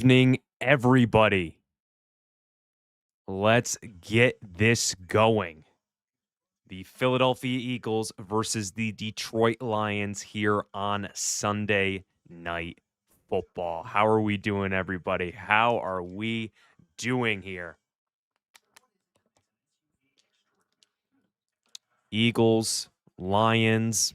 Evening, everybody. Let's get this going. The Philadelphia Eagles versus the Detroit Lions here on Sunday Night Football. How are we doing, everybody? How are we doing here? Eagles, Lions,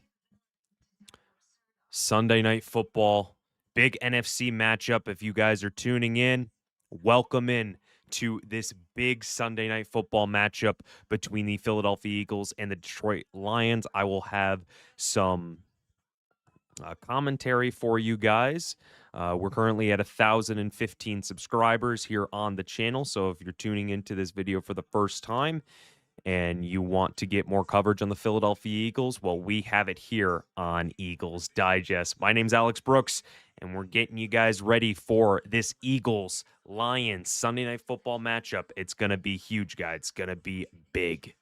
Sunday Night Football, big NFC matchup. If you guys are tuning in, welcome in to this big Sunday Night Football matchup between the Philadelphia Eagles and the Detroit Lions. I will have some commentary for you guys. We're currently at 1,015 subscribers here on the channel. So if you're tuning into this video for the first time, and you want to get more coverage on the Philadelphia Eagles, well, we have it here on Eagles Digest. My name's Alex Brooks, and we're getting you guys ready for this Eagles-Lions Sunday Night Football matchup. It's going to be huge, guys. It's going to be big.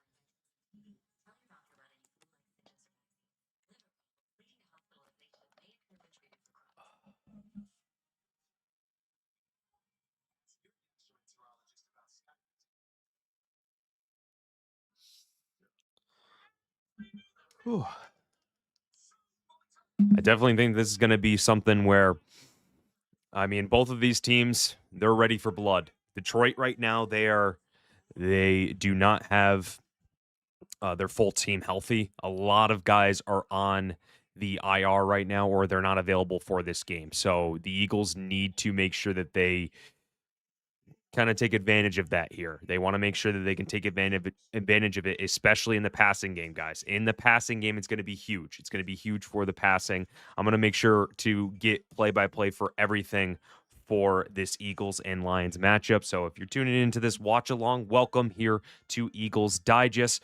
Whew. I definitely think this is going to be something where, I mean, both of these teams, they're ready for blood. Detroit right now, they do not have their full team healthy. A lot of guys are on the IR right now, or they're not available for this game. So the Eagles need to make sure that they kind of take advantage of that here. They want to make sure that they can take advantage of it, especially in the passing game, guys. In the passing game, it's going to be huge. It's going to be huge for the passing. I'm going to make sure to get play-by-play for everything for this Eagles and Lions matchup. So if you're tuning into this watch along, welcome here to Eagles Digest.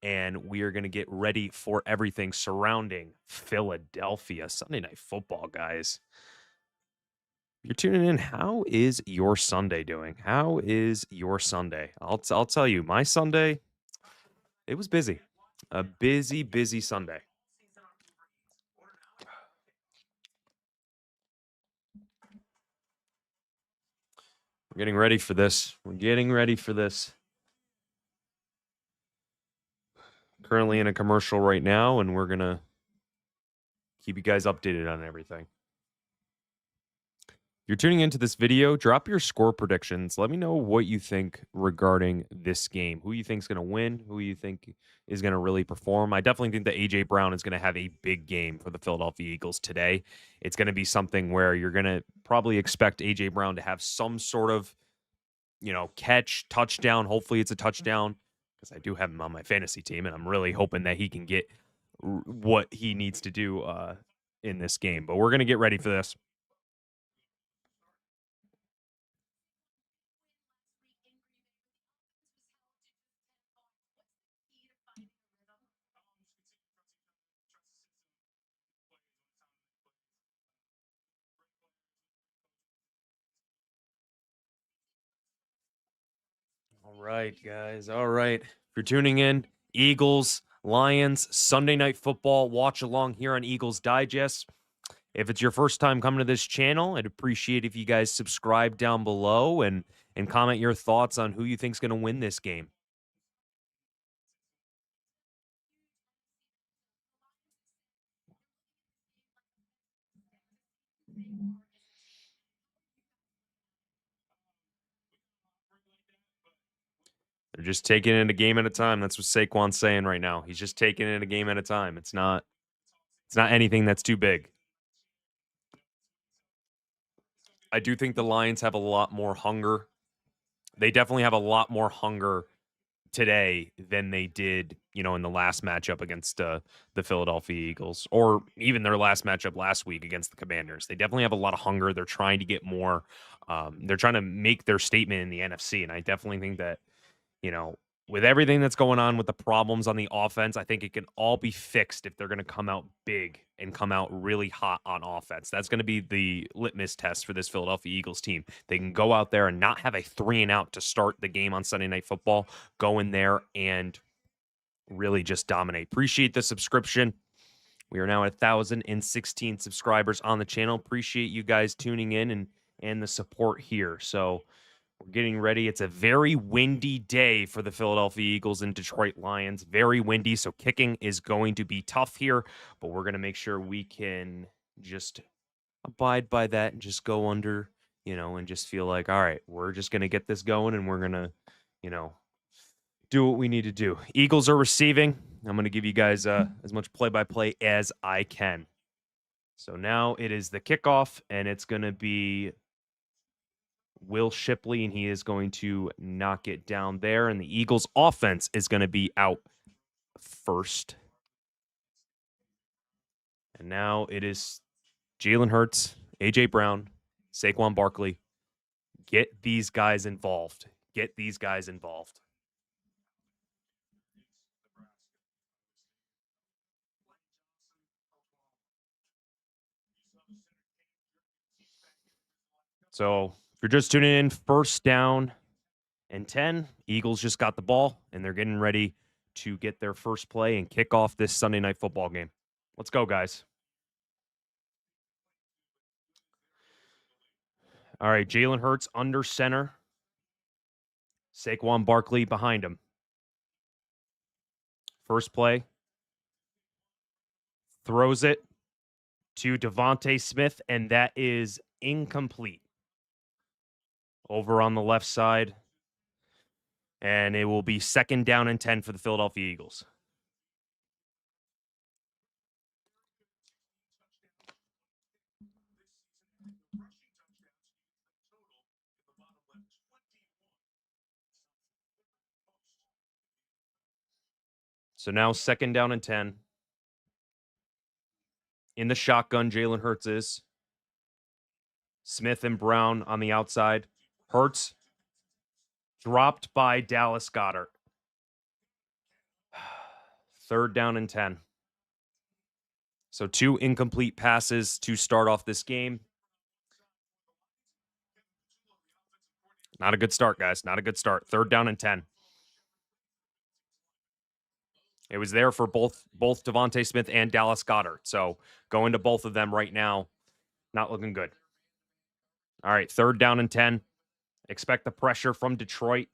And we are going to get ready for everything surrounding Philadelphia Sunday Night Football, guys. You're tuning in. How is your Sunday doing? How is your Sunday? I'll tell you, my Sunday, it was busy. A busy Sunday. We're getting ready for this. Currently in a commercial right now, and we're going to keep you guys updated on everything. You're tuning into this video, drop your score predictions. Let me know what you think regarding this game. Who you think is going to win? Who you think is going to really perform? I definitely think that A.J. Brown is going to have a big game for the Philadelphia Eagles today. It's going to be something where you're going to probably expect A.J. Brown to have some sort of, catch, touchdown. Hopefully it's a touchdown, because I do have him on my fantasy team, and I'm really hoping that he can get what he needs to do in this game. But we're going to get ready for this. All right, guys. All right. If you're tuning in, Eagles, Lions, Sunday Night Football, watch along here on Eagles Digest. If it's your first time coming to this channel, I'd appreciate if you guys subscribe down below and comment your thoughts on who you think's going to win this game. They're just taking it a game at a time. That's what Saquon's saying right now. He's just taking it a game at a time. It's not anything that's too big. I do think the Lions have a lot more hunger. They definitely have a lot more hunger today than they did, in the last matchup against the Philadelphia Eagles, or even their last matchup last week against the Commanders. They definitely have a lot of hunger. They're trying to get more. They're trying to make their statement in the NFC, and I definitely think that, with everything that's going on with the problems on the offense, I think it can all be fixed if they're going to come out big and come out really hot on offense. That's going to be the litmus test for this Philadelphia Eagles team. They can go out there and not have a 3-and-out to start the game on Sunday Night Football. Go in there and really just dominate. Appreciate the subscription. We are now at 1,016 subscribers on the channel. Appreciate you guys tuning in and and the support here. So we're getting ready. It's a very windy day for the Philadelphia Eagles and Detroit Lions. Very windy, so kicking is going to be tough here, but we're going to make sure we can just abide by that and just go under, and just feel like, all right, we're just going to get this going and we're going to, do what we need to do. Eagles are receiving. I'm going to give you guys as much play-by-play as I can. So now it is the kickoff, and it's going to be Will Shipley, and he is going to knock it down there. And the Eagles' offense is going to be out first. And now it is Jalen Hurts, A.J. Brown, Saquon Barkley. Get these guys involved. Get these guys involved. So if you're just tuning in, first down and 10. Eagles just got the ball, and they're getting ready to get their first play and kick off this Sunday night football game. Let's go, guys. All right, Jalen Hurts under center. Saquon Barkley behind him. First play. Throws it to DeVonta Smith, and that is incomplete. Over on the left side. And it will be second down and 10 for the Philadelphia Eagles. So now second down and 10. In the shotgun, Jalen Hurts is. Smith and Brown on the outside. Hurts dropped by Dallas Goedert. Third down and 10. So 2 incomplete passes to start off this game. Not a good start, guys. Not a good start. Third down and 10. It was there for both DeVonta Smith and Dallas Goedert. So going to both of them right now, not looking good. All right, third down and 10. Expect the pressure from Detroit.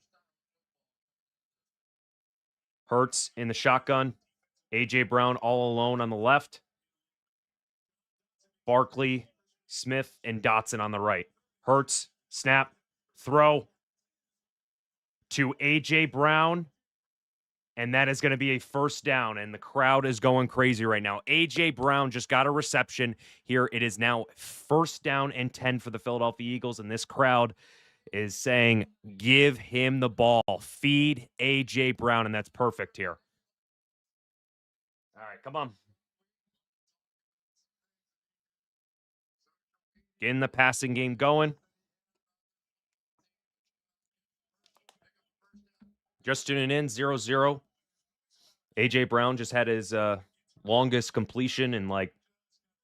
Hurts in the shotgun. A.J. Brown all alone on the left. Barkley, Smith, and Dotson on the right. Hurts, snap, throw to A.J. Brown. And that is going to be a first down, and the crowd is going crazy right now. A.J. Brown just got a reception here. It is now first down and 10 for the Philadelphia Eagles, and this crowd is saying, give him the ball. Feed A.J. Brown, and that's perfect here. All right, come on. Getting the passing game going. Just tuning in, 0-0. A.J. Brown just had his longest completion in like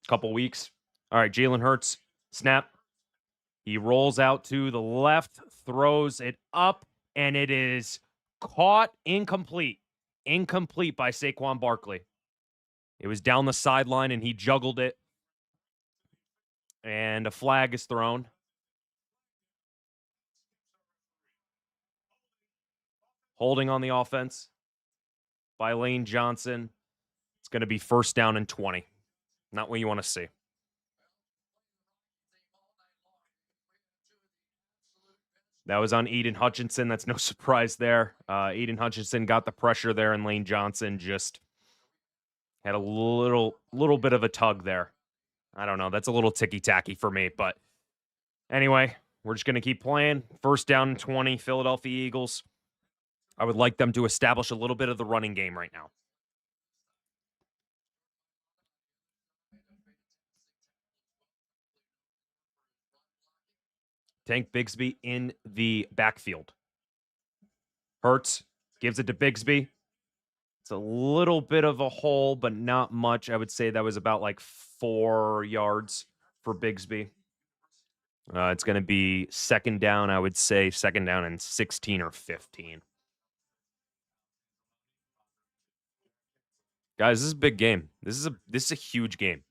a couple weeks. All right, Jalen Hurts, snap. He rolls out to the left, throws it up, and it is caught incomplete. Incomplete by Saquon Barkley. It was down the sideline, and he juggled it. And a flag is thrown. Holding on the offense by Lane Johnson. It's going to be first down and 20. Not what you want to see. That was on Eden Hutchinson. That's no surprise there. Eden Hutchinson got the pressure there, and Lane Johnson just had a little bit of a tug there. I don't know. That's a little ticky-tacky for me. But anyway, we're just going to keep playing. First down and 20, Philadelphia Eagles. I would like them to establish a little bit of the running game right now. Tank Bigsby in the backfield. Hurts gives it to Bigsby. It's a little bit of a hole, but not much. I would say that was about like 4 yards for Bigsby. It's going to be second down, I would say second down and 16 or 15. Guys, this is a big game. This is a huge game.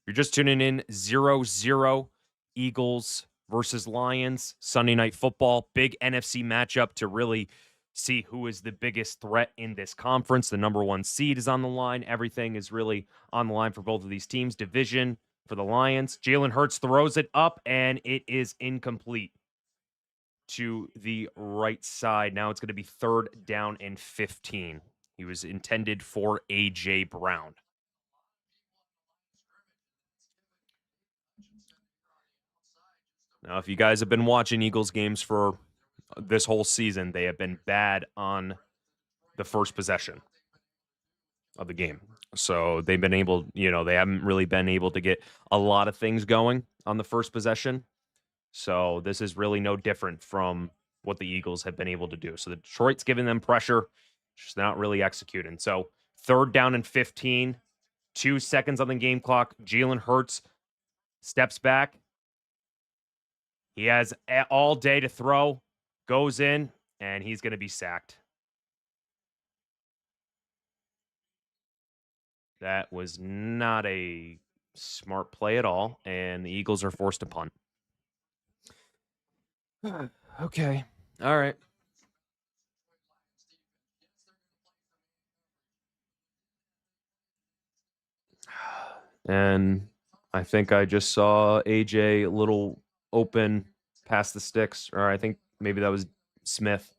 You're just tuning in, 0-0 Eagles versus Lions, Sunday Night Football. Big NFC matchup to really see who is the biggest threat in this conference. The number one seed is on the line. Everything is really on the line for both of these teams. Division for the Lions. Jalen Hurts throws it up, and it is incomplete to the right side. Now it's going to be 3rd down and 15. He was intended for A.J. Brown. Now, if you guys have been watching Eagles games for this whole season, they have been bad on the first possession of the game. So they've been able, they haven't really been able to get a lot of things going on the first possession. So this is really no different from what the Eagles have been able to do. So the Detroit's giving them pressure, just not really executing. So 3rd down and 15, 2 seconds on the game clock. Jalen Hurts steps back. He has all day to throw, goes in, and he's going to be sacked. That was not a smart play at all, and the Eagles are forced to punt. Okay. All right. And I think I just saw AJ a little open past the sticks, or I think maybe that was Smith.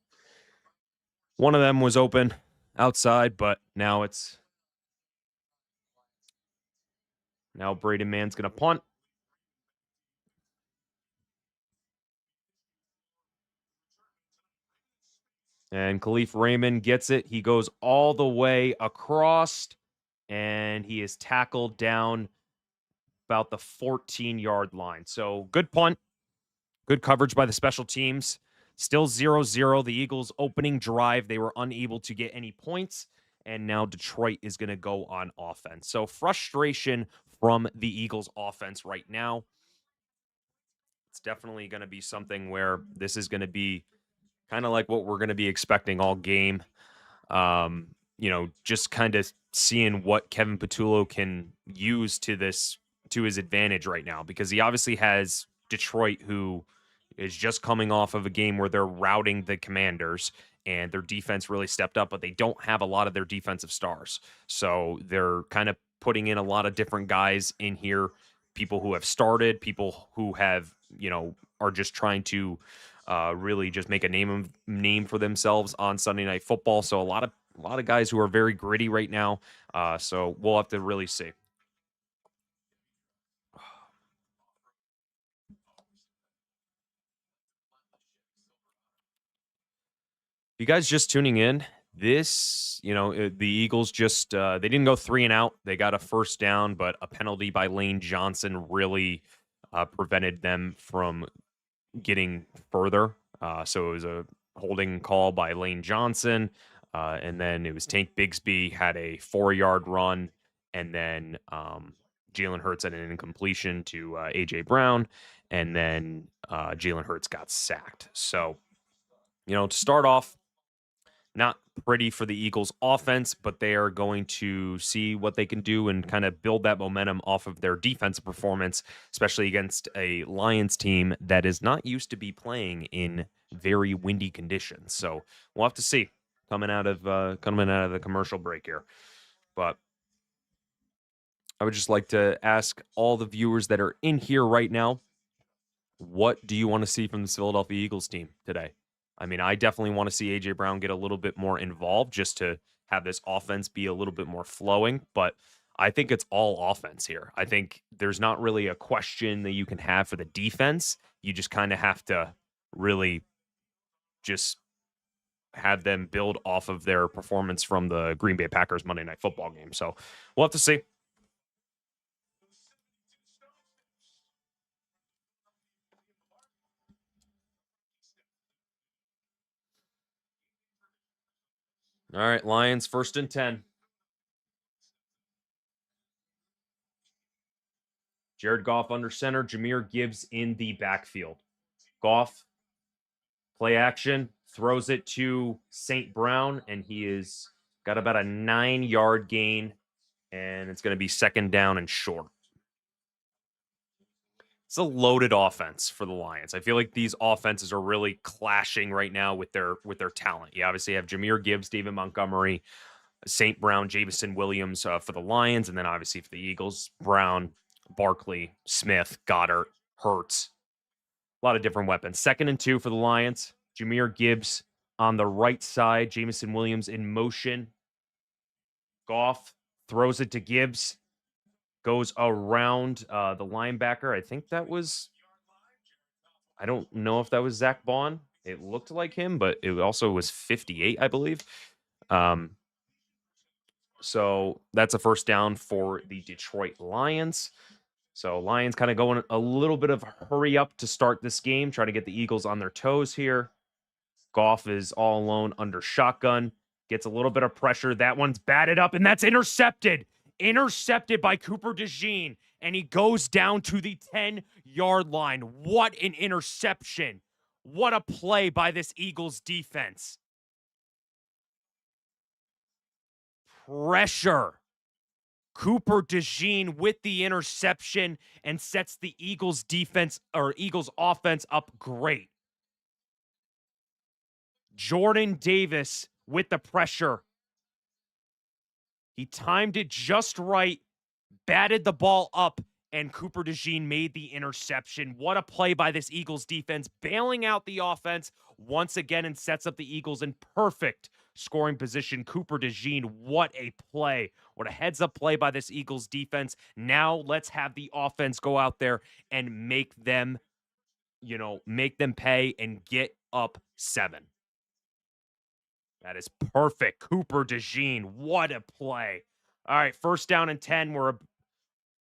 One of them was open outside, but now Braden Mann's going to punt. And Khalif Raymond gets it. He goes all the way across, and he is tackled down about the 14-yard line. So good punt. Good coverage by the special teams. Still 0-0. The Eagles' opening drive, they were unable to get any points, and now Detroit is going to go on offense. So frustration from the Eagles' offense right now. It's definitely going to be something where this is going to be kind of like what we're going to be expecting all game. Just kind of seeing what Kevin Patullo can use to his advantage right now, because he obviously has Detroit, who is just coming off of a game where they're routing the Commanders and their defense really stepped up, but they don't have a lot of their defensive stars. So they're kind of putting in a lot of different guys in here, people who have started, people who have, are just trying to really just make a name for themselves on Sunday Night Football. So a lot of guys who are very gritty right now. So we'll have to really see. You guys just tuning in, this, the Eagles just they didn't go 3 and out. They got a first down, but a penalty by Lane Johnson really prevented them from getting further. So it was a holding call by Lane Johnson. And then it was Tank Bigsby had a 4-yard run. And then Jalen Hurts had an incompletion to A.J. Brown. And then Jalen Hurts got sacked. So, to start off, not pretty for the Eagles offense, but they are going to see what they can do and kind of build that momentum off of their defensive performance, especially against a Lions team that is not used to be playing in very windy conditions. So we'll have to see coming out of the commercial break here. But I would just like to ask all the viewers that are in here right now, what do you want to see from this Philadelphia Eagles team today? I mean, I definitely want to see A.J. Brown get a little bit more involved just to have this offense be a little bit more flowing. But I think it's all offense here. I think there's not really a question that you can have for the defense. You just kind of have to really just have them build off of their performance from the Green Bay Packers Monday Night Football game. So we'll have to see. All right, Lions, 1st and 10. Jared Goff under center, Jahmyr Gibbs in the backfield. Goff, play action, throws it to St. Brown, and he is got about a 9-yard gain, and it's going to be 2nd down and short. It's a loaded offense for the Lions. I feel like these offenses are really clashing right now with their talent. You obviously have Jahmyr Gibbs, David Montgomery, St. Brown, Jameson Williams for the Lions, and then obviously for the Eagles, Brown, Barkley, Smith, Goddard, Hurts. A lot of different weapons. 2nd and 2 for the Lions. Jahmyr Gibbs on the right side. Jameson Williams in motion. Goff throws it to Gibbs. Goes around the linebacker. I think that was... I don't know if that was Zach Bond. It looked like him, but it also was 58, I believe. So that's a first down for the Detroit Lions. So Lions kind of going a little bit of hurry up to start this game, try to get the Eagles on their toes here. Goff is all alone under shotgun, gets a little bit of pressure. That one's batted up, and that's intercepted. Intercepted by Cooper DeJean, and he goes down to the 10-yard line. What an interception. What a play by this Eagles defense. Pressure. Cooper DeJean with the interception and sets the Eagles defense or Eagles offense up great. Jordan Davis with the pressure. He timed it just right, batted the ball up, and Cooper DeJean made the interception. What a play by this Eagles defense, bailing out the offense once again and sets up the Eagles in perfect scoring position. Cooper DeJean, what a play. What a heads-up play by this Eagles defense. Now let's have the offense go out there and make them pay and get up 7. That is perfect. Cooper DeJean, what a play. All right, first down and 10. We're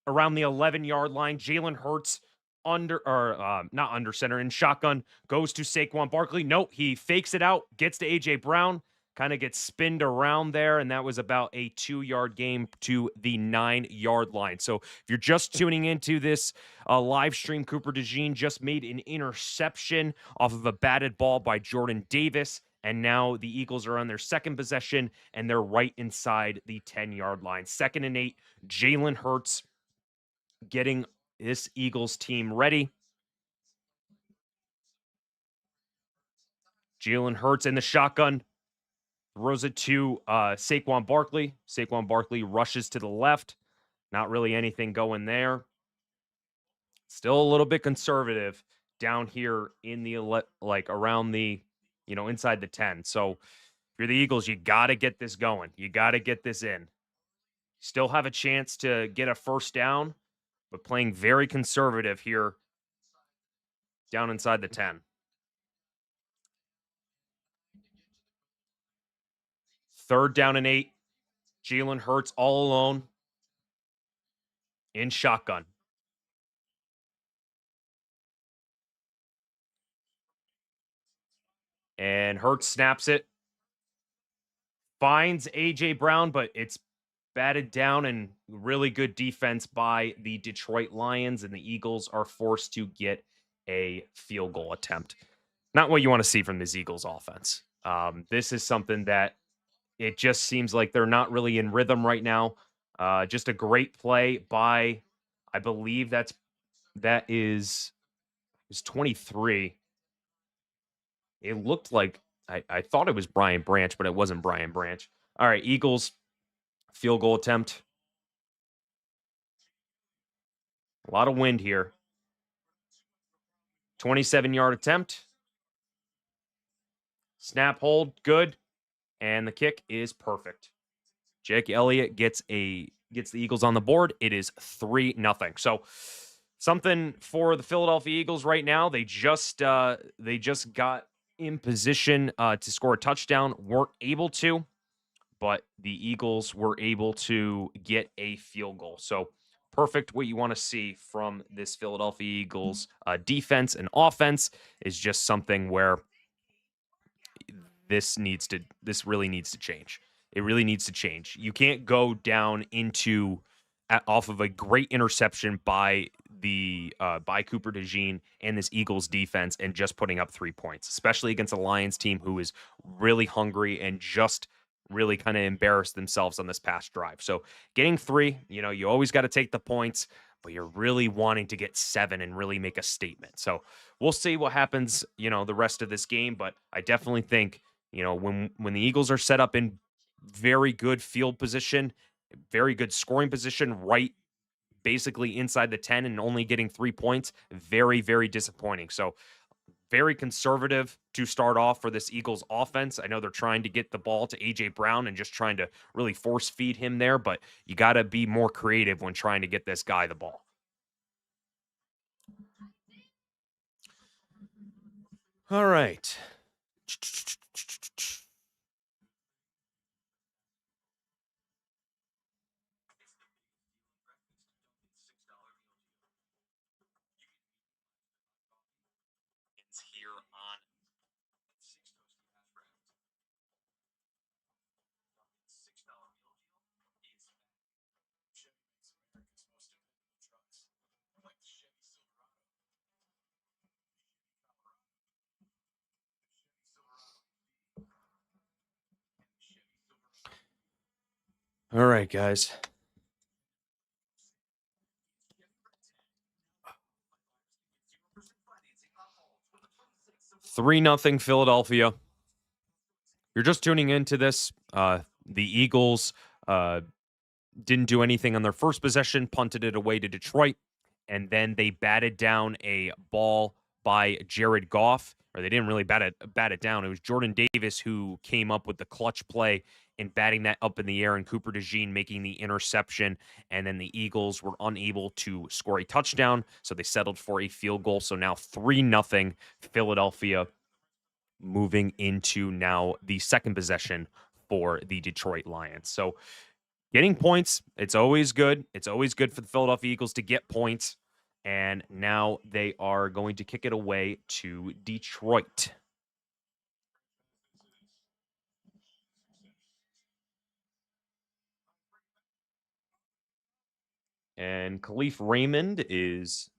around the 11-yard line. Jalen Hurts not under center, in shotgun, goes to Saquon Barkley. Nope, he fakes it out, gets to A.J. Brown, kind of gets spinned around there, and that was about a 2-yard gain to the 9-yard line. So if you're just tuning into this live stream, Cooper DeJean just made an interception off of a batted ball by Jordan Davis. And now the Eagles are on their second possession, and they're right inside the 10-yard line. 2nd and 8, Jalen Hurts getting this Eagles team ready. Jalen Hurts in the shotgun, throws it to Saquon Barkley. Saquon Barkley rushes to the left. Not really anything going there. Still a little bit conservative down here in the around the inside the 10. So if you're the Eagles, you got to get this going. You got to get this in. Still have a chance to get a first down, but playing very conservative here down inside the 10. 3rd down and 8. Jalen Hurts all alone in shotgun. And Hurts snaps it. Finds A.J. Brown, but it's batted down, and really good defense by the Detroit Lions, and the Eagles are forced to get a field goal attempt. Not what you want to see from this Eagles offense. This is something that it just seems like they're not really in rhythm right now. Just a great play by, I believe that is 23. It looked like, I thought it was Brian Branch, but it wasn't Brian Branch. All right, Eagles field goal attempt. A lot of wind here. 27-yard attempt. Snap, hold, good. And the kick is perfect. Jake Elliott gets the Eagles on the board. It is 3-0. So something for the Philadelphia Eagles right now. They just got in position to score a touchdown. Weren't able to, but the Eagles were able to get a field goal. So perfect what you want to see from this Philadelphia Eagles defense and offense is just something where this really needs to change. It really needs to change. You can't go down off of a great interception by Cooper DeJean and this Eagles defense and just putting up 3 points, especially against a Lions team who is really hungry and just really kind of embarrassed themselves on this past drive. So getting 3, you always got to take the points, but you're really wanting to get 7 and really make a statement. So we'll see what happens, the rest of this game. But I definitely think, when the Eagles are set up in very good field position, very good scoring position, right basically inside the 10 and only getting 3 points, very, very disappointing. So very conservative to start off for this Eagles offense. I know they're trying to get the ball to A.J. Brown and just trying to really force feed him there, but you got to be more creative when trying to get this guy the ball. All right. All right, guys. 3-0 Philadelphia. You're just tuning into this. The Eagles didn't do anything on their first possession, punted it away to Detroit, and then they batted down a ball by Jared Goff, or they didn't really bat it down. It was Jordan Davis who came up with the clutch play in batting that up in the air, and Cooper DeJean making the interception, and then the Eagles were unable to score a touchdown, so they settled for a field goal. So now 3-0 Philadelphia, moving into now the second possession for the Detroit Lions. So getting points, it's always good. It's always good for the Philadelphia Eagles to get points. And now they are going to kick it away to Detroit. And Khalif Raymond is,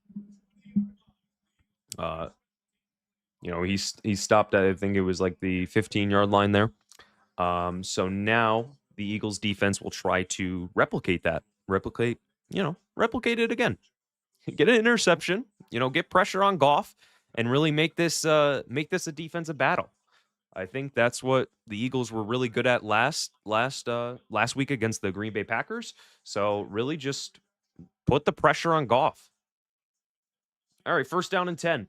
he's stopped at, I think it was like the 15-yard line there. So now the Eagles defense will try to replicate that. Replicate it again. Get an interception, get pressure on Goff, and really make this a defensive battle. I think that's what the Eagles were really good at last week against the Green Bay Packers. So really just put the pressure on Goff. All right, 1st down and 10.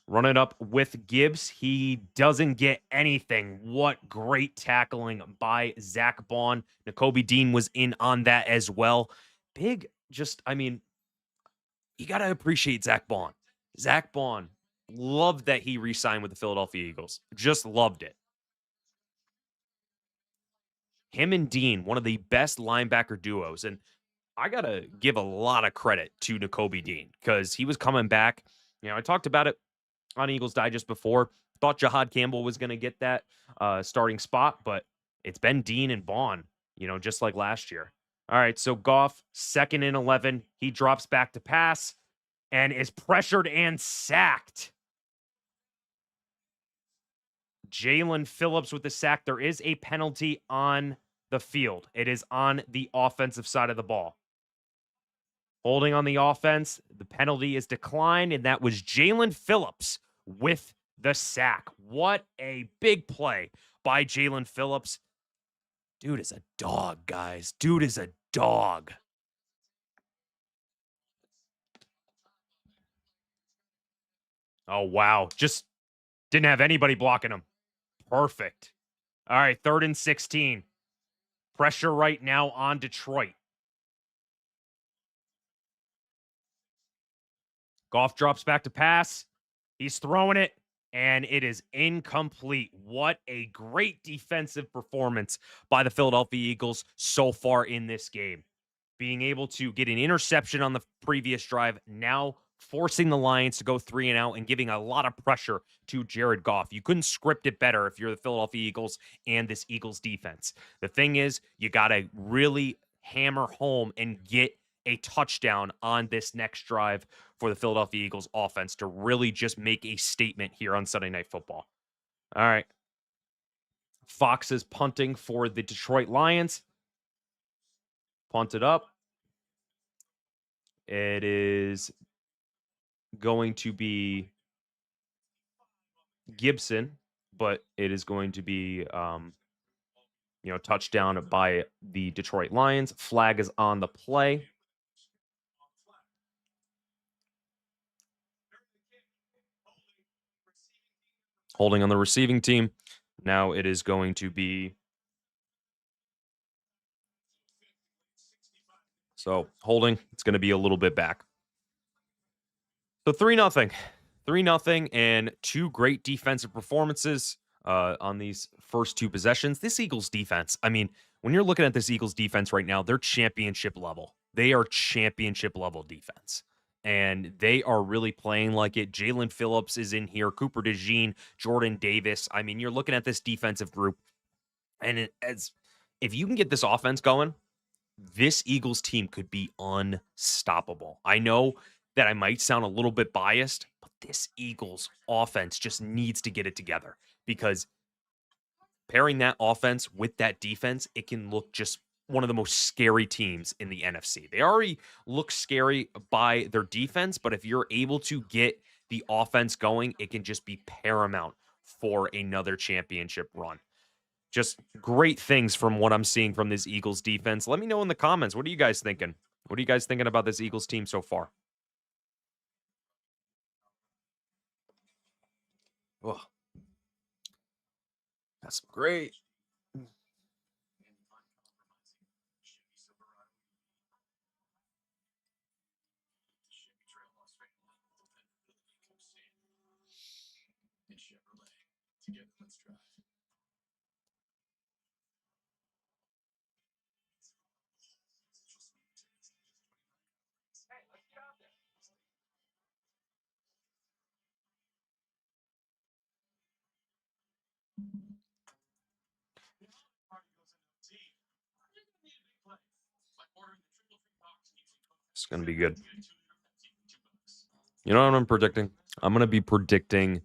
Run it up with Gibbs. He doesn't get anything. What great tackling by Zach Bond. Nakobe Dean was in on that as well. You got to appreciate Zach Bond. Zach Bond, loved that he re-signed with the Philadelphia Eagles. Just loved it. Him and Dean, one of the best linebacker duos. And I got to give a lot of credit to Nakobe Dean because he was coming back. I talked about it on Eagles Digest before. Thought Jahad Campbell was going to get that starting spot, but it's been Dean and Bond, just like last year. All right, so Goff, 2nd and 11. He drops back to pass and is pressured and sacked. Jalen Phillips with the sack. There is a penalty on the field. It is on the offensive side of the ball. Holding on the offense, the penalty is declined, and that was Jalen Phillips with the sack. What a big play by Jalen Phillips. Dude is a dog, guys. Dude is a dog. Oh, wow. Just didn't have anybody blocking him. Perfect. All right, 3rd and 16. Pressure right now on Detroit. Goff drops back to pass. He's throwing it, and it is incomplete. What a great defensive performance by the Philadelphia Eagles so far in this game. Being able to get an interception on the previous drive, now forcing the Lions to go 3 and out and giving a lot of pressure to Jared Goff. You couldn't script it better if you're the Philadelphia Eagles and this Eagles defense. The thing is, you got to really hammer home and get a touchdown on this next drive for the Philadelphia Eagles offense to really just make a statement here on Sunday Night Football. All right. Fox is punting for the Detroit Lions. Punted up. It is going to be Gibson, but it is going to be, touchdown by the Detroit Lions. Flag is on the play. Holding on the receiving team. Now it is going to be. So holding, it's going to be a little bit back. So 3-0. 3-0 and two great defensive performances on these first two possessions. This Eagles defense, I mean, when you're looking at this Eagles defense right now, they're championship level. They are championship level defense. And they are really playing like it. Jalen Phillips is in here. Cooper DeJean, Jordan Davis. I mean, you're looking at this defensive group. And if you can get this offense going, this Eagles team could be unstoppable. I know that I might sound a little bit biased, but this Eagles offense just needs to get it together, because pairing that offense with that defense, it can look just one of the most scary teams in the NFC. They already look scary by their defense, but if you're able to get the offense going, it can just be paramount for another championship run. Just great things from what I'm seeing from this Eagles defense. Let me know in the comments. What are you guys thinking? What are you guys thinking about this Eagles team so far? Oh, that's great. It's going to be good. You know what I'm predicting? I'm going to be predicting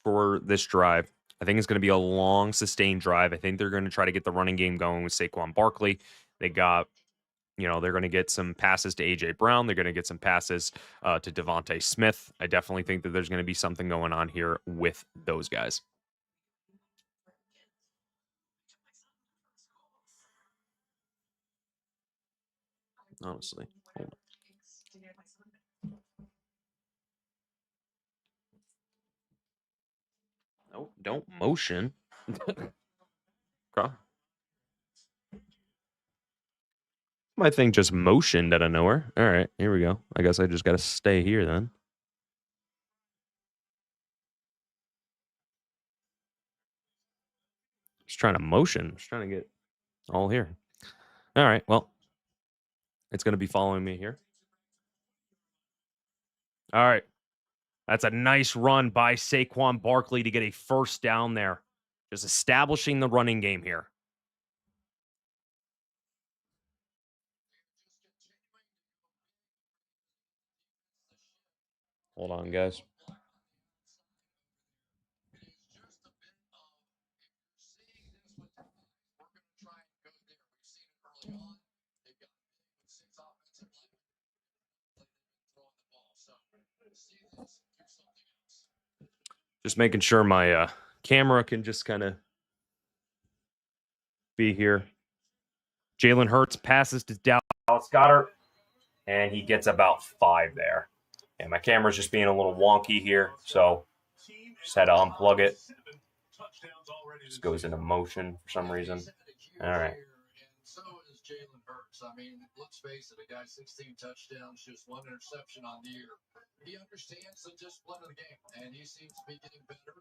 for this drive. I think it's going to be a long, sustained drive. I think they're going to try to get the running game going with Saquon Barkley. They're going to get some passes to A.J. Brown. They're going to get some passes to DeVonta Smith. I definitely think that there's going to be something going on here with those guys. Honestly. No, don't motion. My thing just motioned out of nowhere. All right, here we go. I guess I just got to stay here then. Just trying to motion. Just trying to get all here. All right, well, it's going to be following me here. All right. That's a nice run by Saquon Barkley to get a first down there. Just establishing the running game here. Hold on, guys. Just making sure my camera can just kind of be here. Jalen Hurts passes to Dallas Goedert, and he gets about 5 there. And my camera's just being a little wonky here, so just had to unplug it. Just goes into motion for some reason. All right. So is Jalen Hurts. I mean, let's face it, a guy 16 touchdowns, just 1 interception on the year. He understands the discipline of the game, and he seems to be getting better.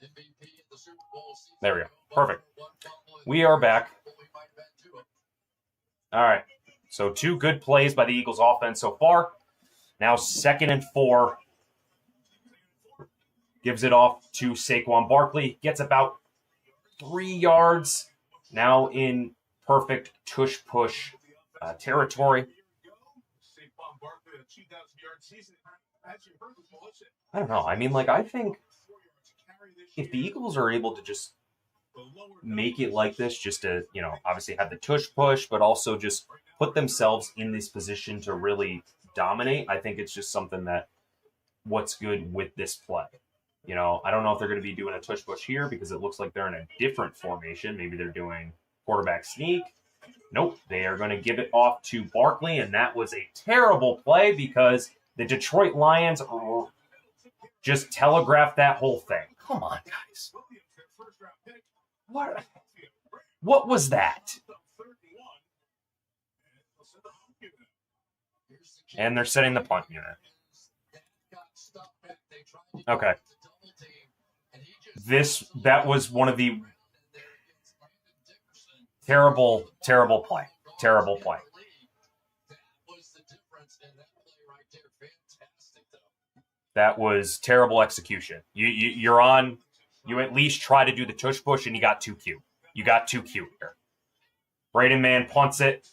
MVP in the Super Bowl season. There we go. Perfect. We are back. All right. So 2 good plays by the Eagles offense so far. Now 2nd and 4. Gives it off to Saquon Barkley. Gets about 3 yards. Now in perfect tush-push territory. I don't know. I mean, I think if the Eagles are able to just make it like this just to, obviously have the tush push, but also just put themselves in this position to really dominate. I think it's just something that what's good with this play. I don't know if they're going to be doing a tush push here because it looks like they're in a different formation. Maybe they're doing quarterback sneak. Nope, they are going to give it off to Barkley, and that was a terrible play because the Detroit Lions just telegraphed that whole thing. Come on, guys. What was that? And they're setting the punt unit. Okay. That was one of the terrible play. Terrible play. That was terrible execution. You're on. You at least try to do the tush push, and you got too cute. You got too cute here. Braden Mann punts it.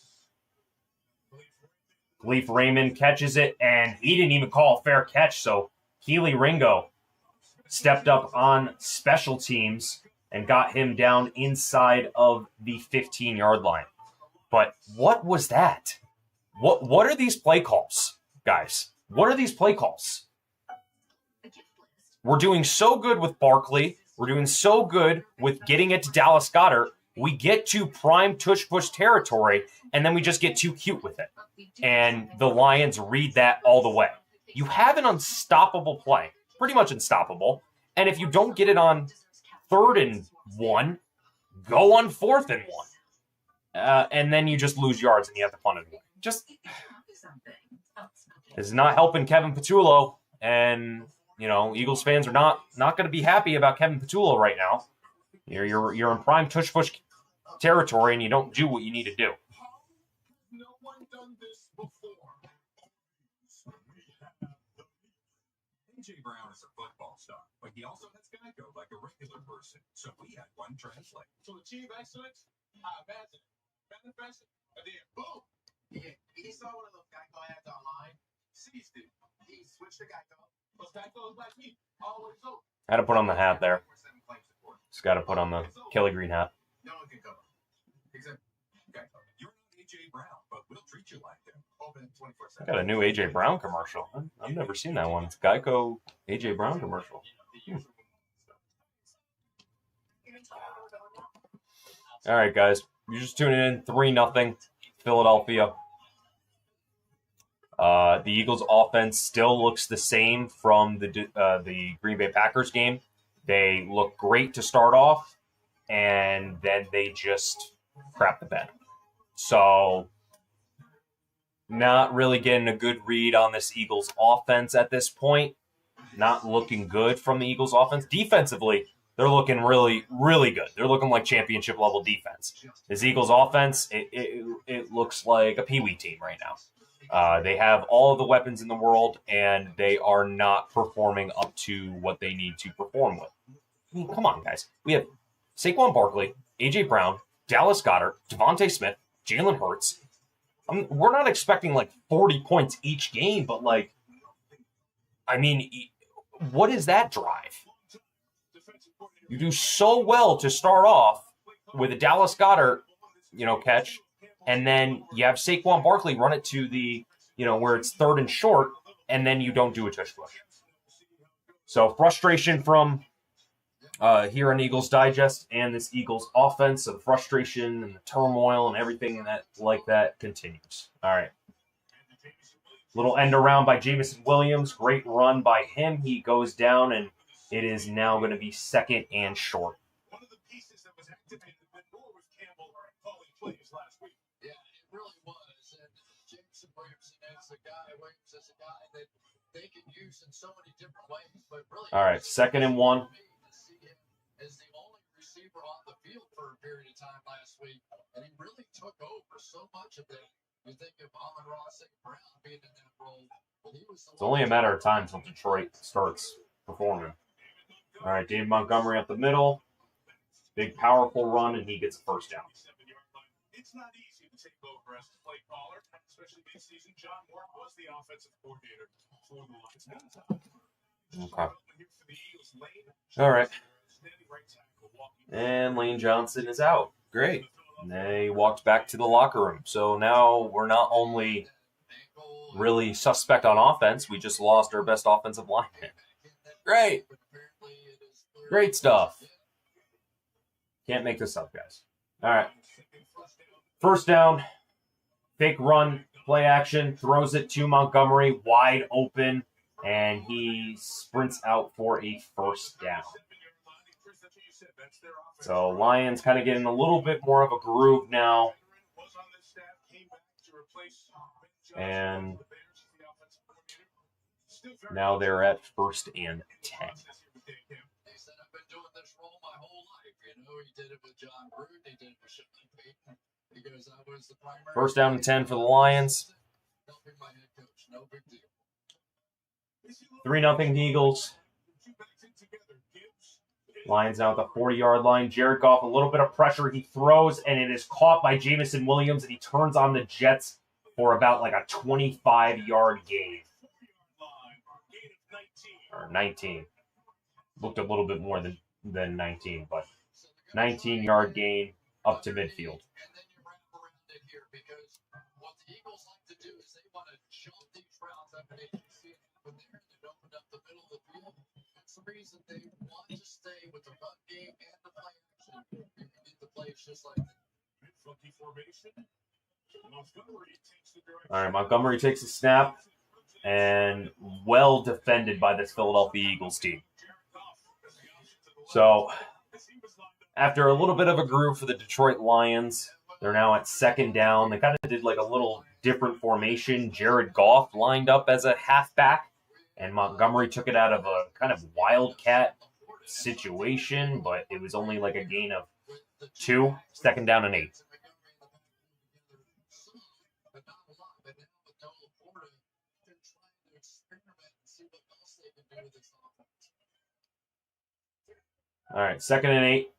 Leaf Raymond catches it, and he didn't even call a fair catch, so Keely Ringo stepped up on special teams and got him down inside of the 15-yard line. But what was that? What are these play calls, guys? What are these play calls? We're doing so good with Barkley. We're doing so good with getting it to Dallas Goedert. We get to prime tush push territory, and then we just get too cute with it. And the Lions read that all the way. You have an unstoppable play, pretty much unstoppable. And if you don't get it on 3rd and 1, go on 4th and 1. And then you just lose yards and you have to punt it away. Just is not helping Kevin Patullo. And, Eagles fans are not going to be happy about Kevin Patullo right now. You're in prime tush push territory and you don't do what you need to do. AJ Brown is a football star, but he also has Geico like a regular person, so we had one translate. To achieve excellence, I imagine manifest, and then boom! Yeah, he saw one of those Geico ads online, seized it. He switched to Geico, because Geico is like me, always open. Had to put on the hat there. Just got to put on the Kelly Green hat. No one can cover, except Geico. You're not AJ Brown, but we'll treat you like him. Open 24/7. I got a new AJ Brown commercial. I've never seen that one. It's Geico AJ Brown commercial. All right, guys. You're just tuning in. 3-0 Philadelphia. The Eagles' offense still looks the same from the Green Bay Packers game. They look great to start off, and then they just crap the bed. So, not really getting a good read on this Eagles offense at this point. Not looking good from the Eagles offense. Defensively, they're looking really, really good. They're looking like championship level defense. This Eagles offense, it looks like a peewee team right now. They have all of the weapons in the world, and they are not performing up to what they need to perform with. I mean, come on, guys. We have Saquon Barkley, A.J. Brown, Dallas Goedert, DeVonta Smith, Jalen Hurts. We're not expecting 40 points each game, but what is that drive? You do so well to start off with a Dallas Goedert, catch, and then you have Saquon Barkley run it to the, where it's 3rd and short, and then you don't do a tush push. So frustration from here on Eagles Digest and this Eagles offense. So the frustration and the turmoil and everything that continues. All right. Little end around by Jameson Williams. Great run by him. He goes down, and it is now going to be 2nd and short. One of the pieces that was activated a bit more was Campbell calling plays last week. Yeah, it really was. And Jameson Williams is a guy that they can use in so many different ways. But really, all right, 2nd and 1. As the only receiver on the field for a period of time last week, and he really took over so much of that. You think of Amon-Ra St. Brown being in that role, but he was it's only a matter of time until Detroit starts performing. All right, Dave Montgomery up the middle. Big, powerful run, and he gets a first down. It's not easy to take over as a play caller, especially this season. John Moore was the offensive coordinator for the Lions. Okay. All right. And Lane Johnson is out. Great. And they walked back to the locker room. So now we're not only really suspect on offense, we just lost our best offensive lineman. Great. Great stuff. Can't make this up, guys. All right. First down. Fake run. Play action. Throws it to Montgomery. Wide open. And he sprints out for a first down. So Lions kind of getting a little bit more of a groove now. And now they're at 1st and 10. First down and 10 for the Lions. 3-0 Eagles. Lions now at the 40-yard line. Jared Goff, a little bit of pressure. He throws, and it is caught by Jameson Williams, and he turns on the Jets for about like a 25-yard gain. Or 19. Looked a little bit more than 19, but 19-yard gain up to midfield. The reason they want to stay with the run game and the play action. You get the plays just like funky formation. All right, Montgomery takes a snap, and well defended by this Philadelphia Eagles team. So, after a little bit of a groove for the Detroit Lions, they're now at 2nd down. They kind of did like a little different formation. Jared Goff lined up as a halfback, and Montgomery took it out of a kind of wildcat situation, but it was only like a gain of 2, 2nd down and 8. All right, 2nd and 8.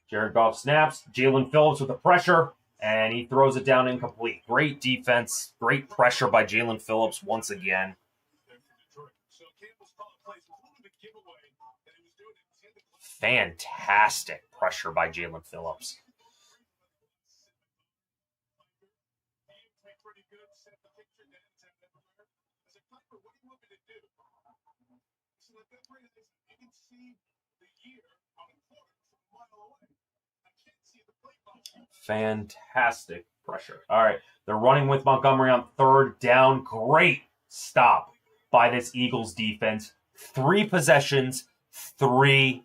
Jared Goff snaps. Jalen Phillips with the pressure, and he throws it down incomplete. Great defense. Great pressure by Jalen Phillips once again. Fantastic pressure by Jalen Phillips. Fantastic pressure. All right, they're running with Montgomery on 3rd down. Great stop by this Eagles defense. 3 possessions, 3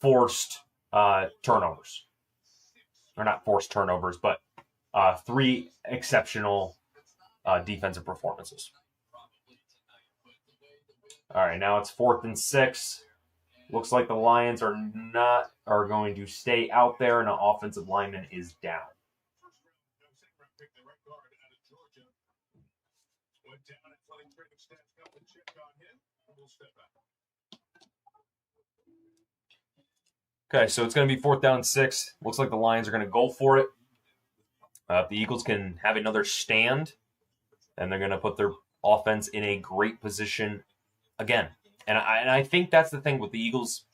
forced turnovers. Or not forced turnovers, but 3 exceptional defensive performances. All right, now it's 4th and 6. Looks like the Lions are going to stay out there, and an offensive lineman is down. Okay, so it's going to be 4th down and 6. Looks like the Lions are going to go for it. If the Eagles can have another stand, then they're going to put their offense in a great position again. And I think that's the thing with the Eagles'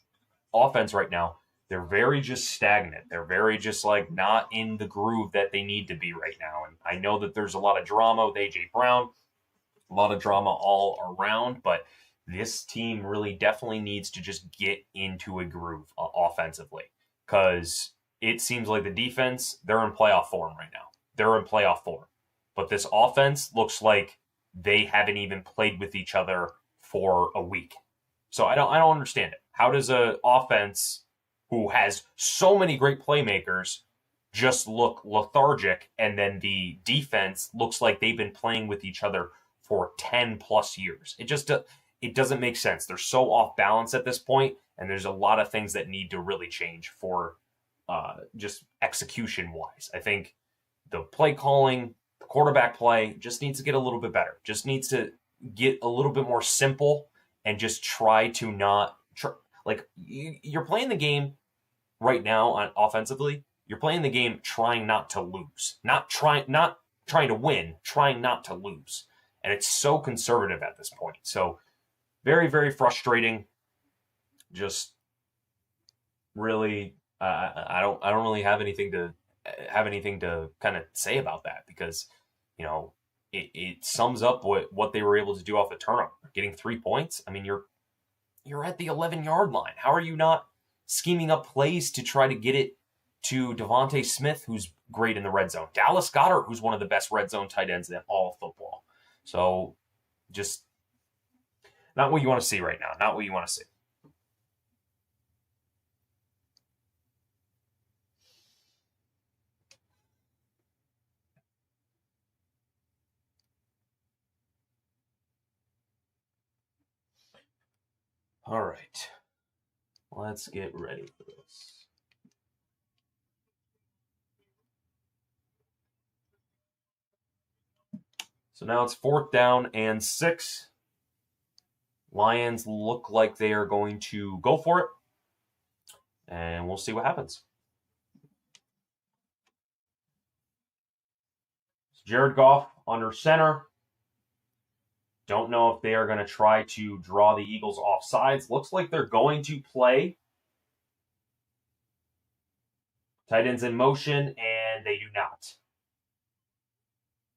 offense right now. They're very just stagnant. They're very just like not in the groove that they need to be right now. And I know that there's a lot of drama with A.J. Brown, a lot of drama all around, but this team really definitely needs to just get into a groove offensively, because it seems like the defense, they're in playoff form right now. They're in playoff form. But this offense looks like they haven't even played with each other for a week. So I don't understand it. How does an offense who has so many great playmakers just look lethargic, and then the defense looks like they've been playing with each other for 10 plus years? It doesn't make sense. They're so off balance at this point, and there's a lot of things that need to really change for just execution wise. I think the play calling, the quarterback play just needs to get a little bit better. Just needs to get a little bit more simple, and just try to not you're playing the game right now on offensively. You're playing the game trying not to lose, not trying to win, trying not to lose. And it's so conservative at this point. So very, very frustrating. Just really, I don't really have anything to kind of say about that, because it sums up what they were able to do off the turnover, getting 3 points. I mean, you're at the 11-yard line. How are you not scheming up plays to try to get it to DeVonta Smith, who's great in the red zone, Dallas Goedert, who's one of the best red zone tight ends in all of football? So just not what you want to see right now. Not what you want to see. All right. Let's get ready for this. So now it's 4th down and 6. Lions look like they are going to go for it, and we'll see what happens. Jared Goff under center. Don't know if they are going to try to draw the Eagles off sides. Looks like they're going to play tight ends in motion, and they do not.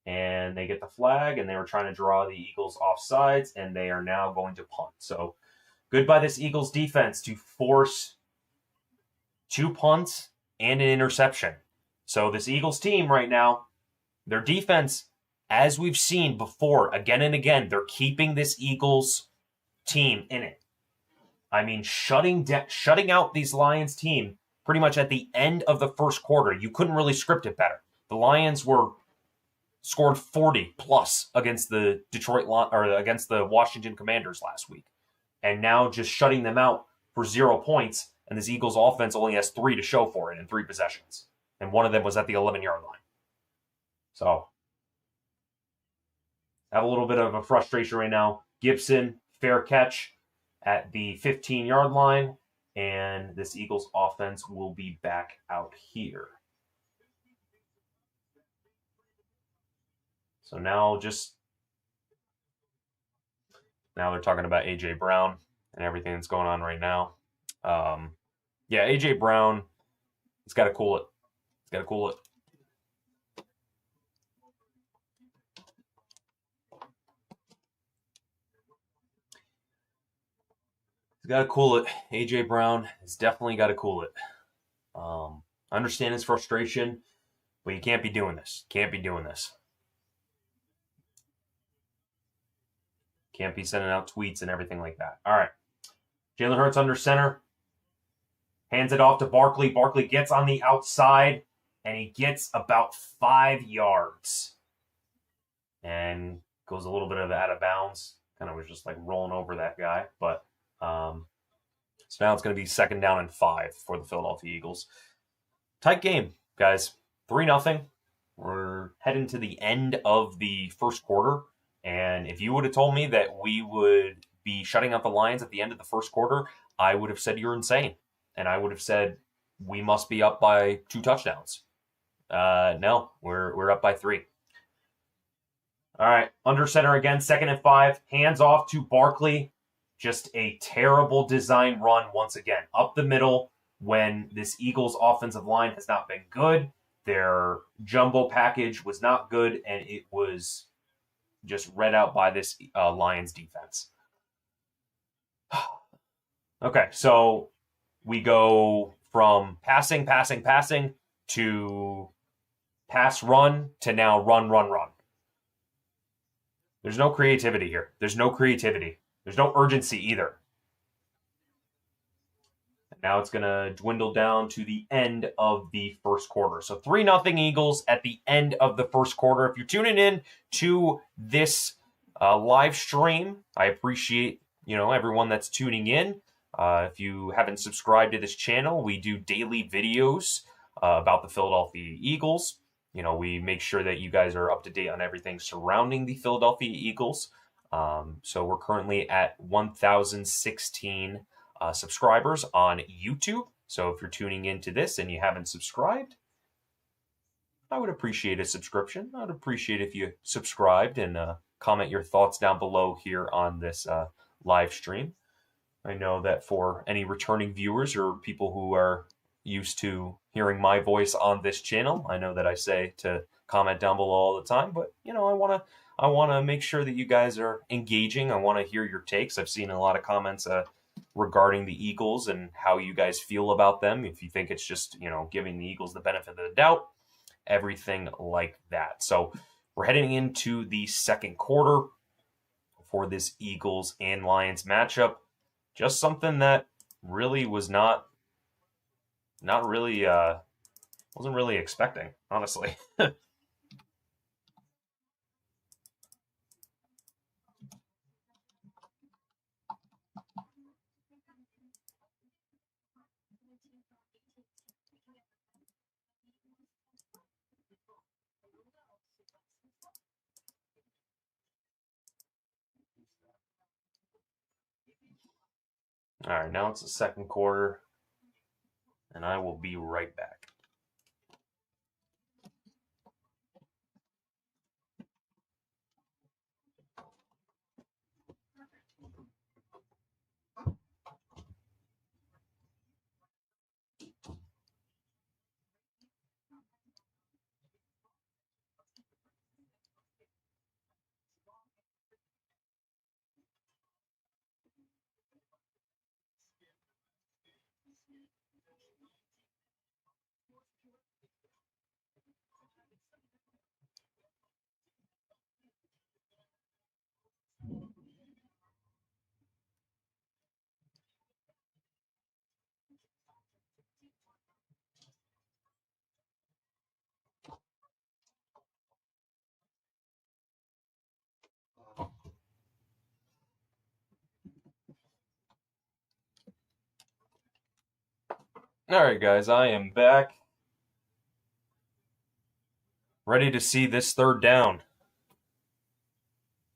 And they get the flag, and they were trying to draw the Eagles off sides, and they are now going to punt. So good by this Eagles defense to force 2 punts and an interception. So this Eagles team right now, their defense, as we've seen before, again and again, they're keeping this Eagles team in it. I mean, shutting out these Lions team pretty much at the end of the first quarter. You couldn't really script it better. The Lions scored 40 plus against the against the Washington Commanders last week, and now just shutting them out for 0 points. And this Eagles offense only has 3 to show for it in 3 possessions, and one of them was at the 11-yard line. So have a little bit of a frustration right now. Gibson, fair catch at the 15-yard line, and this Eagles offense will be back out here. So now they're talking about A.J. Brown and everything that's going on right now. A.J. Brown, he's got to cool it. He's got to cool it. He's got to cool it. A.J. Brown has definitely got to cool it. I understand his frustration, but you can't be doing this. Can't be sending out tweets and everything like that. All right. Jalen Hurts under center. Hands it off to Barkley. Barkley gets on the outside, and he gets about 5 yards. And goes a little bit out of bounds. Kind of was just like rolling over that guy. But so now it's going to be 2nd down and 5 for the Philadelphia Eagles. Tight game, guys. 3-0. We're heading to the end of the first quarter. And if you would have told me that we would be shutting out the Lions at the end of the first quarter, I would have said you're insane. And I would have said we must be up by 2 touchdowns. No, we're up by 3. All right, under center again, 2nd and 5. Hands off to Barkley. Just a terrible design run once again. Up the middle when this Eagles offensive line has not been good. Their jumbo package was not good, and it was just read out by this Lions defense. Okay, so we go from passing to pass run to now run. There's no creativity here. There's no urgency either. And now it's going to dwindle down to the end of the first quarter. So 3-0 Eagles at the end of the first quarter. If you're tuning in to this live stream, I appreciate everyone that's tuning in. If you haven't subscribed to this channel, we do daily videos about the Philadelphia Eagles. We make sure that you guys are up to date on everything surrounding the Philadelphia Eagles. So we're currently at 1,016 subscribers on YouTube. So if you're tuning into this and you haven't subscribed, I would appreciate a subscription. I'd appreciate if you subscribed and comment your thoughts down below here on this live stream. I know that for any returning viewers or people who are used to hearing my voice on this channel, I know that I say to comment down below all the time, but I want to make sure that you guys are engaging. I want to hear your takes. I've seen a lot of comments regarding the Eagles and how you guys feel about them. If you think it's just, giving the Eagles the benefit of the doubt, everything like that. So we're heading into the second quarter for this Eagles and Lions matchup. Just something that really was not really, wasn't really expecting, honestly. All right, now it's the second quarter, and I will be right back. All right, guys, I am back. Ready to see this third down.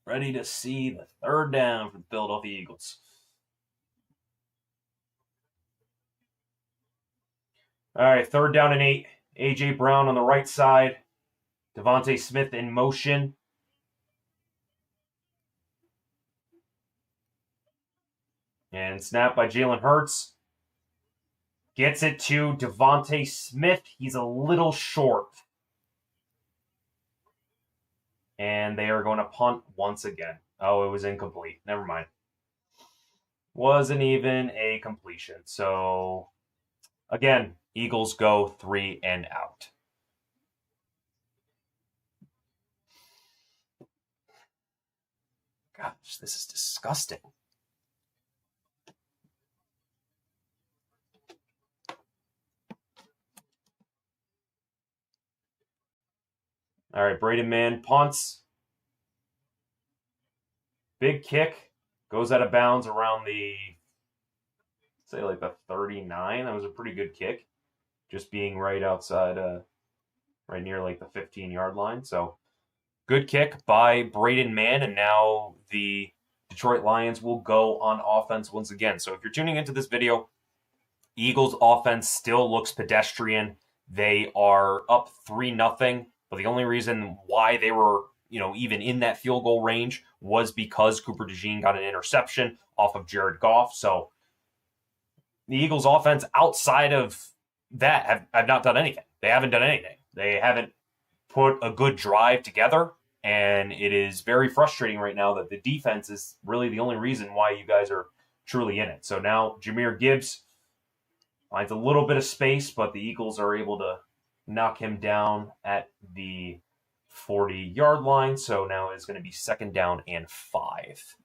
Ready to see the third down for the Philadelphia Eagles. All right, third down and 8. A.J. Brown on the right side. DeVonta Smith in motion. And snap by Jalen Hurts. Gets it to DeVonta Smith. He's a little short. And they are going to punt once again. Oh, it was incomplete. Never mind. Wasn't even a completion. So, again, Eagles go 3 and out. Gosh, this is disgusting. All right, Braden Mann punts. Big kick. Goes out of bounds around the, say, like the 39. That was a pretty good kick. Just being right outside, right near like the 15-yard line. So, good kick by Braden Mann. And now the Detroit Lions will go on offense once again. So, if you're tuning into this video, Eagles offense still looks pedestrian. They are up 3-0. But the only reason why they were, even in that field goal range was because Cooper DeJean got an interception off of Jared Goff. So the Eagles offense outside of that have not done anything. They haven't done anything. They haven't put a good drive together. And it is very frustrating right now that the defense is really the only reason why you guys are truly in it. So now Jahmyr Gibbs finds a little bit of space, but the Eagles are able to knock him down at the 40-yard line. So now it's going to be second down and 5.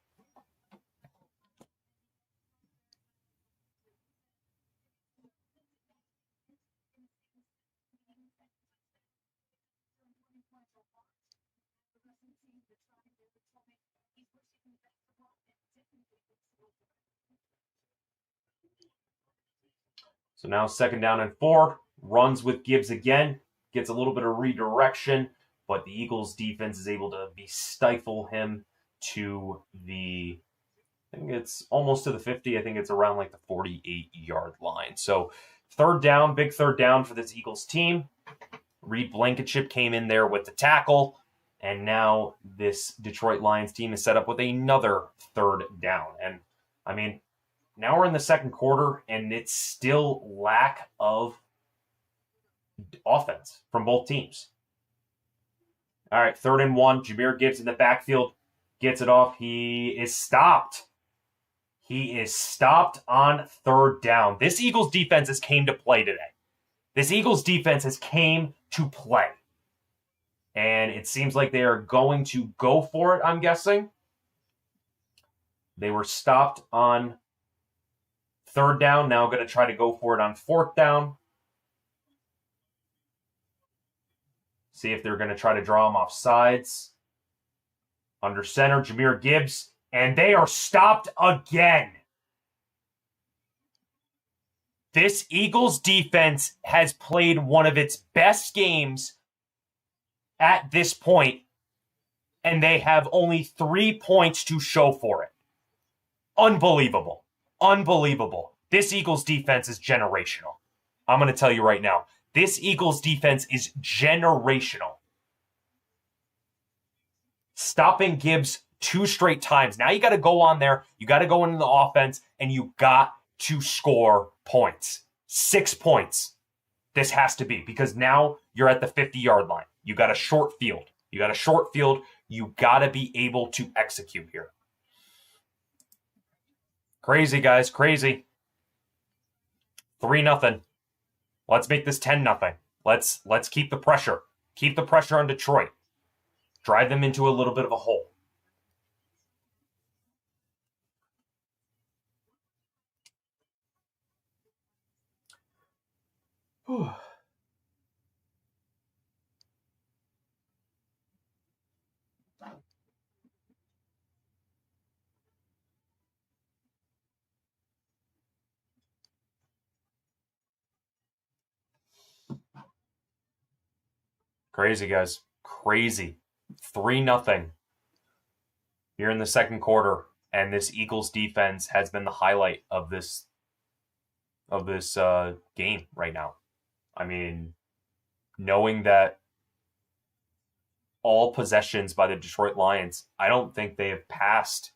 So now second down and 4. Runs with Gibbs again. Gets a little bit of redirection, but the Eagles defense is able to stifle him to the, I think it's almost to the 50. I think it's around like the 48-yard line. So third down, big third down for this Eagles team. Reed Blankenship came in there with the tackle, And now this Detroit Lions team is set up with another third down. And, I mean, now we're in the second quarter, and it's still lack of offense from both teams. All right, 3rd and 1. Jahmyr Gibbs in the backfield gets it off. He is stopped. He is stopped on 3rd down. This Eagles defense has came to play today. This Eagles defense has came to play. And it seems like they are going to go for it, I'm guessing. They were stopped on 3rd down. Now going to try to go for it on 4th down. See if they're going to try to draw him off sides. Under center, Jahmyr Gibbs. And they are stopped again. This Eagles defense has played one of its best games at this point, and they have only 3 points to show for it. Unbelievable. Unbelievable. This Eagles defense is generational. I'm going to tell you right now. This Eagles defense is generational. Stopping Gibbs 2 straight times. Now you got to go on there. You got to go into the offense, and you got to score points. 6 points. This has to be, because now you're at the 50-yard line. You got a short field. You got to be able to execute here. Crazy, guys. Crazy. 3-0. Let's make this 10-0. Let's keep the pressure. Keep the pressure on Detroit. Drive them into a little bit of a hole. Whew. Crazy, guys. Crazy. 3-0 here in the second quarter, and this Eagles defense has been the highlight of this game right now. I mean, knowing that all possessions by the Detroit Lions, I don't think they have passed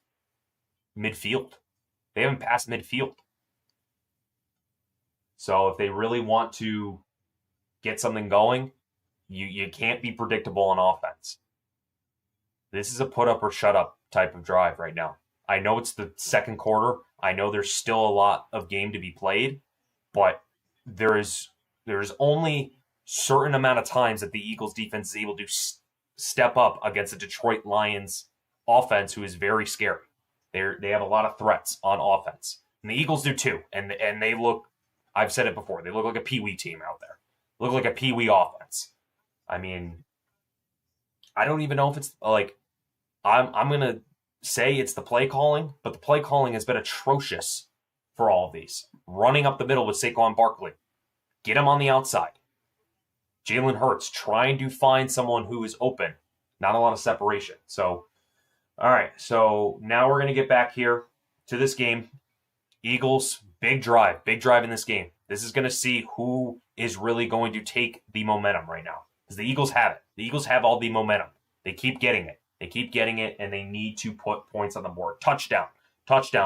midfield. They haven't passed midfield. So if they really want to get something going, you can't be predictable on offense. This is a put up or shut up type of drive right now. I know it's the second quarter. I know there's still a lot of game to be played, but there's only certain amount of times that the Eagles defense is able to step up against the Detroit Lions offense, who is very scary. They have a lot of threats on offense, and the Eagles do too. And they look, I've said it before, they look like a peewee team out there. Look like a peewee offense. I mean, I don't even know if it's like, I'm going to say it's the play calling, but the play calling has been atrocious for all of these. Running up the middle with Saquon Barkley. Get him on the outside. Jalen Hurts trying to find someone who is open. Not a lot of separation. So, all right. So now we're going to get back here to this game. Eagles, big drive in this game. This is going to see who is really going to take the momentum right now. Because the Eagles have it. The Eagles have all the momentum. They keep getting it. And they need to put points on the board. Touchdown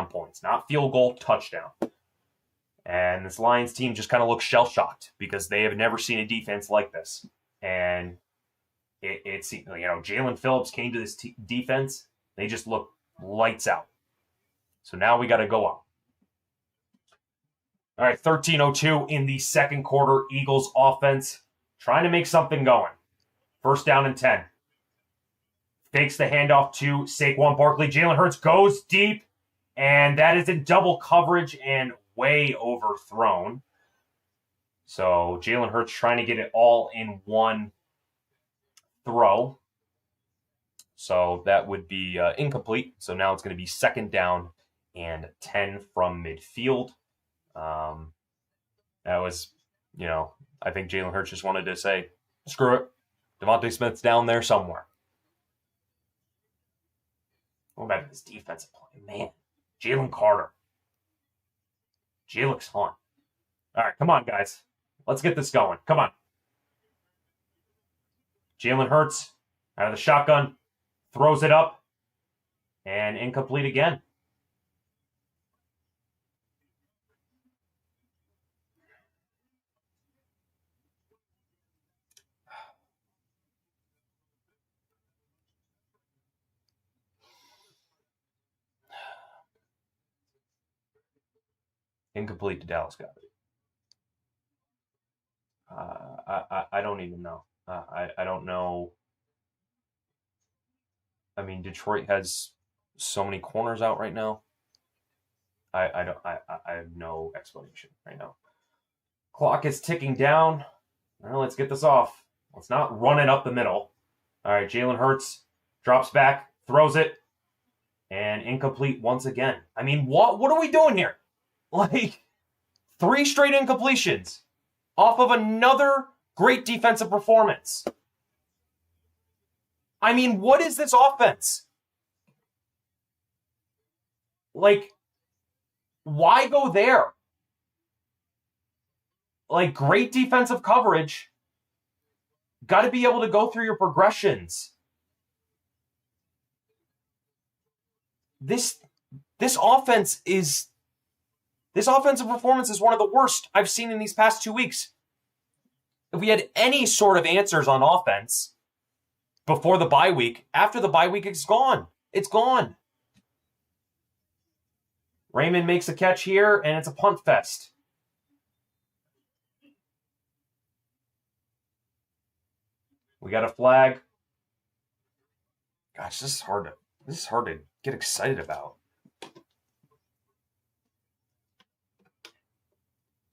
points. Not field goal, touchdown. And this Lions team just kind of looks shell-shocked because they have never seen a defense like this. And it's, Jalen Phillips came to this defense. They just look lights out. So now we got to go up. All right, 13:02 in the second quarter. Eagles offense trying to make something going. 1st down and 10. Fakes the handoff to Saquon Barkley. Jalen Hurts goes deep, and that is in double coverage and way overthrown. So Jalen Hurts trying to get it all in one throw. So that would be incomplete. So now it's going to be 2nd down and 10 from midfield. That was, I think Jalen Hurts just wanted to say, screw it. DeVonta Smith's down there somewhere. Going back to this defensive play, man. Jalen Carter. Jalek's Hunt. All right, come on, guys. Let's get this going. Come on. Jalen Hurts Out of the shotgun, throws it up, and incomplete again. Incomplete to Dallas Goedert. I don't even know. I don't know. I mean, Detroit has so many corners out right now. I have no explanation right now. Clock is ticking down. Well, let's get this off. Let's not run it up the middle. All right, Jalen Hurts drops back, throws it, and incomplete once again. I mean, what are we doing here? Like, 3 straight incompletions off of another great defensive performance. I mean, what is this offense? Like, why go there? Like, great defensive coverage. Got to be able to go through your progressions. This offense is... This offensive performance is one of the worst I've seen in these past 2 weeks. If we had any sort of answers on offense before the bye week, after the bye week, it's gone. It's gone. Raymond makes a catch here, and it's a punt fest. We got a flag. Gosh, this is hard to get excited about.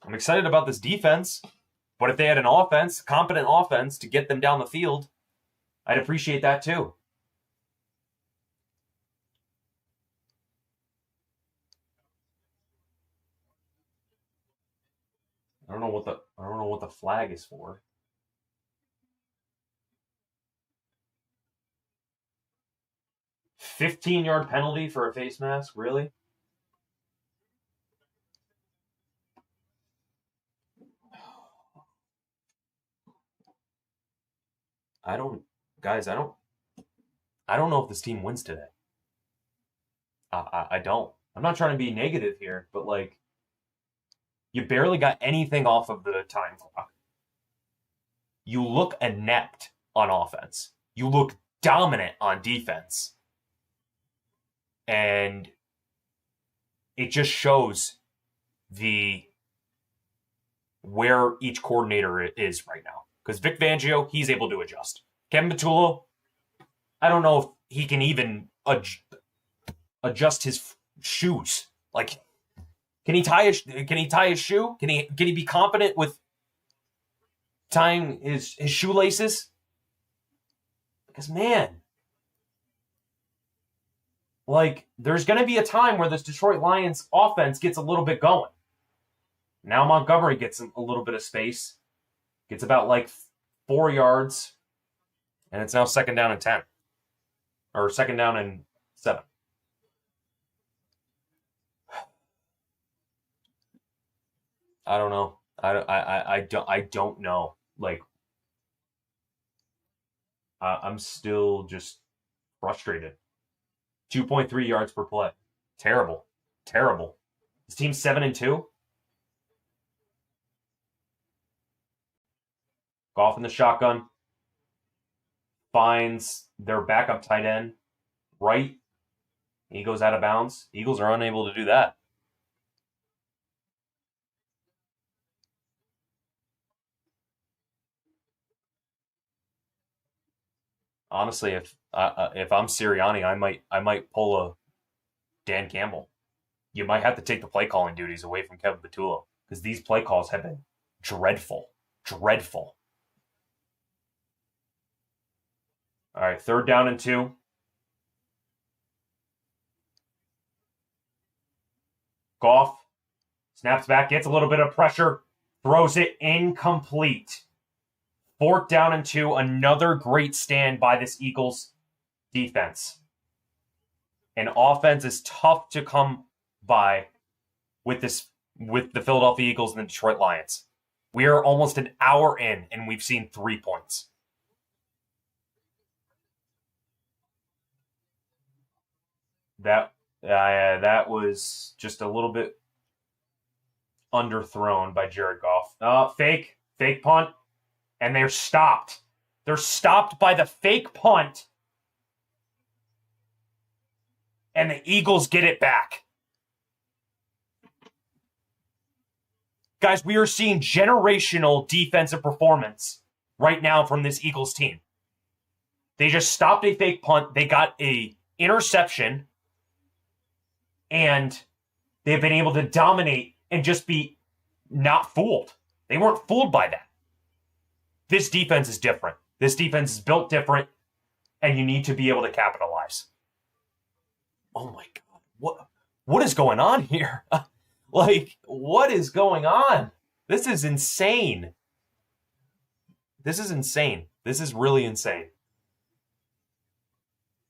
I'm excited about this defense, but if they had an offense, competent offense, to get them down the field, I'd appreciate that too. I don't know what the flag is for. A 15-yard penalty for a face mask, really? I don't know if this team wins today. I don't. I'm not trying to be negative here, but like, you barely got anything off of the time clock. You look inept on offense. You look dominant on defense. And it just shows where each coordinator is right now. Because Vic Fangio, he's able to adjust. Kevin Patullo, I don't know if he can even adjust his shoes. Like, can he tie his shoe? Can he be confident with tying his shoelaces? Because, man, like, there's going to be a time where this Detroit Lions offense gets a little bit going. Now Montgomery gets a little bit of space. Gets about like 4 yards. And it's now 2nd down and 10. Or 2nd down and 7. I don't know. I don't know. Like, I'm still just frustrated. 2.3 yards per play. Terrible. This team's 7-2. Goff in the shotgun. Finds their backup tight end. Right. He goes out of bounds. Eagles are unable to do that. Honestly, if I'm Sirianni, I might pull a Dan Campbell. You might have to take the play calling duties away from Kevin Patullo because these play calls have been dreadful. All right, 3rd down and 2. Goff snaps back, gets a little bit of pressure, throws it incomplete. 4th down and 2, another great stand by this Eagles defense. An offense is tough to come by with the Philadelphia Eagles and the Detroit Lions. We are almost an hour in, and we've seen 3 points. That was just a little bit underthrown by Jared Goff. Fake punt, and they're stopped. They're stopped by the fake punt, and the Eagles get it back. Guys, we are seeing generational defensive performance right now from this Eagles team. They just stopped a fake punt. They got a interception, and they've been able to dominate and just be not fooled. They weren't fooled by that. This defense is different. This defense is built different, and you need to be able to capitalize. Oh my God. What is going on here? What is going on? This is insane. This is insane. This is really insane.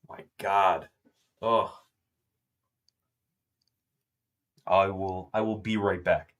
My God. Oh. I will be right back.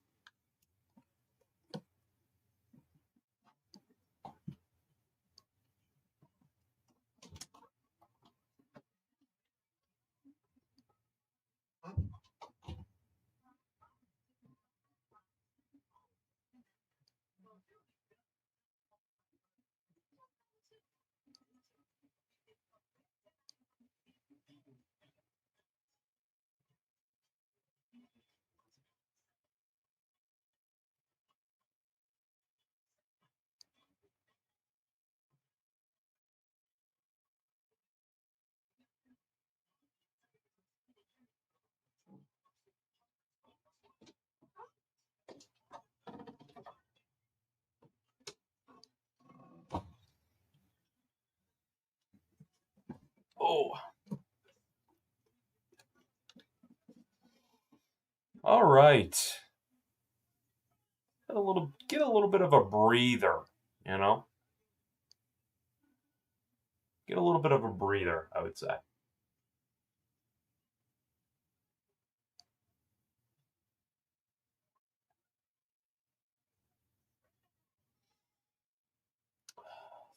Oh. All right. Get a little bit of a breather, you know? Get a little bit of a breather, I would say.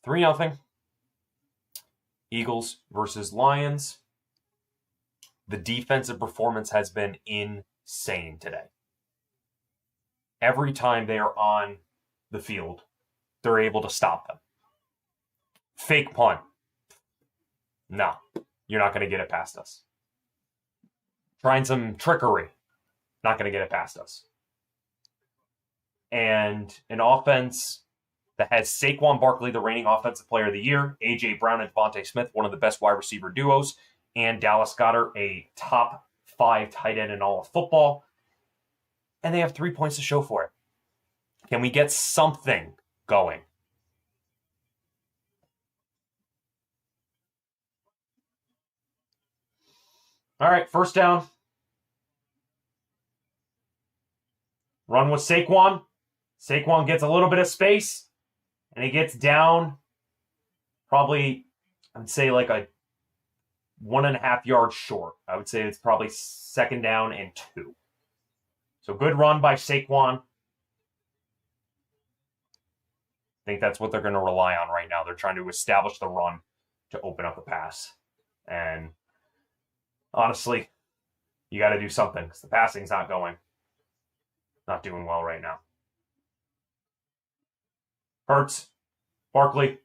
Three nothing. Eagles versus Lions. The defensive performance has been insane today. Every time they are on the field, they're able to stop them. Fake punt. No, you're not going to get it past us. Trying some trickery. Not going to get it past us. And an offense that has Saquon Barkley, the reigning offensive player of the year, A.J. Brown and DeVonta Smith, one of the best wide receiver duos, and Dallas Goedert, a top 5 tight end in all of football. And they have 3 points to show for it. Can we get something going? All right, first down. Run with Saquon. Saquon gets a little bit of space, and he gets down probably, I'd say like a 1.5 yards short. I would say it's probably second down and 2. So good run by Saquon. I think that's what they're going to rely on right now. They're trying to establish the run to open up the pass. And honestly, you got to do something because the passing's not doing well right now. Hurts, Barkley.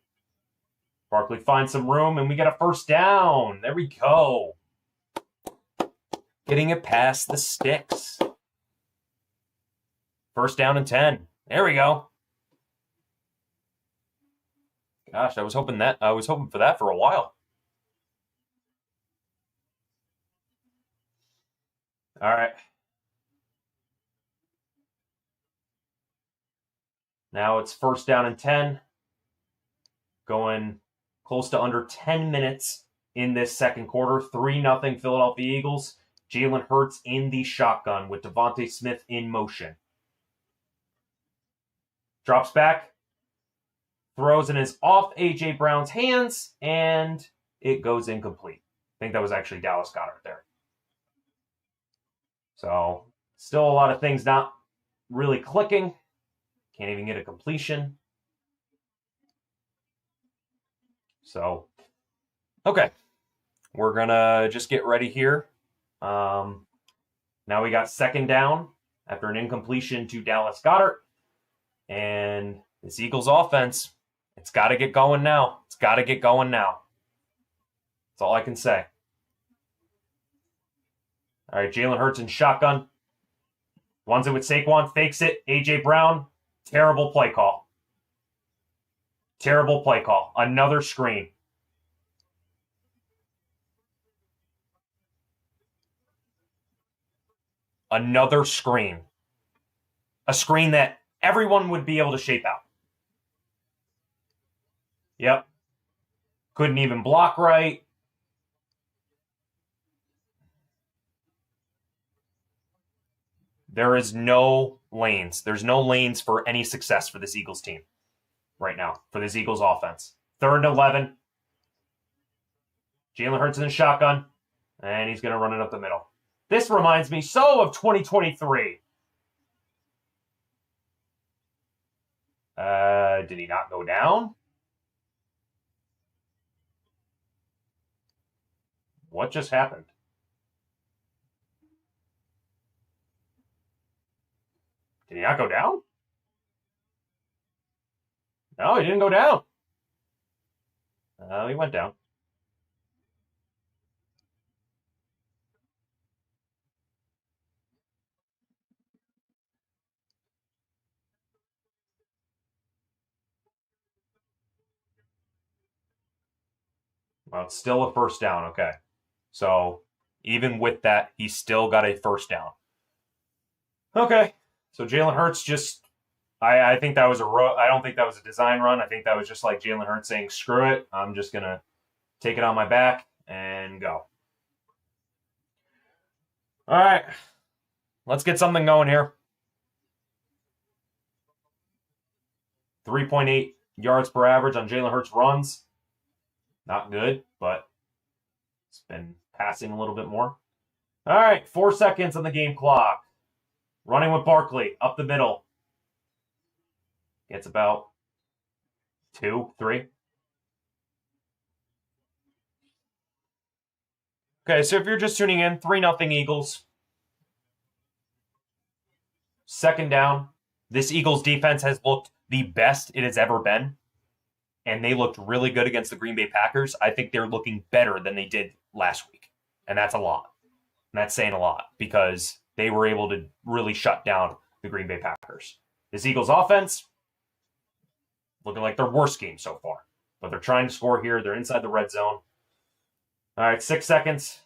Barkley finds some room, and we get a first down. There we go. Getting it past the sticks. First down and 10. There we go. Gosh, I was hoping for that for a while. All right. Now it's first down and 10. Going close to under 10 minutes in this second quarter. 3-0 Philadelphia Eagles. Jalen Hurts in the shotgun with DeVonta Smith in motion. Drops back. Throws and is off A.J. Brown's hands, and it goes incomplete. I think that was actually Dallas Goedert there. So, still a lot of things not really clicking. Can't even get a completion. So, okay. We're going to just get ready here Now we got second down after an incompletion to Dallas Goedert. And this Eagles offense, it's got to get going now. It's got to get going now. That's all I can say. All right, Jalen Hurts in shotgun. Runs it with Saquon, fakes it. A.J. Brown, terrible play call. Terrible play call. Another screen. Another screen. A screen that everyone would be able to shape out. Yep. Couldn't even block right. There is no lanes. There's no lanes for any success for this Eagles team right now, for this Eagles offense. 3rd and 11. Jalen Hurts in shotgun, and he's going to run it up the middle. This reminds me so of 2023. Did he not go down? What just happened? Did he not go down? No, he didn't go down. He went down. Well, it's still a first down. Okay. So even with that, he still got a first down. Okay. So Jalen Hurts just, I think that was I don't think that was a design run. I think that was just like Jalen Hurts saying, screw it. I'm just going to take it on my back and go. All right. Let's get something going here. 3.8 yards per average on Jalen Hurts runs. Not good, but it's been passing a little bit more. All right, 4 seconds on the game clock. Running with Barkley, up the middle. Gets about 2, 3. Okay, so if you're just tuning in, 3-0 Eagles. Second down. This Eagles defense has looked the best it has ever been. And they looked really good against the Green Bay Packers. I think they're looking better than they did last week. And that's a lot. And that's saying a lot because they were able to really shut down the Green Bay Packers. This Eagles offense, looking like their worst game so far. But they're trying to score here. They're inside the red zone. All right, 6 seconds.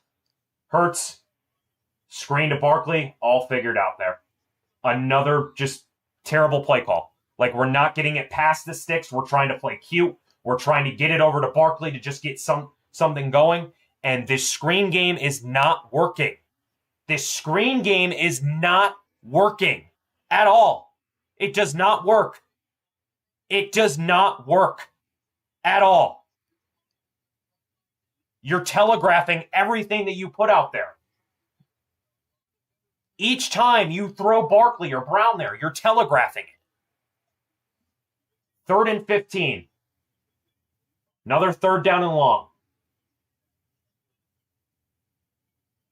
Hurts, screen to Barkley, all figured out there. Another just terrible play call. Like, we're not getting it past the sticks. We're trying to play cute. We're trying to get it over to Barkley to just get something going. And this screen game is not working. This screen game is not working at all. It does not work. It does not work at all. You're telegraphing everything that you put out there. Each time you throw Barkley or Brown there, you're telegraphing it. 3rd and 15. Another 3rd down and long.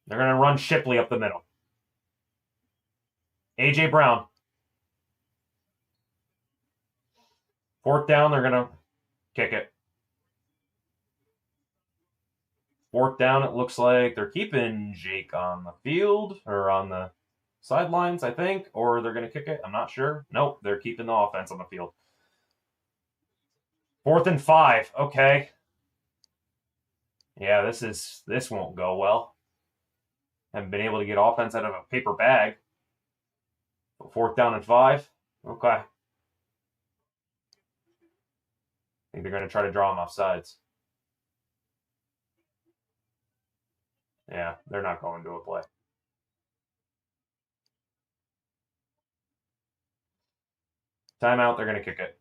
They're going to run Shipley up the middle. A.J. Brown. 4th down, they're going to kick it. 4th down, it looks like they're keeping Jake on the field or on the sidelines, I think, or they're going to kick it. I'm not sure. Nope, they're keeping the offense on the field. 4th and 5. Okay. Yeah, this won't go well. Haven't been able to get offense out of a paper bag. 4th down and 5. Okay. I think they're going to try to draw him off sides. Yeah, they're not going to a play. Timeout, they're going to kick it.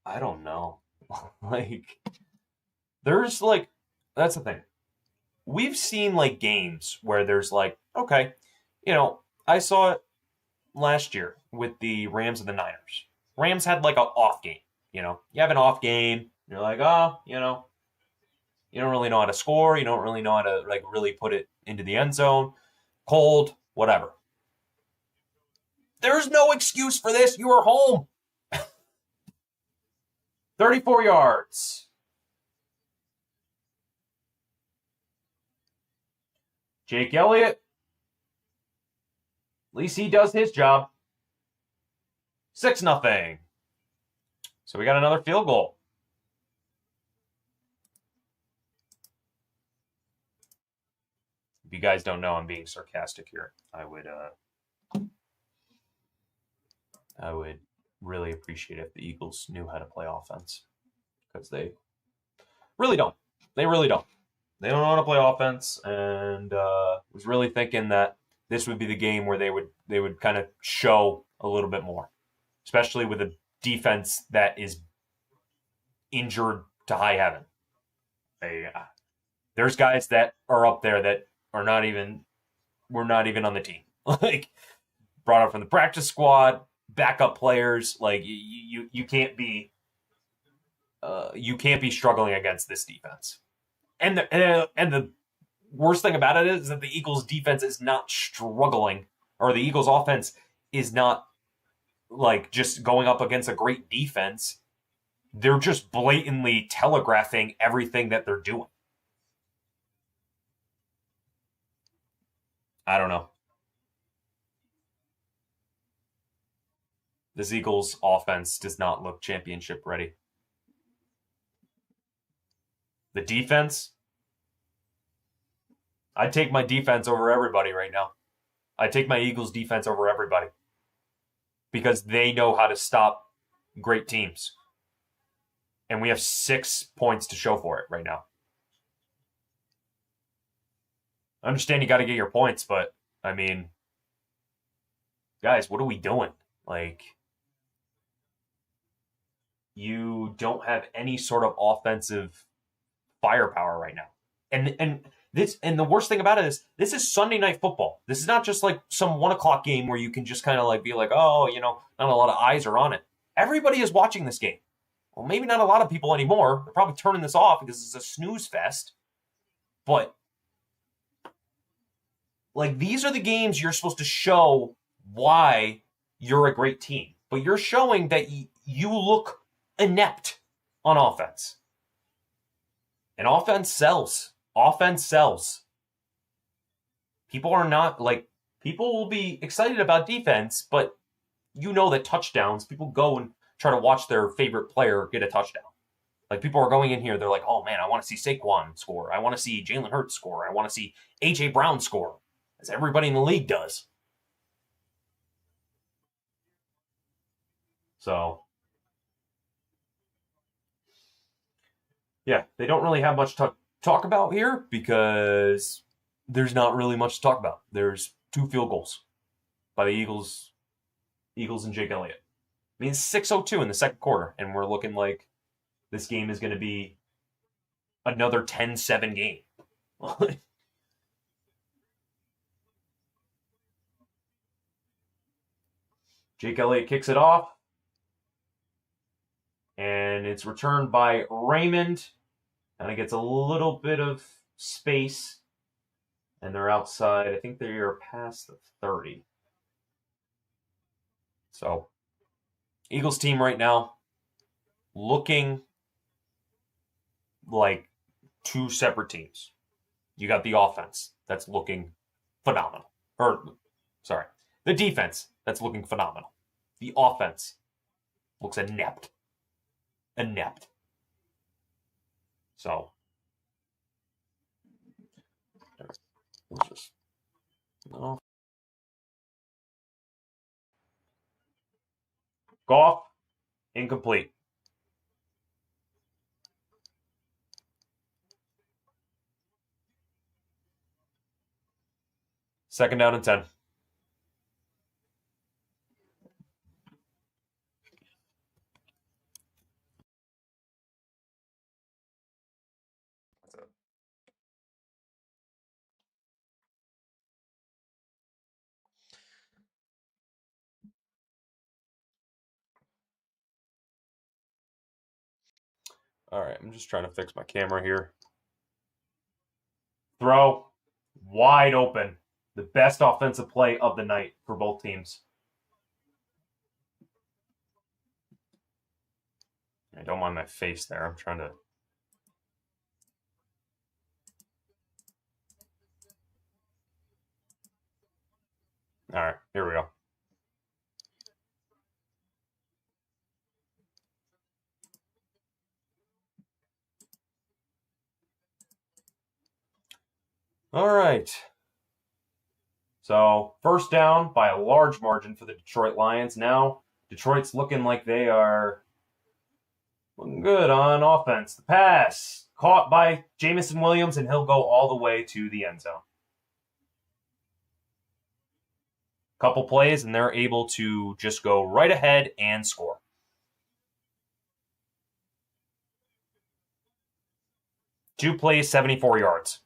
I don't know. There's that's the thing. We've seen games where there's okay, I saw it last year with the Rams and the Niners. Rams had like an off game. You know, you have an off game. You're like, oh, you know, you don't really know how to score. You don't really know how to like really put it into the end zone. Cold, whatever. There's no excuse for this. You are home. 34 yards. Jake Elliott. At least he does his job. 6-0. So we got another field goal. If you guys don't know, I'm being sarcastic here. I would really appreciate if the Eagles knew how to play offense, because they really don't. They really don't. They don't know how to play offense, and was really thinking that this would be the game where they would kind of show a little bit more, especially with a defense that is injured to high heaven. There's guys that are up there that are not even on the team. Like, brought up from the practice squad, backup players. Like, you can't be struggling against this defense. And the worst thing about it is that the Eagles defense is not struggling, or the Eagles offense is not like just going up against a great defense. They're just blatantly telegraphing everything that they're doing. I don't know. This Eagles offense does not look championship ready. The defense, I'd take my defense over everybody right now. I'd take my Eagles defense over everybody, because they know how to stop great teams. And we have 6 points to show for it right now. I understand you got to get your points, but, I mean, guys, what are we doing? Like, you don't have any sort of offensive firepower right now. And the worst thing about it is, this is Sunday Night Football. This is not just like some 1 o'clock game where you can just kind of like be like, oh, you know, not a lot of eyes are on it. Everybody is watching this game. Well, maybe not a lot of people anymore. They're probably turning this off because it's a snooze fest. But, like, these are the games you're supposed to show why you're a great team. But you're showing that you look inept on offense. And offense sells. Offense sells. People are not, like, people will be excited about defense, but you know that touchdowns, people go and try to watch their favorite player get a touchdown. Like, people are going in here, they're like, oh man, I want to see Saquon score. I want to see Jalen Hurts score. I want to see A.J. Brown score, as everybody in the league does. So, yeah, they don't really have much to talk about here, because there's not really much to talk about. There's 2 field goals by the Eagles and Jake Elliott. I mean, it's 6:02 in the second quarter, and we're looking like this game is going to be another 10-7 game. Jake Elliott kicks it off, and it's returned by Raymond. Kind of gets a little bit of space, and they're outside. I think they are past the 30. So, Eagles team right now looking like 2 separate teams. You got the offense that's looking phenomenal. The defense that's looking phenomenal. The offense looks inept. So, let's just, no. Goff, incomplete. Second down and 10. All right, I'm just trying to fix my camera here. Throw wide open. The best offensive play of the night for both teams. I don't mind my face there. I'm trying to. All right, here we go. All right. So, first down by a large margin for the Detroit Lions. Now, Detroit's looking like they are looking good on offense. The pass caught by Jameson Williams, and he'll go all the way to the end zone. Couple plays, and they're able to just go right ahead and score. Two plays, 74 yards.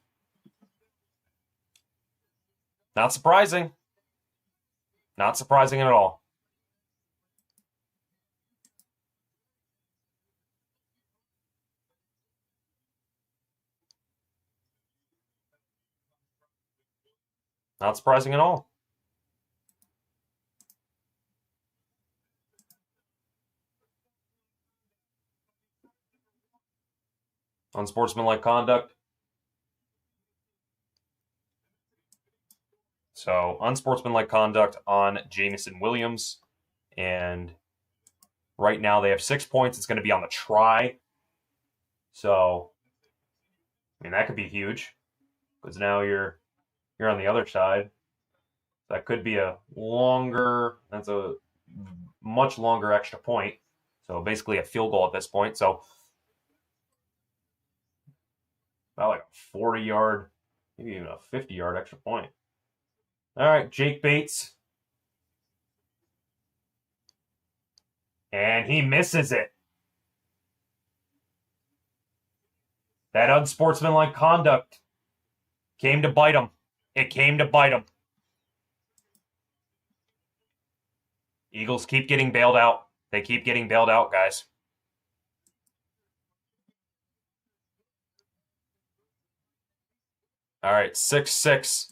Not surprising. Not surprising at all. Not surprising at all. Unsportsmanlike conduct. So, unsportsmanlike conduct on Jameson Williams. And right now they have 6 points. It's going to be on the try. So, I mean, that could be huge because now you're on the other side. That could be that's a much longer extra point. So basically a field goal at this point. So about like a 40-yard, maybe even a 50-yard extra point. All right, Jake Bates. And he misses it. That unsportsmanlike conduct came to bite him. It came to bite him. Eagles keep getting bailed out. They keep getting bailed out, guys. All right, 6-6.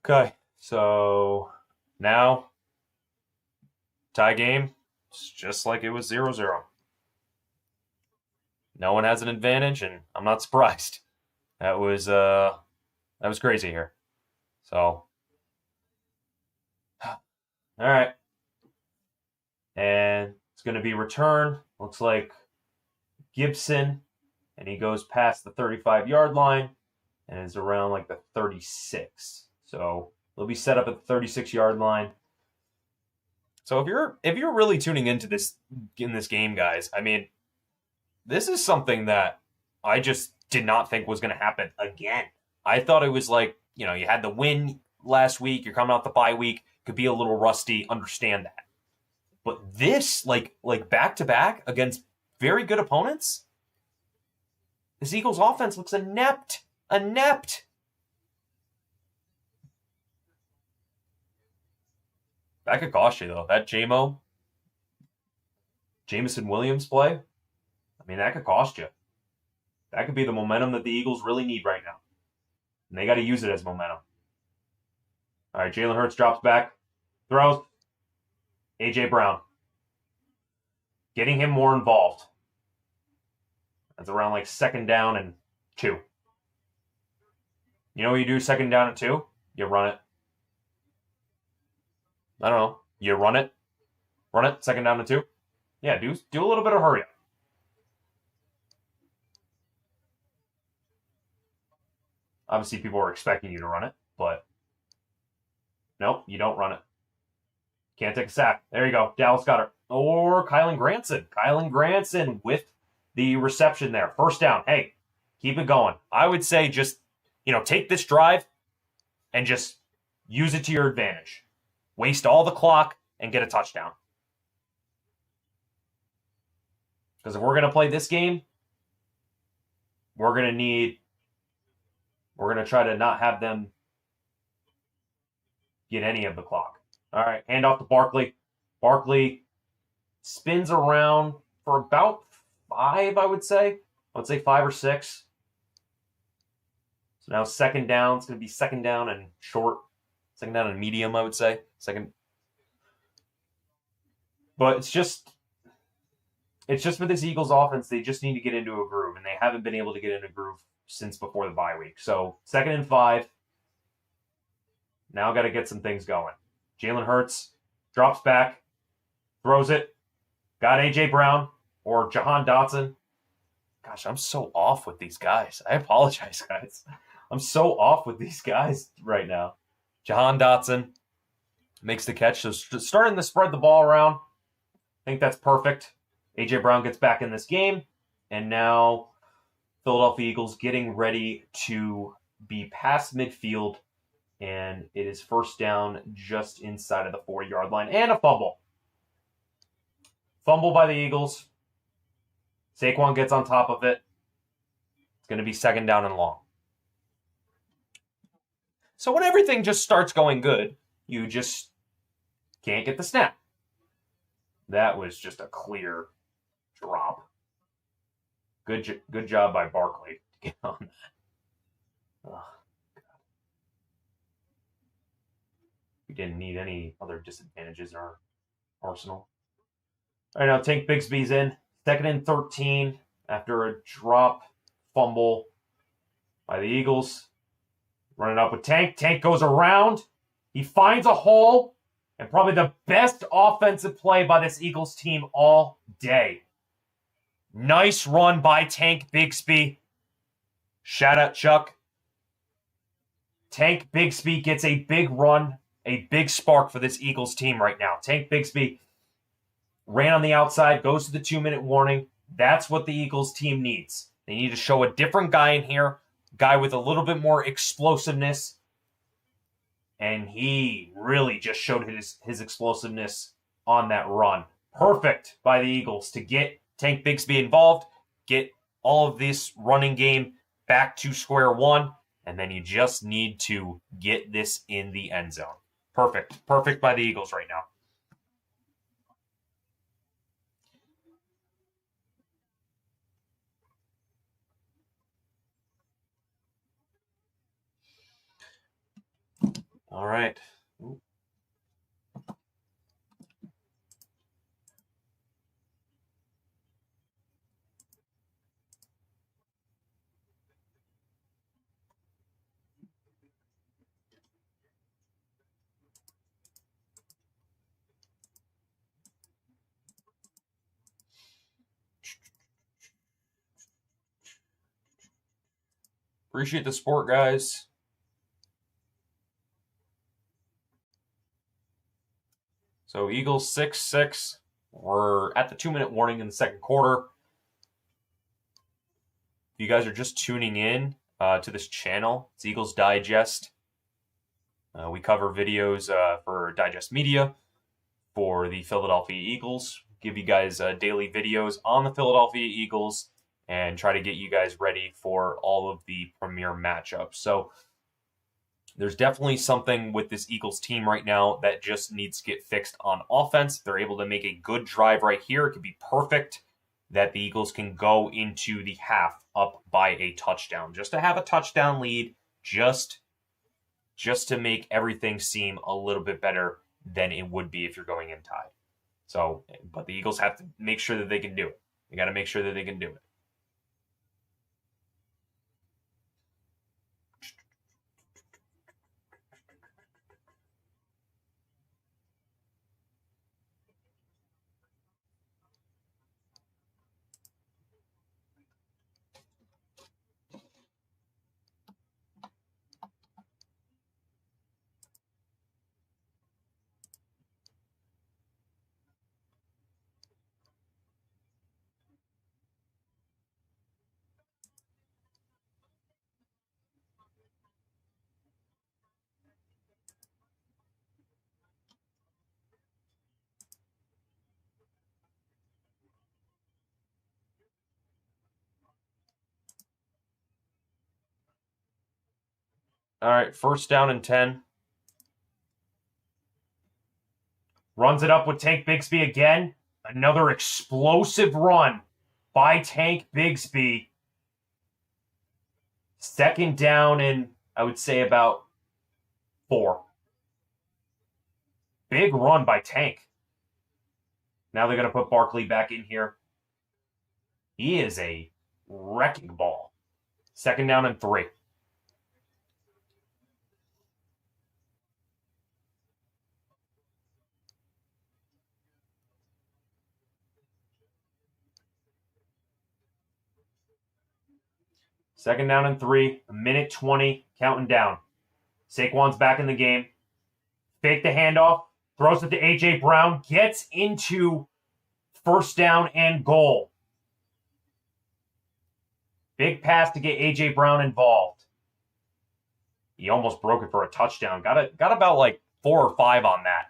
Okay, so now tie game. It's just like it was 0-0. No one has an advantage, and I'm not surprised. That was crazy here. So, all right, and it's going to be return. Looks like Gibson, and he goes past the 35-yard line and is around like the 36. So they'll be set up at the 36-yard line. So if you're really tuning into this game, guys, I mean, this is something that I just did not think was going to happen again. I thought it was like, you had the win last week, you're coming out the bye week, could be a little rusty, understand that. But this, like back to back against very good opponents, this Eagles offense looks inept. Inept. That could cost you, though. That Jameson Williams play, I mean, that could cost you. That could be the momentum that the Eagles really need right now. And they got to use it as momentum. All right, Jalen Hurts drops back, throws. A.J. Brown. Getting him more involved. That's around like 2nd down and 2. You know what you do second down and 2? You run it. I don't know. You run it. Run it, second down and 2. Yeah, do a little bit of hurry up. Obviously, people are expecting you to run it, but nope, you don't run it. Can't take a sack. There you go. Dallas got her. Or Kylan Granson. Kylan Granson with the reception there. First down. Hey, keep it going. I would say just, take this drive and just use it to your advantage. Waste all the clock and get a touchdown. Because if we're going to play this game, we're going to try to not have them get any of the clock. All right, hand off to Barkley. Barkley spins around for about 5, I would say. I would say 5 or 6. So now second down. It's going to be second down and short. Second down and medium, I would say. But it's just for this Eagles offense, they just need to get into a groove, and they haven't been able to get into a groove since before the bye week. So 2nd and 5. Now got to get some things going. Jalen Hurts drops back, throws it. Got A.J. Brown or Jahan Dotson. Gosh, I'm so off with these guys. I apologize, guys. I'm so off with these guys right now. Jahan Dotson makes the catch. So starting to spread the ball around. I think that's perfect. A.J. Brown gets back in this game. And now Philadelphia Eagles getting ready to be past midfield. And it is first down just inside of the 4-yard line. And a fumble. Fumble by the Eagles. Saquon gets on top of it. It's going to be second down and long. So when everything just starts going good, you just can't get the snap. That was just a clear drop. Good job by Barkley to get on that. Oh, God. We didn't need any other disadvantages in our arsenal. All right, now Tank Bigsby's in. 2nd and 13 after a drop fumble by the Eagles. Running up with Tank. Tank goes around. He finds a hole. And probably the best offensive play by this Eagles team all day. Nice run by Tank Bigsby. Shout out, Chuck. Tank Bigsby gets a big run, a big spark for this Eagles team right now. Tank Bigsby ran on the outside, goes to the 2-minute warning. That's what the Eagles team needs. They need to show a different guy in here, guy with a little bit more explosiveness. And he really just showed his explosiveness on that run. Perfect by the Eagles to get Tank Bigsby involved, get all of this running game back to square one, and then you just need to get this in the end zone. Perfect. Perfect by the Eagles right now. All right. Ooh. Appreciate the support, guys. So Eagles 6-6. We're at the 2-minute warning in the second quarter. If you guys are just tuning in to this channel, it's Eagles Digest. We cover videos for Digest Media for the Philadelphia Eagles. Give you guys daily videos on the Philadelphia Eagles and try to get you guys ready for all of the premier matchups. So there's definitely something with this Eagles team right now that just needs to get fixed on offense. If they're able to make a good drive right here, it could be perfect that the Eagles can go into the half up by a touchdown. Just to have a touchdown lead, just to make everything seem a little bit better than it would be if you're going in tied. So, but the Eagles have to make sure that they can do it. They got to make sure that they can do it. All right, first down and 10. Runs it up with Tank Bigsby again. Another explosive run by Tank Bigsby. Second down and I would say about 4. Big run by Tank. Now they're going to put Barkley back in here. He is a wrecking ball. Second down and 3. Second down and 3. A minute 20. Counting down. Saquon's back in the game. Fake the handoff. Throws it to A.J. Brown. Gets into first down and goal. Big pass to get A.J. Brown involved. He almost broke it for a touchdown. Got about like 4 or 5 on that.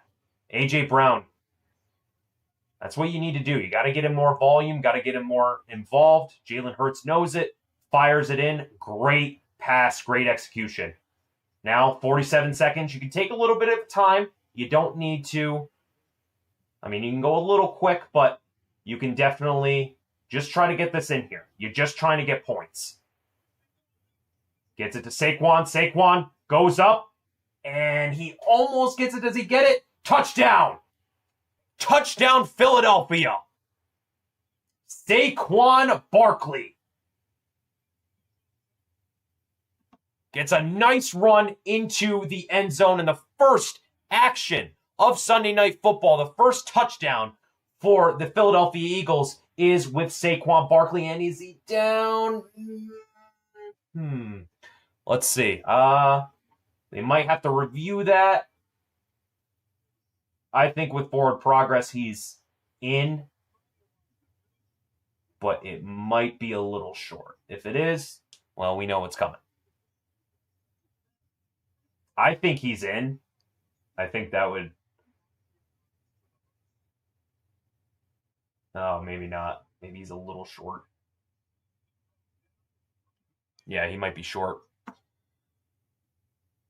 A.J. Brown. That's what you need to do. You got to get him more volume. Got to get him more involved. Jalen Hurts knows it. Fires it in. Great pass. Great execution. Now, 47 seconds. You can take a little bit of time. You don't need to. I mean, you can go a little quick, but you can definitely just try to get this in here. You're just trying to get points. Gets it to Saquon. Saquon goes up, and he almost gets it. Does he get it? Touchdown! Touchdown, Philadelphia! Saquon Barkley gets a nice run into the end zone in the first action of Sunday Night Football. The first touchdown for the Philadelphia Eagles is with Saquon Barkley. And is he down? Let's see. They might have to review that. I think with forward progress, he's in. But it might be a little short. If it is, well, we know what's coming. I think he's in. I think that would... Oh, maybe not. Maybe he's a little short. Yeah, he might be short.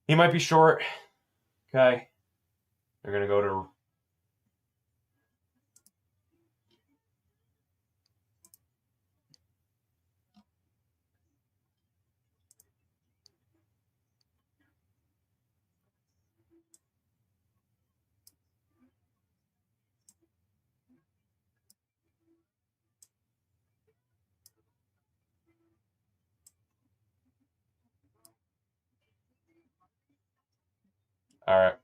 He might be short. Okay. They're going to go to... All right.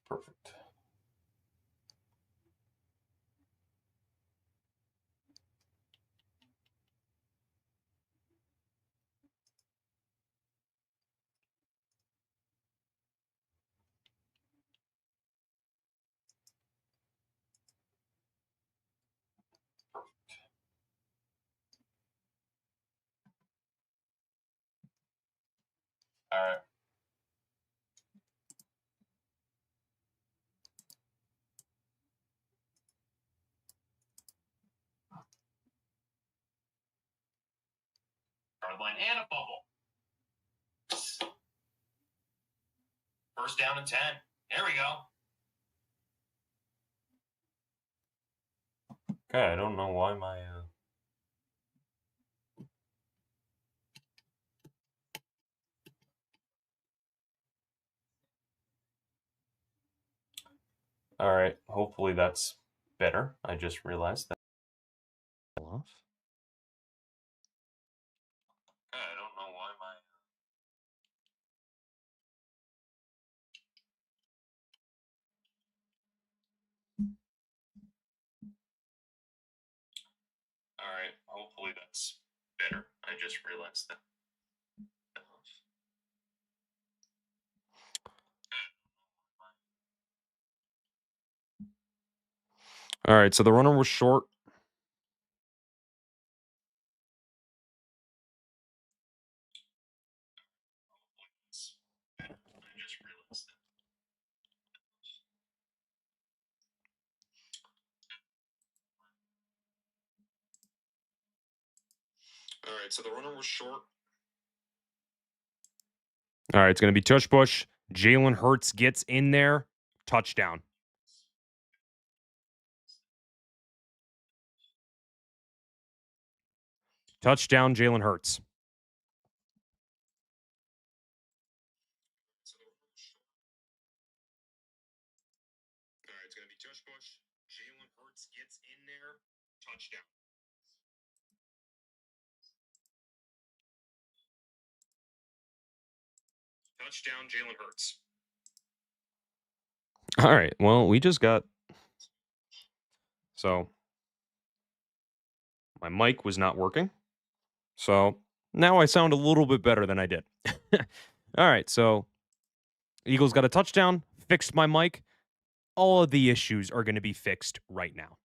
Perfect. All right. Guard line and a fumble. First down and 10. There we go. Okay, I don't know why my... All right, hopefully that's better. I just realized that. Off. I don't know why my... All right, hopefully that's better. I just realized that. All right, so the runner was short. All right, so the runner was short. All right, it's going to be tush push. Jalen Hurts gets in there. Touchdown. Touchdown, Jalen Hurts. All right, it's going to be tush push. Jalen Hurts gets in there. Touchdown. Touchdown, Jalen Hurts. All right, well, we just got... So, my mic was not working. So, now I sound a little bit better than I did. All right, so Eagles got a touchdown, fixed my mic. All of the issues are going to be fixed right now.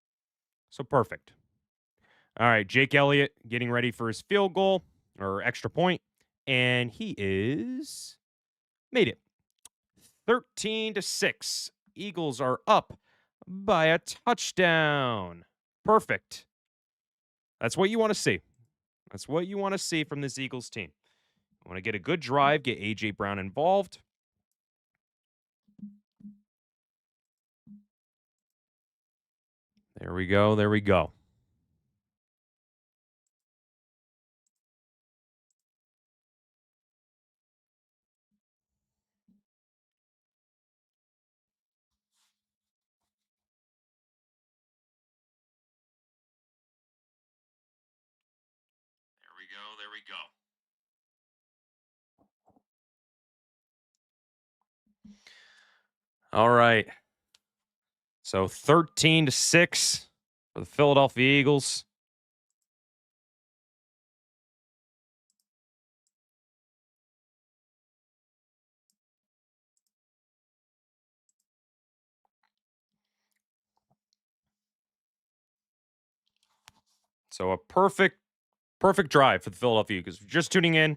So perfect. All right, Jake Elliott getting ready for his field goal or extra point, and he is made it. 13-6. Eagles are up by a touchdown. Perfect. That's what you want to see. That's what you want to see from this Eagles team. I want to get a good drive, get A.J. Brown involved. There we go. There we go. There we go. There we go. All right. So 13-6 for the Philadelphia Eagles. So a perfect drive for the Philadelphia Eagles. Just tuning in,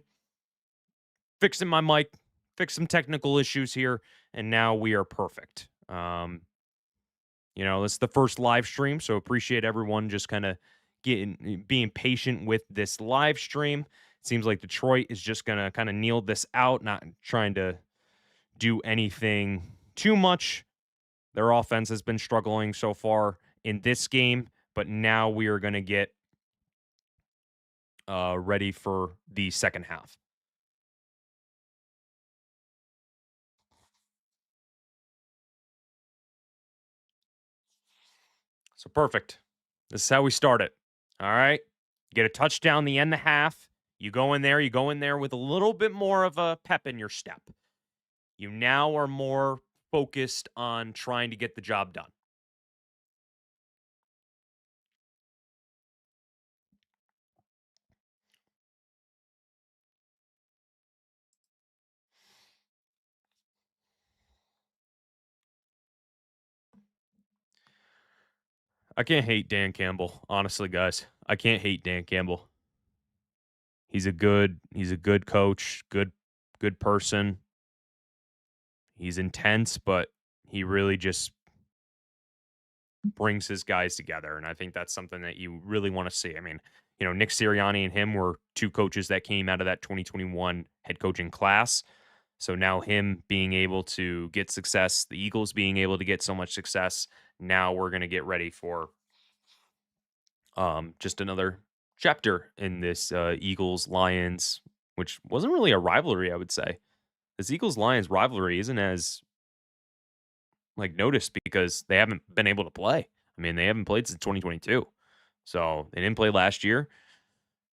fixing my mic, fix some technical issues here, and now we are perfect. This is the first live stream, so appreciate everyone just kind of being patient with this live stream. It seems like Detroit is just gonna kind of kneel this out, not trying to do anything too much. Their offense has been struggling so far in this game, but now we are going to get ready for the second half. So perfect. This is how we start it. All right. Get a touchdown the end of the half. You go in there with a little bit more of a pep in your step. You now are more focused on trying to get the job done. I can't hate Dan Campbell, honestly, guys. I can't hate Dan Campbell. He's a good coach, good person. He's intense, but he really just brings his guys together. And I think that's something that you really want to see. I mean, Nick Sirianni and him were two coaches that came out of that 2021 head coaching class. So now him being able to get success, the Eagles being able to get so much success, now we're going to get ready for just another chapter in this Eagles Lions, which wasn't really a rivalry, I would say. This Eagles Lions rivalry isn't as noticed because they haven't been able to play. I mean, they haven't played since 2022. So they didn't play last year.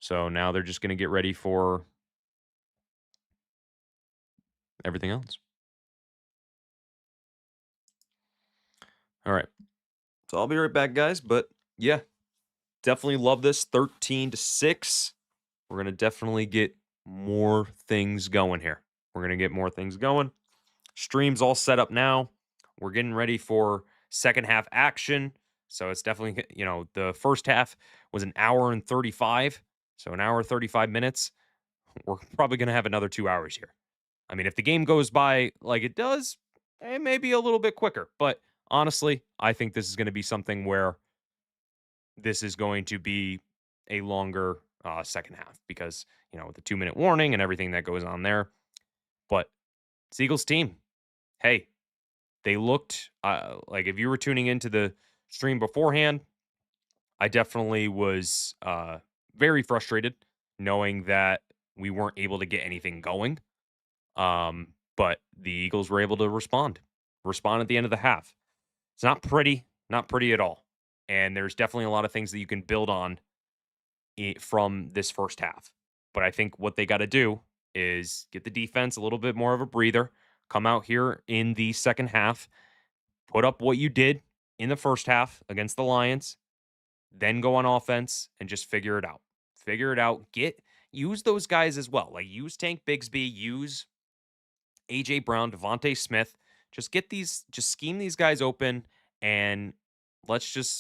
So now they're just going to get ready for everything else. All right. So I'll be right back, guys. But yeah, definitely love this 13-6. We're going to definitely get more things going here. We're going to get more things going. Stream's all set up now. We're getting ready for second half action. So it's definitely, the first half was an hour and 35. So an hour, 35 minutes. We're probably going to have another 2 hours here. I mean, if the game goes by like it does, it may be a little bit quicker. But honestly, I think this is going to be something where this is going to be a longer second half because, with the 2-minute warning and everything that goes on there. But it's Eagles team. Hey, they looked like if you were tuning into the stream beforehand, I definitely was very frustrated knowing that we weren't able to get anything going. But the Eagles were able to respond at the end of the half. It's not pretty at all. And there's definitely a lot of things that you can build on from this first half. But I think what they got to do is get the defense a little bit more of a breather, come out here in the second half, put up what you did in the first half against the Lions, then go on offense and just figure it out. Figure it out. Use those guys as well. Like use Tank Bigsby, use AJ Brown, DeVonta Smith. Just scheme these guys open and let's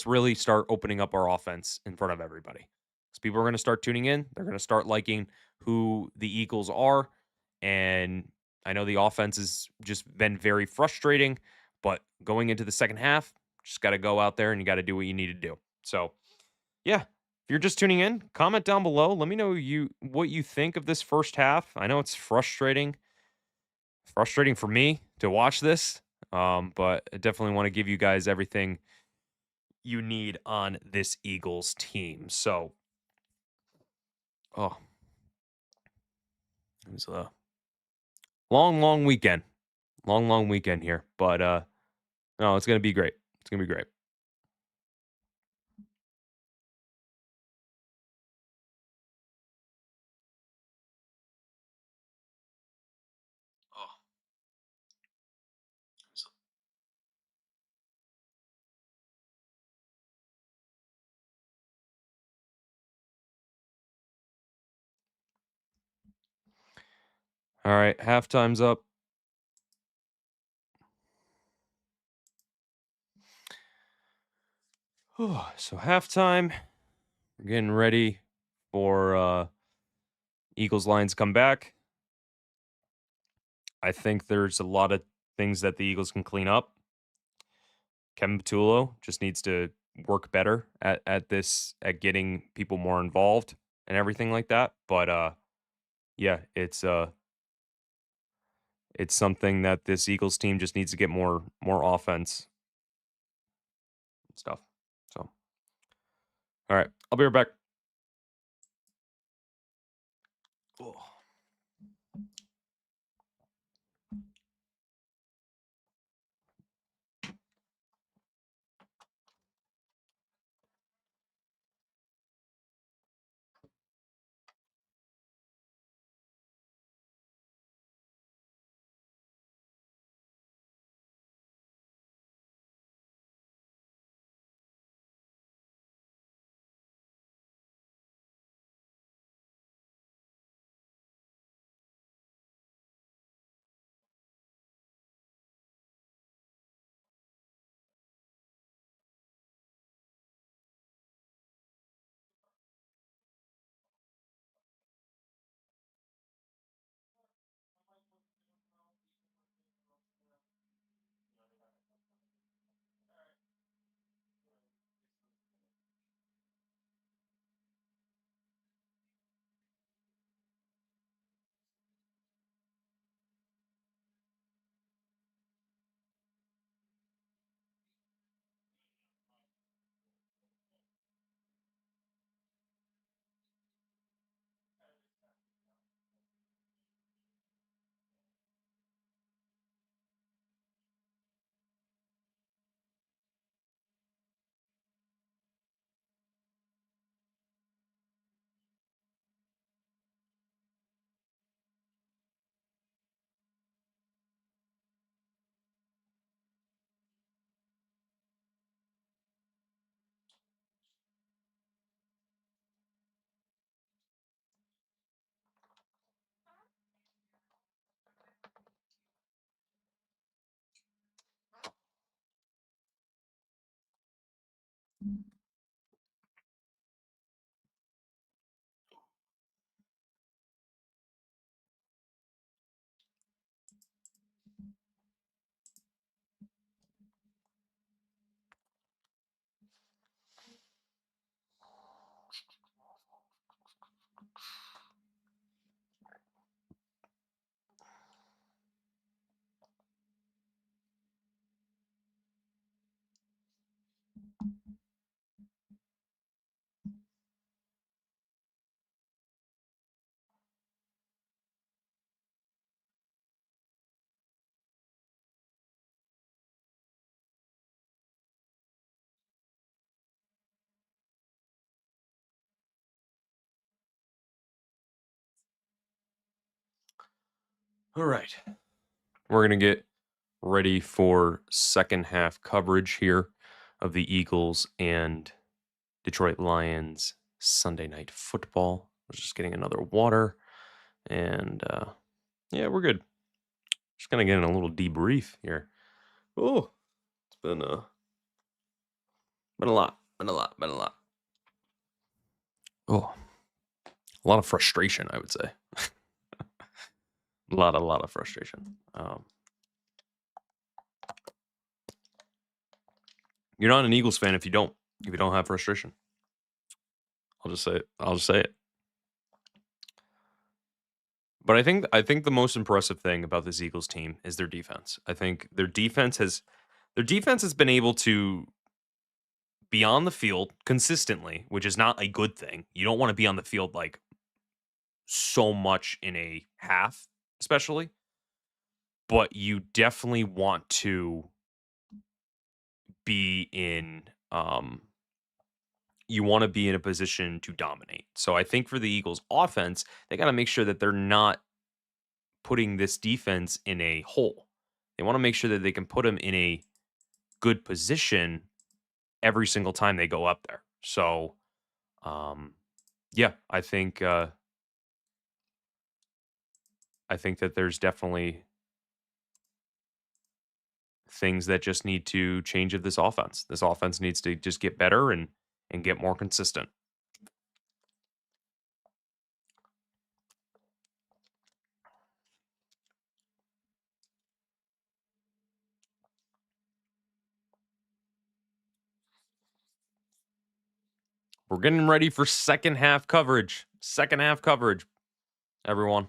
really start opening up our offense in front of everybody. Because people are going to start tuning in. They're going to start liking who the Eagles are. And I know the offense has just been very frustrating, but going into the second half, just got to go out there and you got to do what you need to do. So, yeah, if you're just tuning in, comment down below. Let me know what you think of this first half. I know it's frustrating for me to watch this, but I definitely want to give you guys everything you need on this Eagles team. So, oh, it was a long weekend, long weekend here, but no, it's gonna be great. It's gonna be great. Oh, all right, halftime's up. So halftime, we're getting ready for Eagles Lions come back. I think there's a lot of things that the Eagles can clean up. Kevin Patullo just needs to work better at getting people more involved and everything like that. But yeah, it's something that this Eagles team just needs to get more offense and stuff. So all right, I'll be right back. Oh. All right. We're going to get ready for second half coverage here of the Eagles and Detroit Lions Sunday Night Football. I was just getting another water. And yeah, we're good. Just going to get in a little debrief here. Oh, it's been a lot. Oh, a lot of frustration, I would say. a lot of frustration. You're not an Eagles fan if you don't have frustration. I'll just say it. But I think the most impressive thing about this Eagles team is their defense. I think their defense has been able to be on the field consistently, which is not a good thing. You don't want to be on the field like so much in a half, especially. But you definitely want to be in you want to be in a position to dominate. So I think for the Eagles offense, they got to make sure that they're not putting this defense in a hole. They want to make sure that they can put them in a good position every single time they go up there. So yeah, I think that there's definitely things that just need to change of this offense. This offense needs to just get better and get more consistent. We're getting ready for second half coverage. Second half coverage, everyone.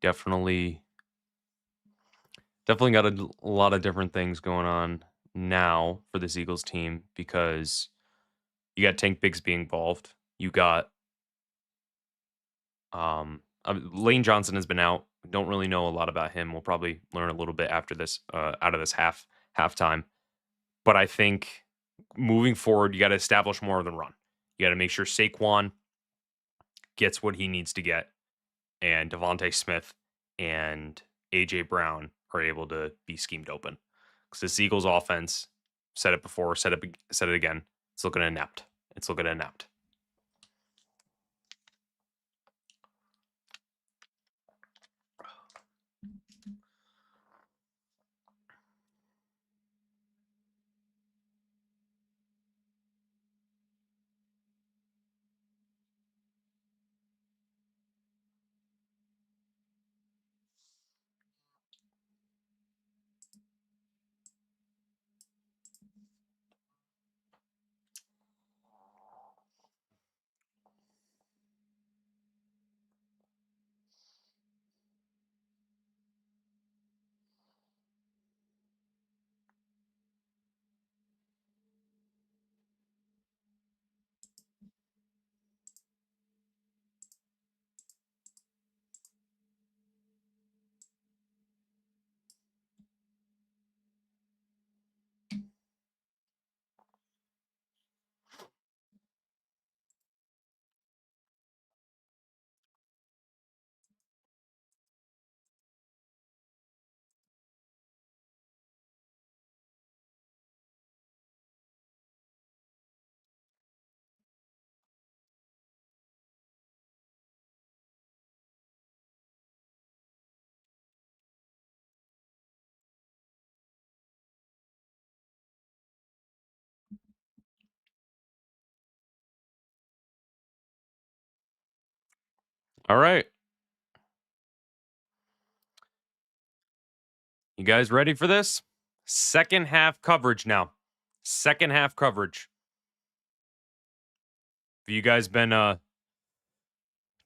Definitely got a lot of different things going on now for this Eagles team because you got Tank Bigsby involved. You got Lane Johnson has been out. Don't really know a lot about him. We'll probably learn a little bit after this out of this halftime. But I think moving forward, you got to establish more of the run. You got to make sure Saquon gets what he needs to get, and DeVonta Smith and AJ Brown are able to be schemed open. Because this Eagles offense, said it before, said it again. It's looking inept. All right. You guys ready for this? Second half coverage now. Second half coverage. Have you guys been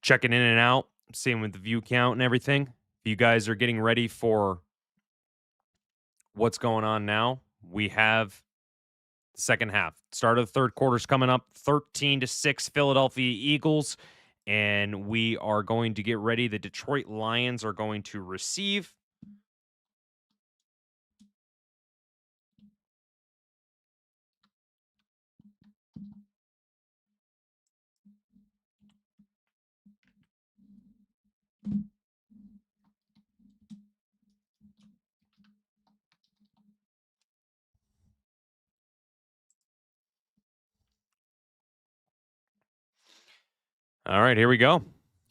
checking in and out, seeing with the view count and everything? If you guys are getting ready for what's going on now, we have the second half. Start of the third quarter's coming up. 13-6 Philadelphia Eagles. And we are going to get ready. The Detroit Lions are going to receive. All right, here we go.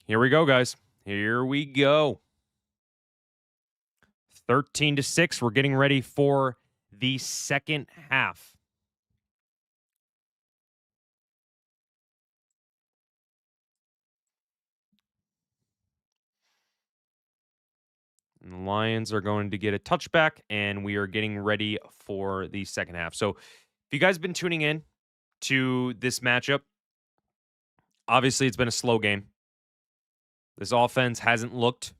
Here we go, guys. Here we go. 13-6. We're getting ready for the second half. And the Lions are going to get a touchback, and we are getting ready for the second half. So, if you guys have been tuning in to this matchup, obviously it's been a slow game. This offense hasn't looked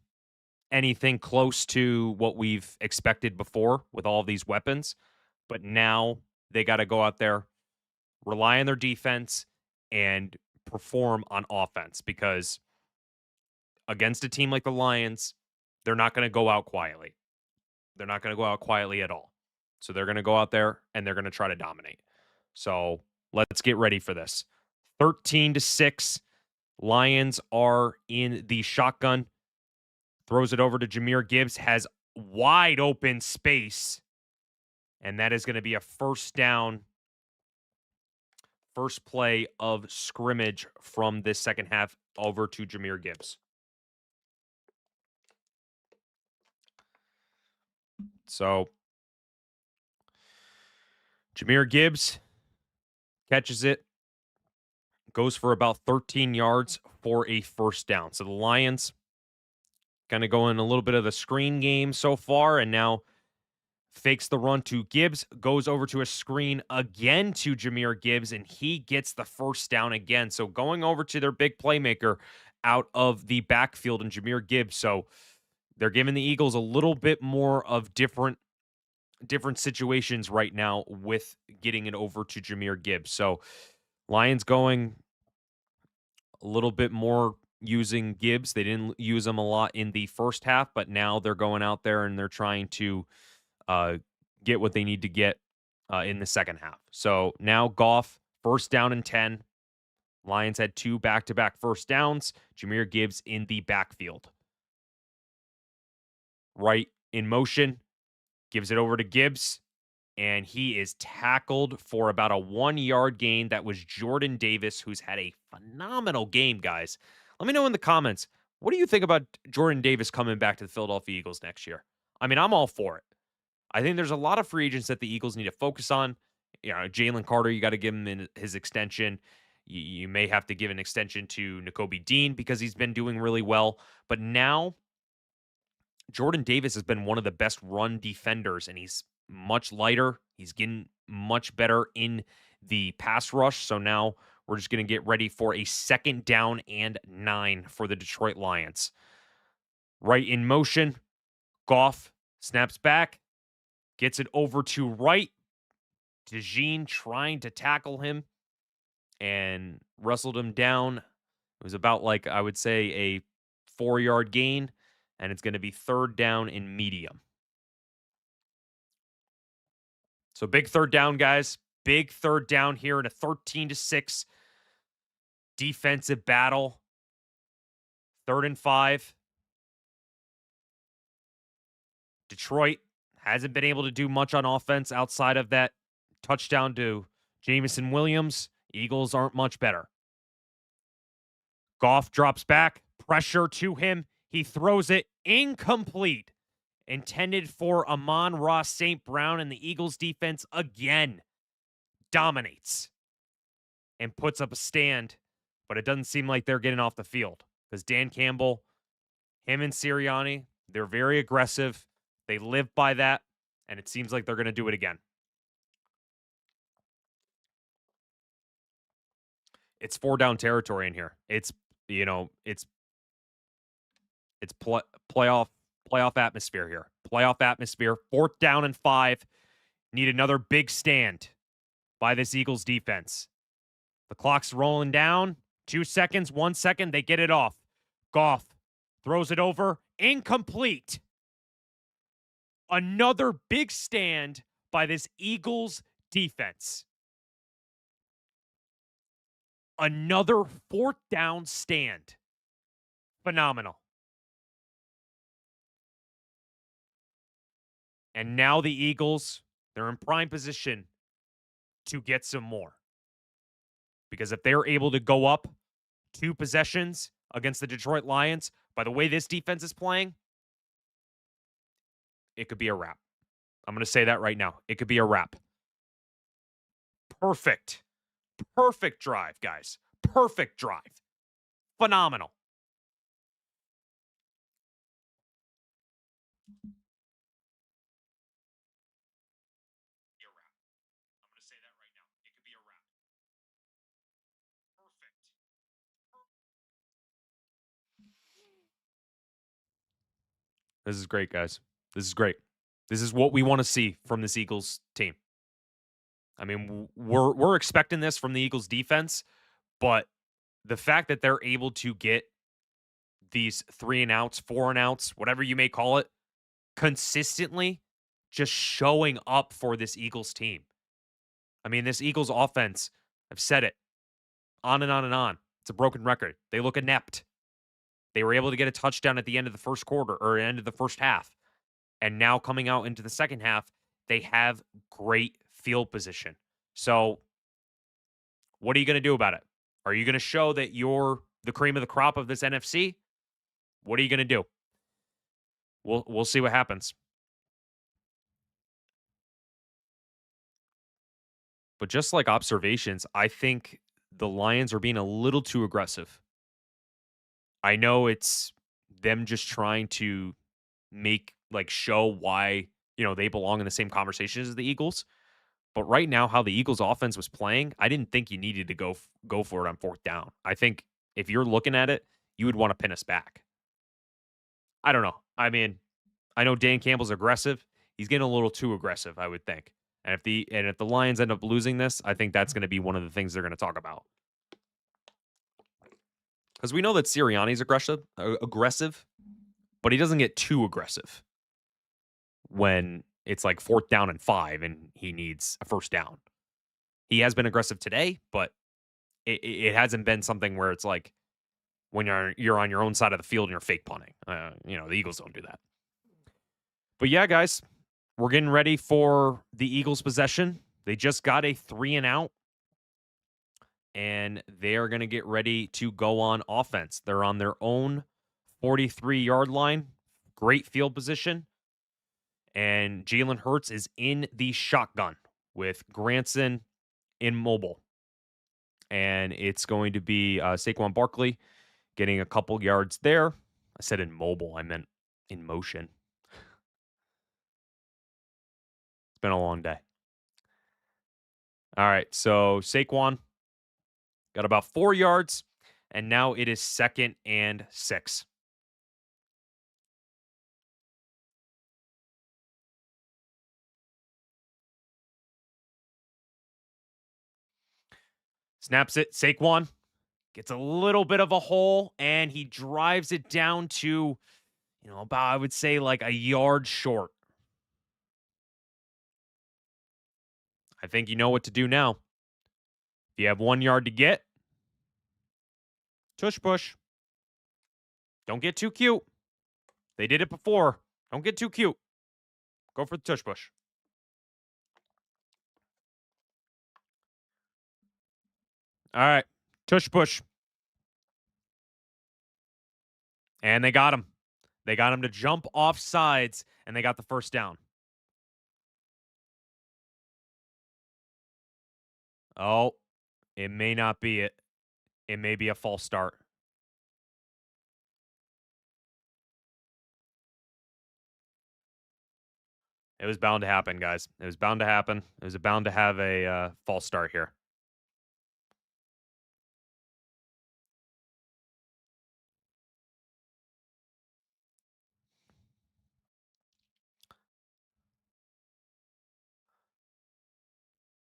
anything close to what we've expected before with all of these weapons. But now they got to go out there, rely on their defense, and perform on offense because against a team like the Lions, they're not going to go out quietly. They're not going to go out quietly at all. So they're going to go out there and they're going to try to dominate. So let's get ready for this. 13-6. Lions are in the shotgun. Throws it over to Jahmyr Gibbs. Has wide open space. And that is going to be a first down. First play of scrimmage from this second half over to Jahmyr Gibbs. So Jahmyr Gibbs catches it, goes for about 13 yards for a first down. So the Lions kind of going a little bit of the screen game so far, and now fakes the run to Gibbs, goes over to a screen again to Jahmyr Gibbs, and he gets the first down again. So going over to their big playmaker out of the backfield and Jahmyr Gibbs. So they're giving the Eagles a little bit more of different situations right now with getting it over to Jahmyr Gibbs. So Lions going a little bit more using Gibbs. They didn't use him a lot in the first half, but now they're going out there and they're trying to get what they need to get in the second half. So now Goff, first down and 10. Lions had 2 back-to-back first downs. Jahmyr Gibbs in the backfield. Right in motion, gives it over to Gibbs, and he is tackled for about a 1-yard gain. That was Jordan Davis, who's had a phenomenal game, guys. Let me know in the comments, what do you think about Jordan Davis coming back to the Philadelphia Eagles next year? I mean, I'm all for it. I think there's a lot of free agents that the Eagles need to focus on. You know, Jalen Carter, you got to give him his extension. You may have to give an extension to Nakobe Dean because he's been doing really well. But now Jordan Davis has been one of the best run defenders, and he's much lighter. He's getting much better in the pass rush. So now we're just going to get ready for a second down and 9 for the Detroit Lions. Right in motion, Goff snaps back, gets it over to right. DeJean trying to tackle him and wrestled him down. It was about, like, I would say, a 4-yard gain, and it's going to be third down and medium. So big third down, guys. Big third down here in a 13-6 defensive battle. 3rd and 5. Detroit hasn't been able to do much on offense outside of that touchdown to Jameson Williams. Eagles aren't much better. Goff drops back. Pressure to him. He throws it incomplete. Intended for Amon-Ra St. Brown, and the Eagles defense again dominates and puts up a stand, but it doesn't seem like they're getting off the field. because Dan Campbell, him and Sirianni, they're very aggressive. They live by that, and it seems like they're going to do it again. It's 4-down territory in here. It's it's playoff atmosphere here. Playoff atmosphere. 4th down and 5. Need another big stand by this Eagles defense. The clock's rolling down. 2 seconds, 1 second. They get it off. Goff throws it over. Incomplete. Another big stand by this Eagles defense. Another 4th down stand. Phenomenal. And now the Eagles, they're in prime position to get some more. Because if they're able to go up 2 possessions against the Detroit Lions, by the way this defense is playing, it could be a wrap. I'm going to say that right now. It could be a wrap. Perfect. Perfect drive, guys. Perfect drive. Phenomenal. I'm going to say that right now. It could be a wrap. Perfect. This is great, guys. This is great. This is what we want to see from this Eagles team. I mean, we're expecting this from the Eagles defense, but the fact that they're able to get these 3 and outs, 4 and outs, whatever you may call it, consistently just showing up for this Eagles team. I mean, this Eagles offense, I've said it on and on and on. It's a broken record. They look inept. They were able to get a touchdown at the end of the first quarter or end of the first half. And now coming out into the second half, they have great field position. So, what are you going to do about it? Are you going to show that you're the cream of the crop of this NFC? What are you going to do? We'll see what happens. But just like observations, I think the Lions are being a little too aggressive. I know it's them just trying to show why, they belong in the same conversation as the Eagles. But right now, how the Eagles offense was playing, I didn't think you needed to go for it on 4th down. I think if you're looking at it, you would want to pin us back. I don't know. I mean, I know Dan Campbell's aggressive. He's getting a little too aggressive, I would think. And if the Lions end up losing this, I think that's going to be one of the things they're going to talk about. Because we know that Sirianni's aggressive, but he doesn't get too aggressive when it's like 4th down and 5 and he needs a 1st down. He has been aggressive today, but it hasn't been something where it's like when you're on your own side of the field and you're fake punting. The Eagles don't do that. But yeah, guys, we're getting ready for the Eagles' possession. They just got a 3 and out, and they are going to get ready to go on offense. They're on their own 43-yard line. Great field position. And Jalen Hurts is in the shotgun with Granson in mobile. And it's going to be Saquon Barkley getting a couple yards there. I said in mobile. I meant in motion. It's been a long day. All right, so Saquon got about 4 yards, and now it is 2nd and 6. Snaps it. Saquon gets a little bit of a hole, and he drives it down to, about, I would say, like a yard short. I think you know what to do now. If you have 1 yard to get, tush push. Don't get too cute. They did it before. Don't get too cute. Go for the tush push. All right. Tush push. And they got him. They got him to jump off sides, and they got the 1st down. Oh, it may not be it. It may be a false start. It was bound to happen, guys. It was bound to happen. It was bound to have a false start here.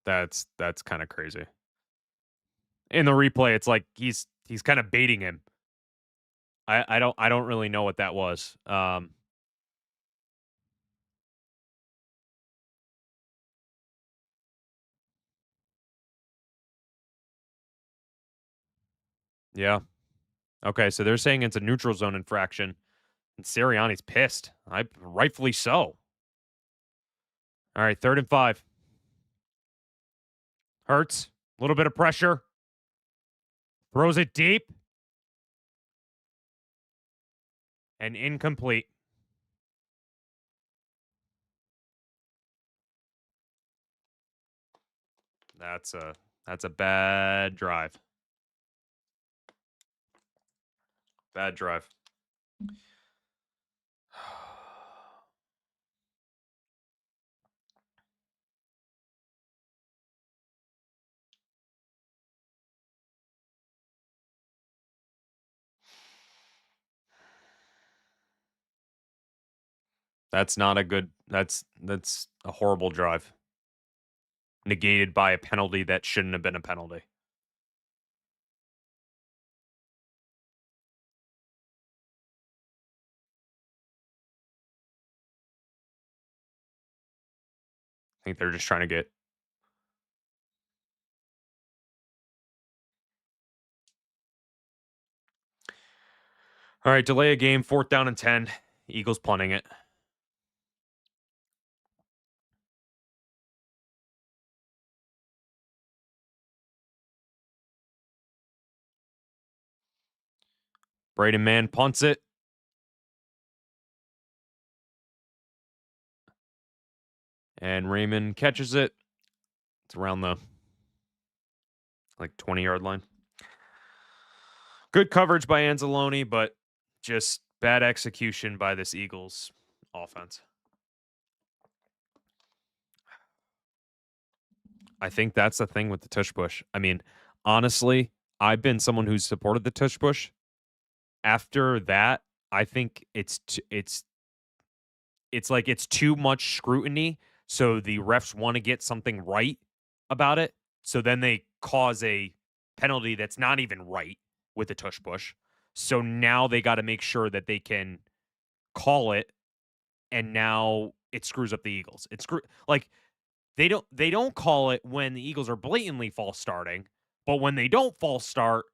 That's kind of crazy. In the replay, it's like he's kind of baiting him. I don't really know what that was. Yeah. Okay, so they're saying it's a neutral zone infraction, and Sirianni's pissed. Rightfully so. All right, 3rd and 5. Hurts, a little bit of pressure, throws it deep, and incomplete. That's a bad drive. Bad drive. That's not a good. That's a horrible drive. Negated by a penalty that shouldn't have been a penalty. I think they're just trying to get. All right, delay a game, 4th down and 10. Eagles punting it. Braden Mann punts it. And Raymond catches it. It's around the 20-yard line. Good coverage by Anzalone, but just bad execution by this Eagles offense. I think that's the thing with the tush push. I mean, honestly, I've been someone who's supported the tush push. After that, I think it's like it's too much scrutiny, so the refs want to get something right about it. So then they cause a penalty that's not even right with the tush push. So now they got to make sure that they can call it, and now it screws up the Eagles. They don't call it when the Eagles are blatantly false starting, but when they don't false start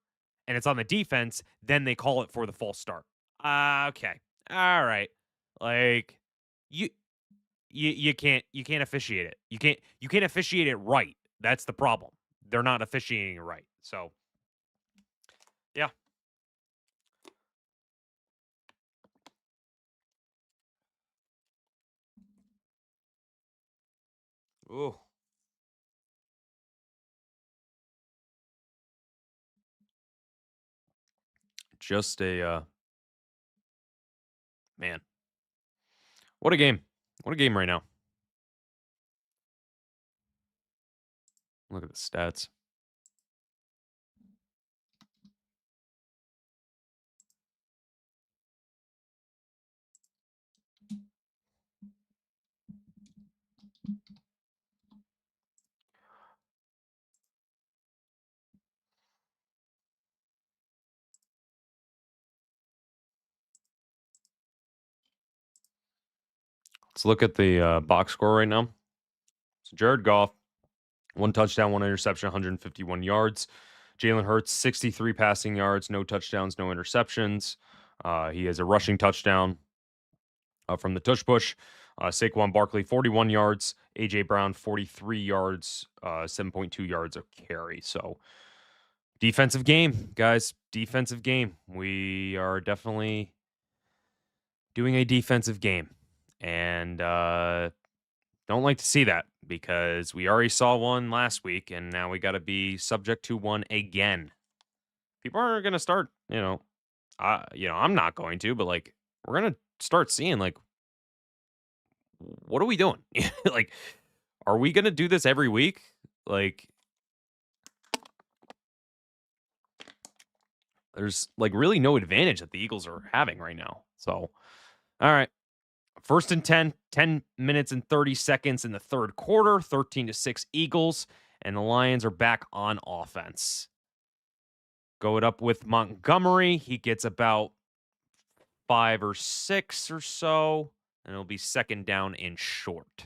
and it's on the defense, then they call it for the false start. Okay. All right. Like you you can't officiate it. You can't officiate it right. That's the problem. They're not officiating it right. So yeah. Ooh. Just a man. What a game. What a game right now. Look at the stats. Let's look at the box score right now. So Jared Goff, 1 touchdown, 1 interception, 151 yards. Jalen Hurts, 63 passing yards, no touchdowns, no interceptions. He has a rushing touchdown from the tush push. Saquon Barkley, 41 yards. A.J. Brown, 43 yards, 7.2 yards of carry. So defensive game, guys. Defensive game. We are definitely doing a defensive game. And don't like to see that because we already saw one last week and now we got to be subject to one again. People are going to start, I'm not going to, but we're going to start seeing what are we doing? Like, are we going to do this every week? Like, there's like really no advantage that the Eagles are having right now. So, all right. First and 10 minutes and 30 seconds in the third quarter, 13-6 Eagles, and the Lions are back on offense. Go it up with Montgomery. He gets about 5 or 6 or so, and it'll be second down and short.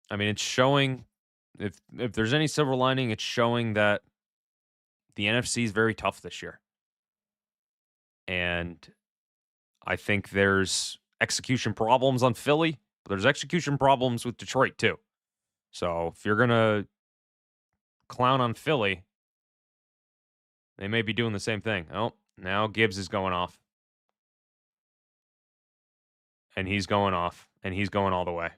I mean, it's showing, if there's any silver lining, it's showing that the NFC is very tough this year. And I think there's execution problems on Philly, but there's execution problems with Detroit too. So if you're going to clown on Philly, they may be doing the same thing. Oh, now Gibbs is going off. And he's going off. And he's going all the way.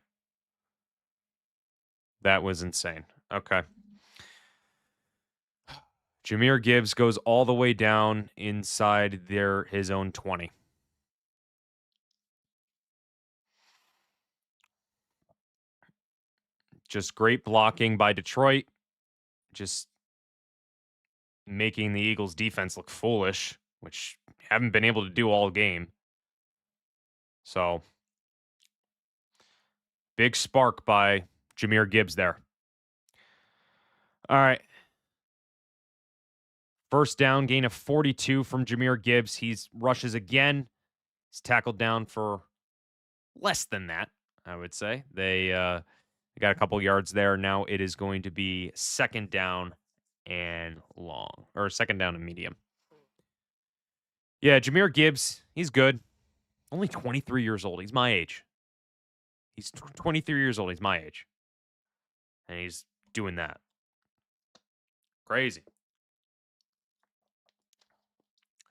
That was insane. Okay. Jahmyr Gibbs goes all the way down inside his own 20. Just great blocking by Detroit. Just making the Eagles defense look foolish, which haven't been able to do all game. So, big spark by Jahmyr Gibbs there. All right. First down, gain of 42 from Jahmyr Gibbs. He rushes again. He's tackled down for less than that, I would say. They got a couple yards there. Now it is going to be second down and long, or second down and medium. Yeah, Jahmyr Gibbs, he's good. Only 23 years old. He's my age. He's 23 years old. He's my age. And he's doing that. Crazy.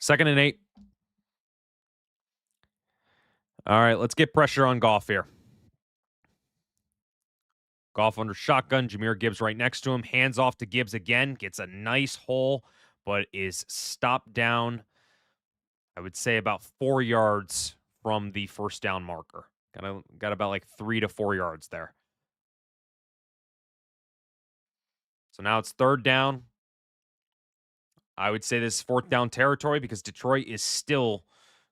Second and 8. All right, let's get pressure on Goff here. Goff under shotgun. Jahmyr Gibbs right next to him. Hands off to Gibbs again. Gets a nice hole, but is stopped down, I would say, about 4 yards from the first down marker. Got about like 3 to 4 yards there. So now it's third down. I would say this is fourth down territory because Detroit is still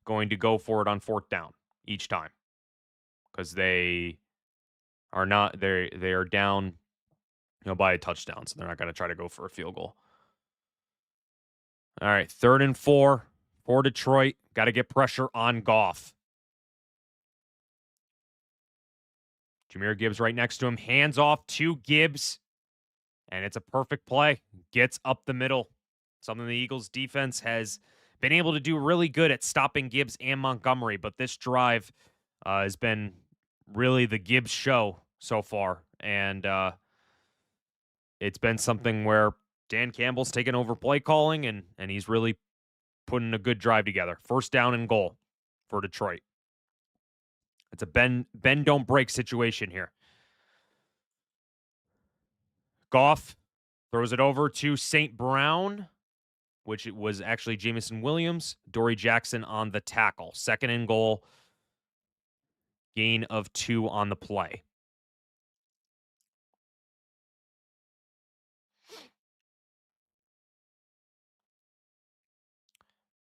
going to go for it on fourth down each time because they are not they are down, by a touchdown, so they're not going to try to go for a field goal. All right, 3rd and 4 for Detroit. Got to get pressure on Goff. Jahmyr Gibbs right next to him. Hands off to Gibbs, and it's a perfect play. Gets up the middle. Something the Eagles defense has been able to do really good at stopping Gibbs and Montgomery, but this drive has been really the Gibbs show so far, and it's been something where Dan Campbell's taken over play calling, and he's really putting a good drive together. First down and goal for Detroit. It's a bend don't break situation here. Goff throws it over to St. Brown, which it was actually Jamison Williams. Dory Jackson on the tackle. Second and goal. Gain of 2 on the play.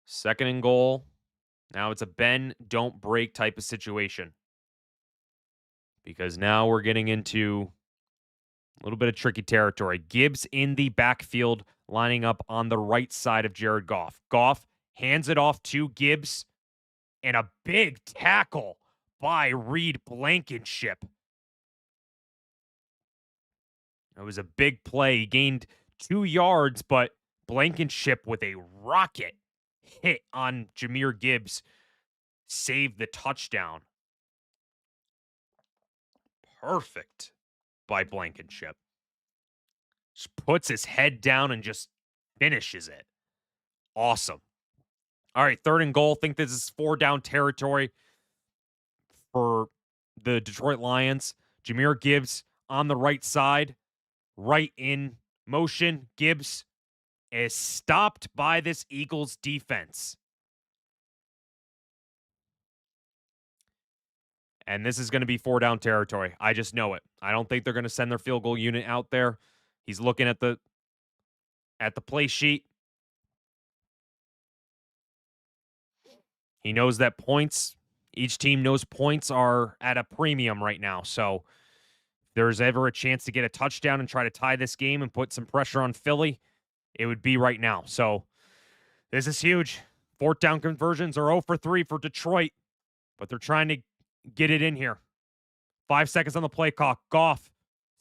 Second and goal. Now it's a bend, don't break type of situation. Because now we're getting into a little bit of tricky territory. Gibbs in the backfield, lining up on the right side of Jared Goff. Goff hands it off to Gibbs, and a big tackle by Reed Blankenship. It was a big play. He gained 2 yards, but Blankenship with a rocket hit on Jahmyr Gibbs saved the touchdown. Perfect by Blankenship. Just puts his head down and just finishes it. Awesome. All right, 3rd and goal. Think this is 4 down territory for the Detroit Lions. Jahmyr Gibbs on the right side, right in motion. Gibbs is stopped by this Eagles defense. And this is going to be 4-down territory. I just know it. I don't think they're going to send their field goal unit out there. He's looking at the play sheet. He knows that each team knows points are at a premium right now. So if there's ever a chance to get a touchdown and try to tie this game and put some pressure on Philly, it would be right now. So this is huge. 4th down conversions are 0 for 3 for Detroit, but they're trying to get it in here. 5 seconds on the play clock. Goff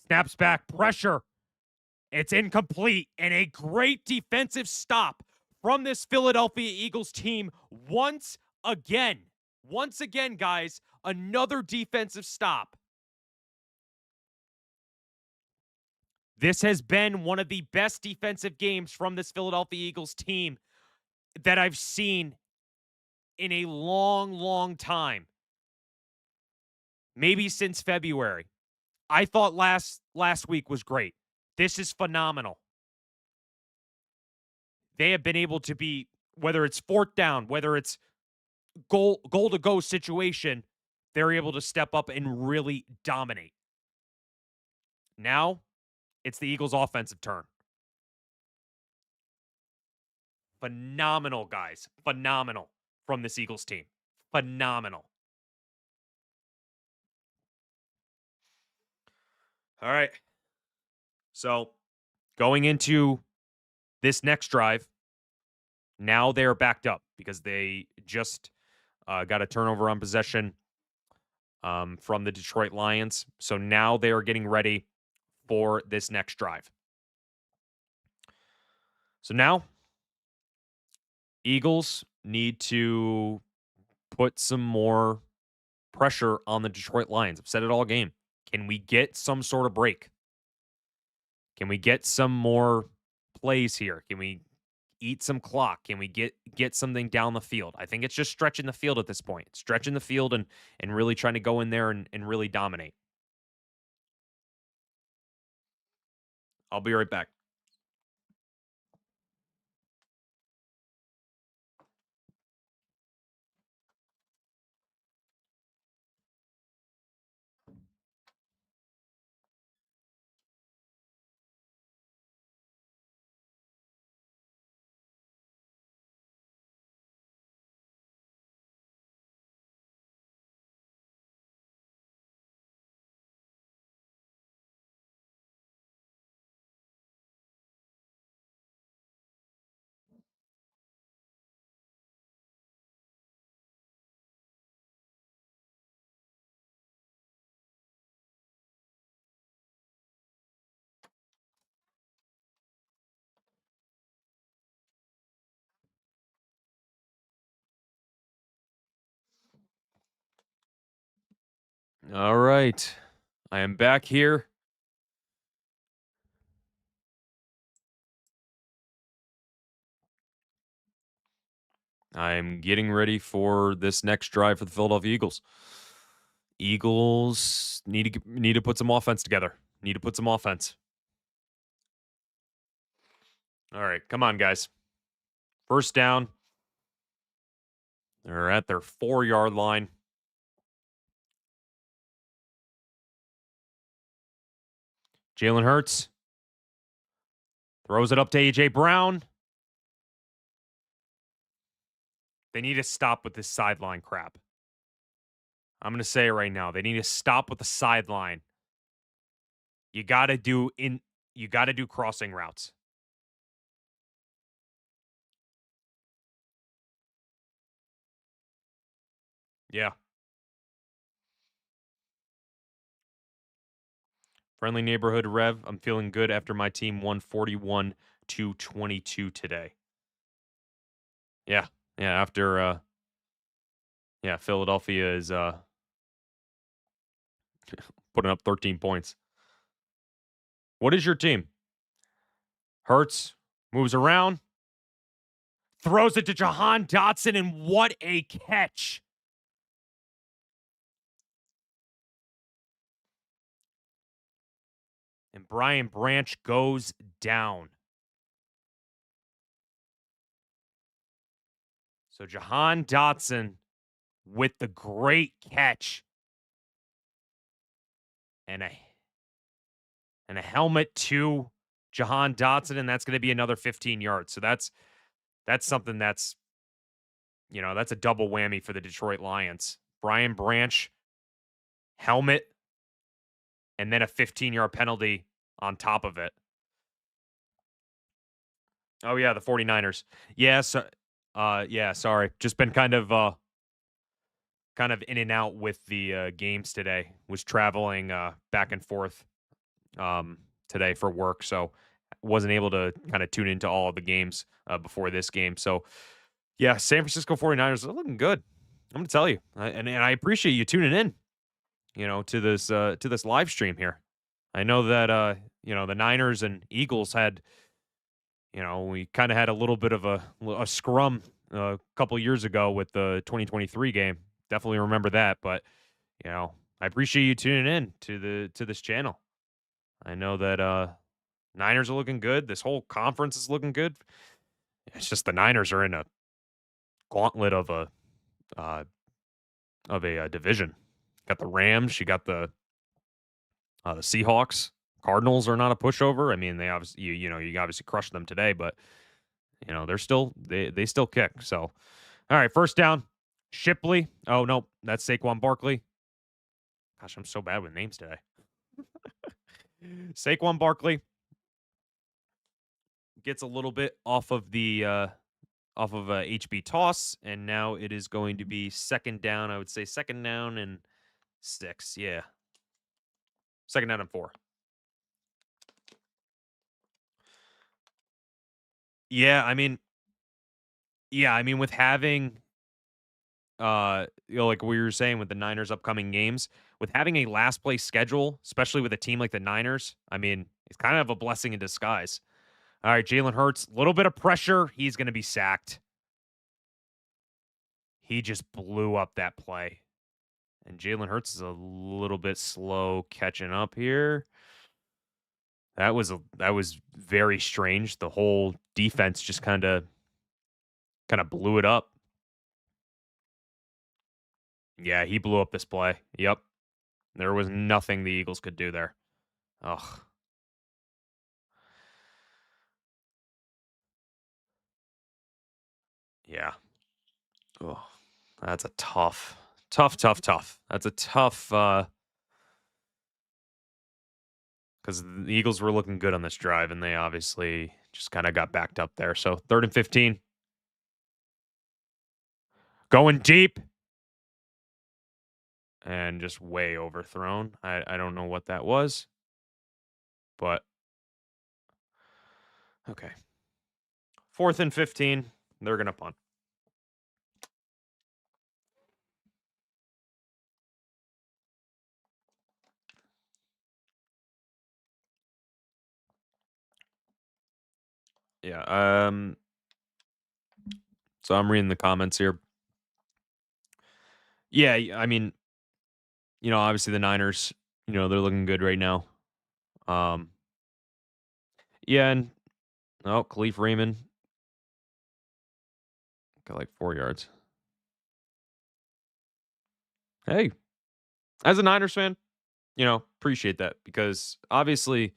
snaps back, pressure. It's incomplete, and a great defensive stop from this Philadelphia Eagles team once again. Once again, guys, another defensive stop. This has been one of the best defensive games from this Philadelphia Eagles team that I've seen in a long, long time. Maybe since February. I thought last week was great. This is phenomenal. They have been able to be, whether it's 4th down, whether it's goal to go situation, they're able to step up and really dominate. Now, it's the Eagles' offensive turn. Phenomenal, guys. Phenomenal from this Eagles team. Phenomenal. All right. So, going into this next drive, now they're backed up because they just got a turnover on possession from the Detroit Lions. So now they are getting ready for this next drive. So now, Eagles need to put some more pressure on the Detroit Lions. I've said it all game. Can we get some sort of break? Can we get some more plays here? Can we eat some clock? Can we get something down the field? I think it's just stretching the field at this point. Stretching the field and really trying to go in there and really dominate. I'll be right back. All right. I am back here. I'm getting ready for this next drive for the Philadelphia Eagles. Eagles need to put some offense together. Need to put some offense. All right, come on, guys. 1st down. They're at their 4-yard line. Jalen Hurts throws it up to A.J. Brown. They need to stop with this sideline crap. I'm going to say it right now. They need to stop with the sideline. You got to do crossing routes. Yeah. Friendly neighborhood Rev. I'm feeling good after my team won 41-22 today. Yeah. Yeah, after Philadelphia is putting up 13 points. What is your team? Hurts moves around, throws it to Jahan Dotson, and what a catch. And Brian Branch goes down. So Jahan Dotson with the great catch and a helmet to Jahan Dotson, and that's going to be another 15 yards. So that's something that's that's a double whammy for the Detroit Lions. Brian Branch helmet and then a 15-yard penalty on top of it. Oh yeah, the 49ers. Yeah, so yeah, sorry. Just been kind of in and out with the games today. Was traveling back and forth today for work, so wasn't able to kind of tune into all of the games before this game. So, yeah, San Francisco 49ers are looking good. I'm going to tell you. And I appreciate you tuning in, to this live stream here. I know that the Niners and Eagles had, we kind of had a little bit of a scrum a couple years ago with the 2023 game. Definitely remember that, but I appreciate you tuning in to this channel. I know that Niners are looking good. This whole conference is looking good. It's just the Niners are in a gauntlet uh, of a division. Got the Rams. You got the Seahawks. Cardinals are not a pushover. I mean, they obviously you obviously crushed them today, but they're still they still kick. So, all right, first down. Shipley. Oh no, that's Saquon Barkley. Gosh, I'm so bad with names today. Saquon Barkley gets a little bit off of HB toss, and now it is going to be second down. I would say second down and 6. Yeah, second down and 4. Yeah, with having like we were saying with the Niners' upcoming games, with having a last place schedule, especially with a team like the Niners, it's kind of a blessing in disguise. All right, Jalen Hurts, a little bit of pressure. He's going to be sacked. He just blew up that play. And Jalen Hurts is a little bit slow catching up here. That was very strange. The whole defense just kind of blew it up. Yeah, he blew up this play. Yep. There was nothing the Eagles could do there. Ugh. Yeah. Oh, that's a tough. That's a tough because the Eagles were looking good on this drive, and they obviously just kind of got backed up there. So 3rd and 15. Going deep. And just way overthrown. I don't know what that was. But okay. 4th and 15. They're gonna punt. Yeah. So I'm reading the comments here. Yeah, obviously the Niners, they're looking good right now. Yeah, and Khalif Raymond got like 4 yards. Hey, as a Niners fan, appreciate that because obviously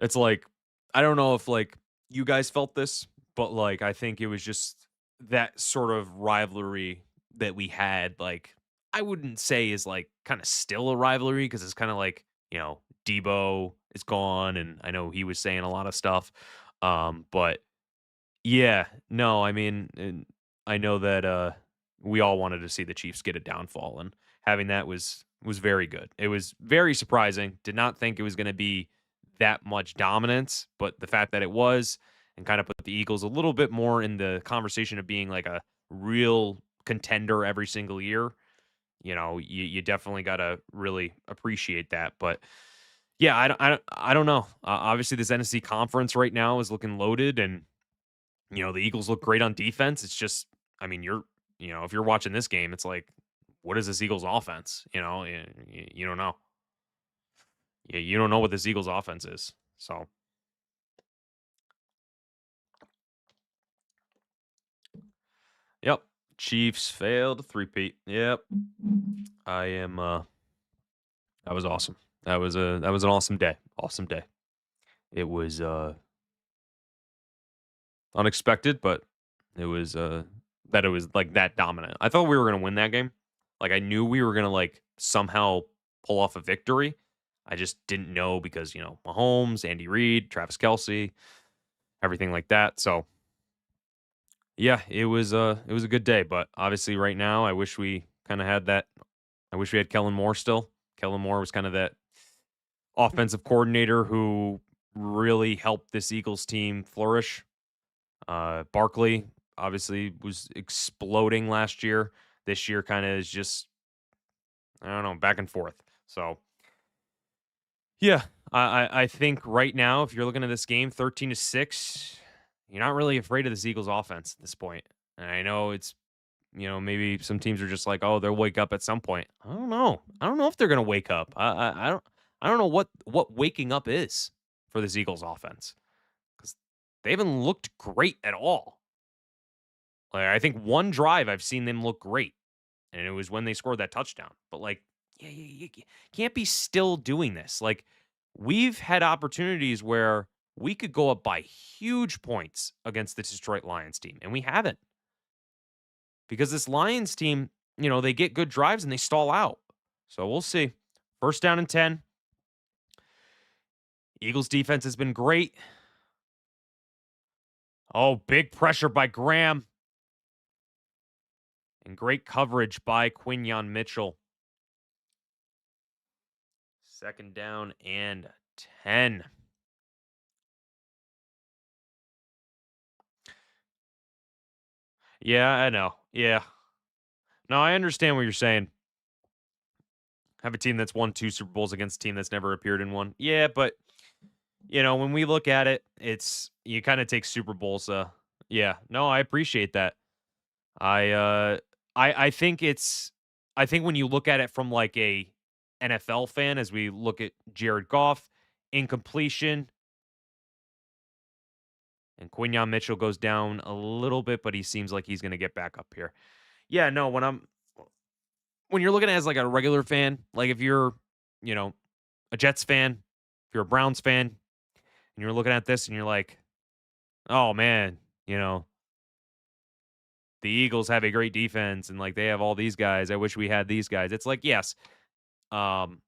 it's like I don't know if like you guys felt this, but like I think it was just that sort of rivalry that we had. Like I wouldn't say is like kind of still a rivalry because it's kind of like Debo is gone, and I know he was saying a lot of stuff. But yeah, no, and I know that we all wanted to see the Chiefs get a downfall, and having that was very good. It was very surprising. Did not think it was going to be that much dominance, but the fact that it was and kind of put the Eagles a little bit more in the conversation of being like a real contender every single year, you definitely got to really appreciate that. But yeah, I don't know. Obviously, this NFC conference right now is looking loaded, and the Eagles look great on defense. It's just, if you're watching this game, it's like, what is this Eagles offense? You don't know. Yeah, you don't know what this Eagles offense is. So, Yep. Chiefs failed to three-peat. Yep. I am that was awesome. That was an awesome day. Awesome day. It was unexpected, but it was that it was like that dominant. I thought we were gonna win that game. Like I knew we were gonna like somehow pull off a victory. I just didn't know because, Mahomes, Andy Reid, Travis Kelsey, everything like that. So yeah, it was a good day. But obviously right now I wish we kind of had that. I wish we had Kellen Moore still. Kellen Moore was kind of that offensive coordinator who really helped this Eagles team flourish. Barkley obviously was exploding last year. This year kind of is just, I don't know, back and forth. So yeah, I think right now, if you're looking at this game, 13-6, you're not really afraid of this Eagles offense at this point. And I know it's, maybe some teams are just like, oh, they'll wake up at some point. I don't know. I don't know if they're gonna wake up. I don't know what waking up is for this Eagles offense because they haven't looked great at all. Like, I think one drive I've seen them look great, and it was when they scored that touchdown. But like, yeah, you can't be still doing this. Like, we've had opportunities where we could go up by huge points against the Detroit Lions team, and we haven't because this Lions team, they get good drives and they stall out. So we'll see. First down and 10. Eagles defense has been great. Oh, big pressure by Graham. And great coverage by Quinyon Mitchell. Second down and 10. Yeah, I know. Yeah. No, I understand what you're saying. Have a team that's won 2 Super Bowls against a team that's never appeared in one. Yeah, but when we look at it, it's you kind of take Super Bowls. Yeah, no, I appreciate that. I uh, I think I think when you look at it from like a NFL fan, as we look at Jared Goff, incompletion, and Quinyon Mitchell goes down a little bit, but he seems like he's going to get back up here. Yeah, no, when you're looking at it as like a regular fan, like if you're, you know, a Jets fan, if you're a Browns fan, and you're looking at this and you're like, oh man, the Eagles have a great defense and like they have all these guys. I wish we had these guys. It's like, yes, um,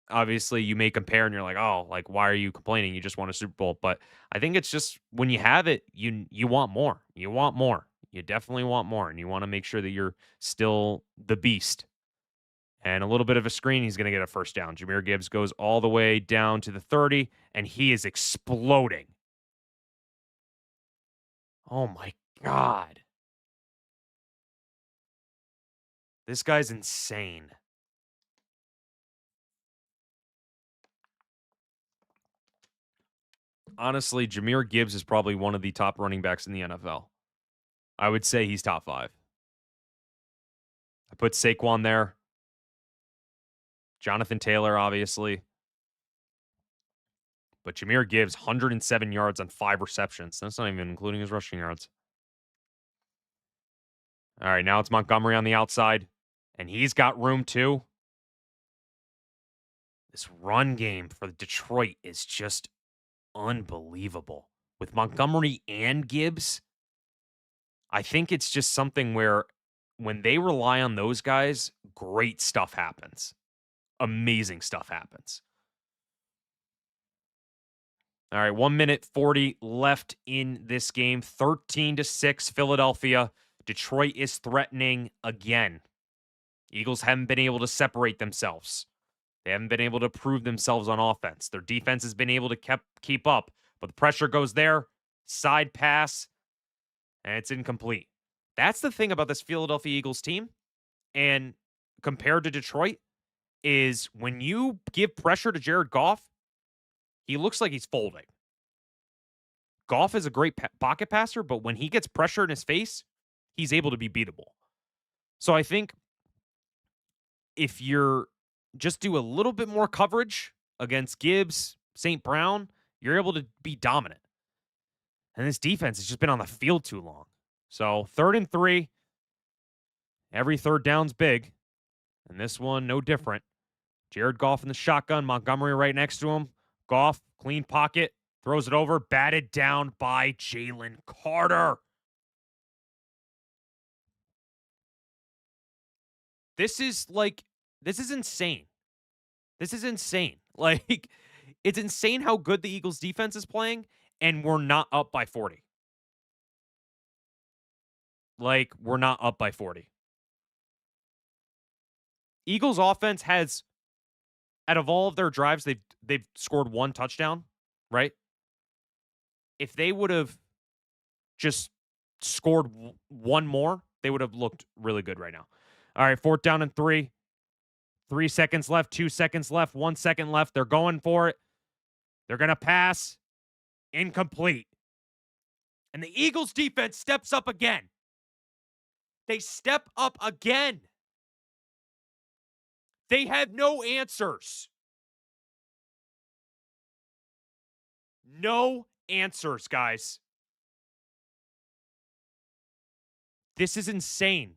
obviously you may compare and you're like, oh, like why are you complaining? You just won a Super Bowl. But I think it's just when you have it, you want more. You want more. You definitely want more, and you want to make sure that you're still the beast. And a little bit of a screen, he's going to get a first down. Jahmyr Gibbs goes all the way down to the 30, and he is exploding. Oh my God. This guy's insane. Honestly, Jahmyr Gibbs is probably one of the top running backs in the NFL. I would say he's top 5. I put Saquon there. Jonathan Taylor, obviously. But Jahmyr Gibbs, 107 yards on 5 receptions. That's not even including his rushing yards. All right, now it's Montgomery on the outside, and he's got room too. This run game for Detroit is just unbelievable. With Montgomery and Gibbs, I think it's just something where when they rely on those guys, great stuff happens. Amazing stuff happens. All right, 1 minute 40 left in this game. 13-6 Philadelphia. Detroit is threatening again. Eagles haven't been able to separate themselves. They haven't been able to prove themselves on offense. Their defense has been able to keep up, but the pressure goes there. Side pass, and it's incomplete. That's the thing about this Philadelphia Eagles team, and compared to Detroit, is when you give pressure to Jared Goff, he looks like he's folding. Goff is a great pocket passer, but when he gets pressure in his face, he's able to be beatable. So I think if you're just do a little bit more coverage against Gibbs, St. Brown, you're able to be dominant. And this defense has just been on the field too long. So 3rd and 3. Every third down's big. And this one, no different. Jared Goff in the shotgun. Montgomery right next to him. Goff, clean pocket. Throws it over. Batted down by Jalen Carter. This is insane. This is insane. Like, it's insane how good the Eagles defense is playing, and we're not up by 40. Like, we're not up by 40. Eagles offense has, out of all of their drives, they've scored 1 touchdown, right? If they would have just scored 1 more, they would have looked really good right now. All right, 4th down and 3. 3 seconds left, 2 seconds left, 1 second left. They're going for it. They're going to pass. Incomplete. And the Eagles defense steps up again. They step up again. They have no answers. No answers, guys. This is insane.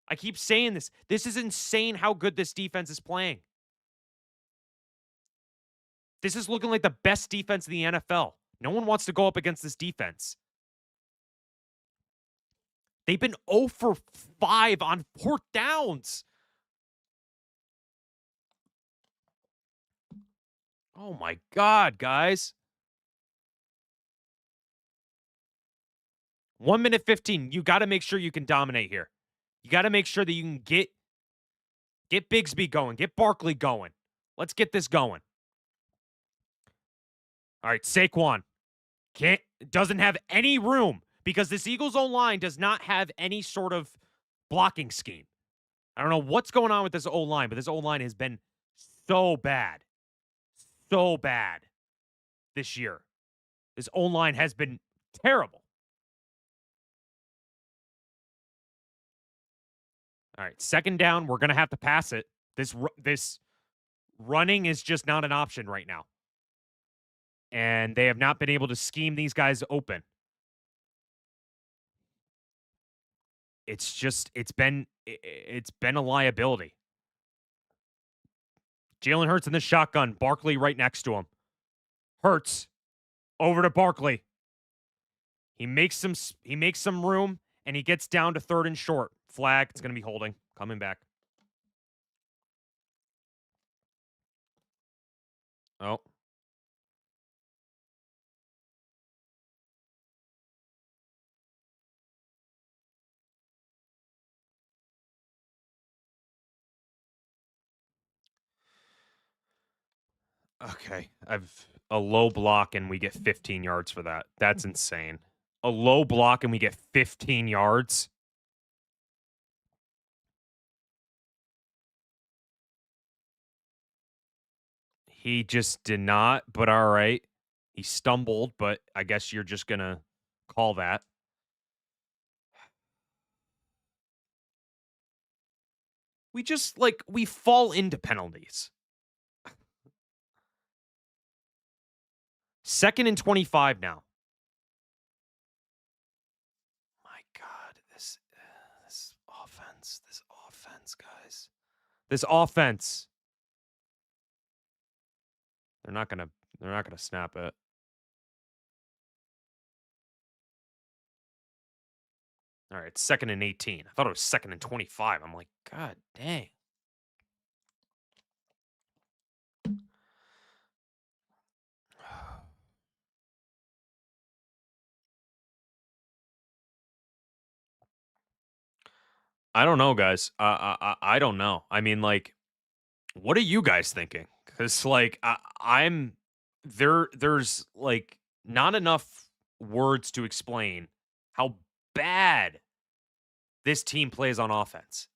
I keep saying this. This is insane how good this defense is playing. This is looking like the best defense in the NFL. No one wants to go up against this defense. They've been 0 for 5 on 4th downs. Oh my God, guys. 1 minute 15. You got to make sure you can dominate here. You got to make sure that you can get Bigsby going, get Barkley going. Let's get this going. All right, Saquon doesn't have any room because this Eagles O-line does not have any sort of blocking scheme. I don't know what's going on with this O-line, but this O-line has been so bad. So bad this year. This O-line has been terrible. All right, 2nd down. We're going to have to pass it. This running is just not an option right now. And they have not been able to scheme these guys open. It's been a liability. Jalen Hurts in the shotgun. Barkley right next to him. Hurts over to Barkley. He makes some room, and he gets down to 3rd and short. Flag. It's going to be holding. Coming back. Oh. Okay. I've a low block, and we get 15 yards for that. That's insane. A low block, and we get 15 yards. He just did not, but all right. He stumbled, but I guess you're just going to call that. We fall into penalties. 2nd and 25 now. My God, this offense, guys. This offense. They're not gonna snap it. All right, 2nd and 18. I thought it was 2nd and 25. I'm like, God dang. I don't know, guys. I don't know. I mean, like, what are you guys thinking? Because like I'm there. There's like not enough words to explain how bad this team plays on offense.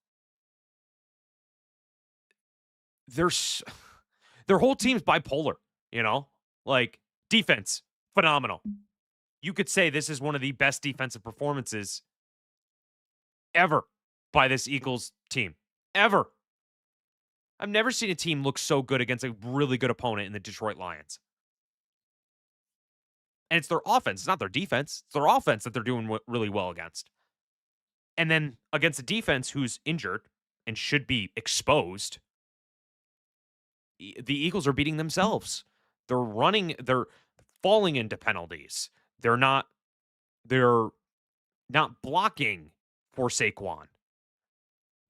Their whole team's bipolar. You know, like defense phenomenal. You could say this is one of the best defensive performances ever by this Eagles team. Ever. I've never seen a team look so good against a really good opponent in the Detroit Lions. And it's their offense. It's not their defense. It's their offense that they're doing really well against. And then against a defense who's injured and should be exposed, the Eagles are beating themselves. They're falling into penalties. They're not blocking for Saquon.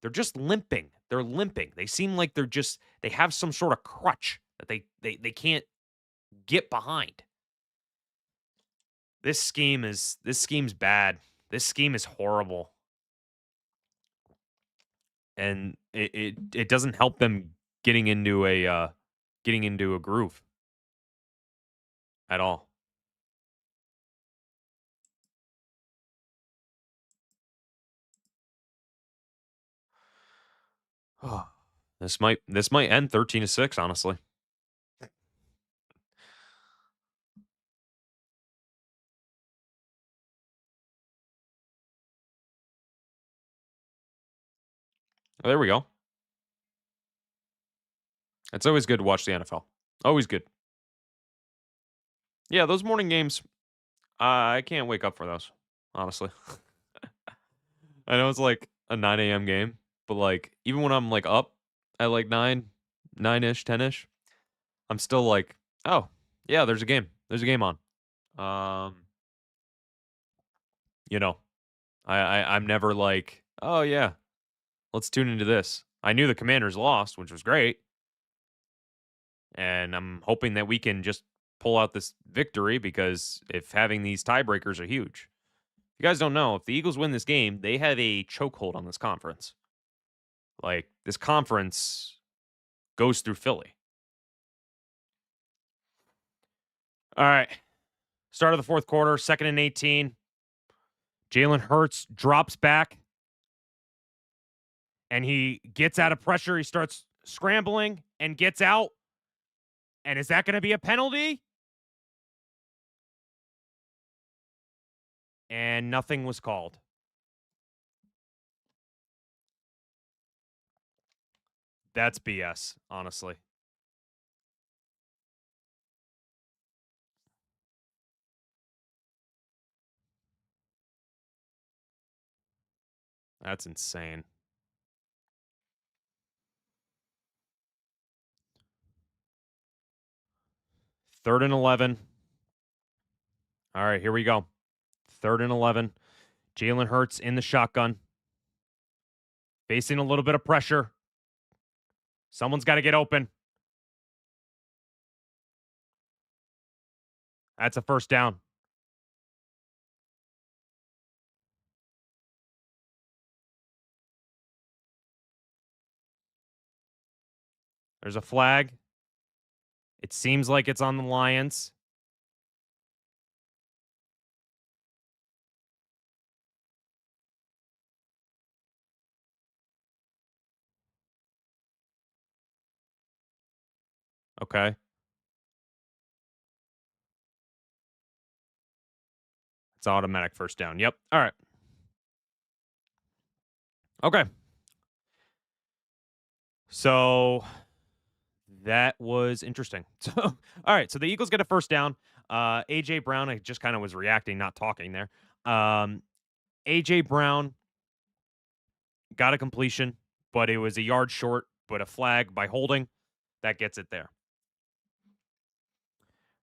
They're just limping. They're limping. They seem like they have some sort of crutch that they can't get behind. This scheme's bad. This scheme is horrible. And it doesn't help them getting into a groove at all. This might end 13-6, honestly. Oh, there we go. It's always good to watch the NFL. Always good. Yeah, those morning games, I can't wake up for those, honestly. I know it's like a 9 a.m. game, but like even when I'm like up at like 9-ish, 10-ish, I'm still like, oh, yeah, there's a game. There's a game on. You know, I'm never like, oh yeah, let's tune into this. I knew the Commanders lost, which was great. And I'm hoping that we can just pull out this victory because if having these tiebreakers are huge. If you guys don't know, if the Eagles win this game, they have a chokehold on this conference. Like, this conference goes through Philly. All right. Start of the fourth quarter, 2nd and 18. Jalen Hurts drops back and he gets out of pressure. He starts scrambling and gets out. And is that going to be a penalty? And nothing was called. That's BS, honestly. That's insane. 3rd and 11. All right, here we go. 3rd and 11. Jalen Hurts in the shotgun. Facing a little bit of pressure. Someone's got to get open. That's a first down. There's a flag. It seems like it's on the Lions. Okay. It's automatic first down. Yep. All right. Okay. So that was interesting. So, all right. So the Eagles get a first down. AJ Brown, I just kind of was reacting, not talking there. AJ Brown got a completion, but it was a yard short, but a flag by holding. That gets it there.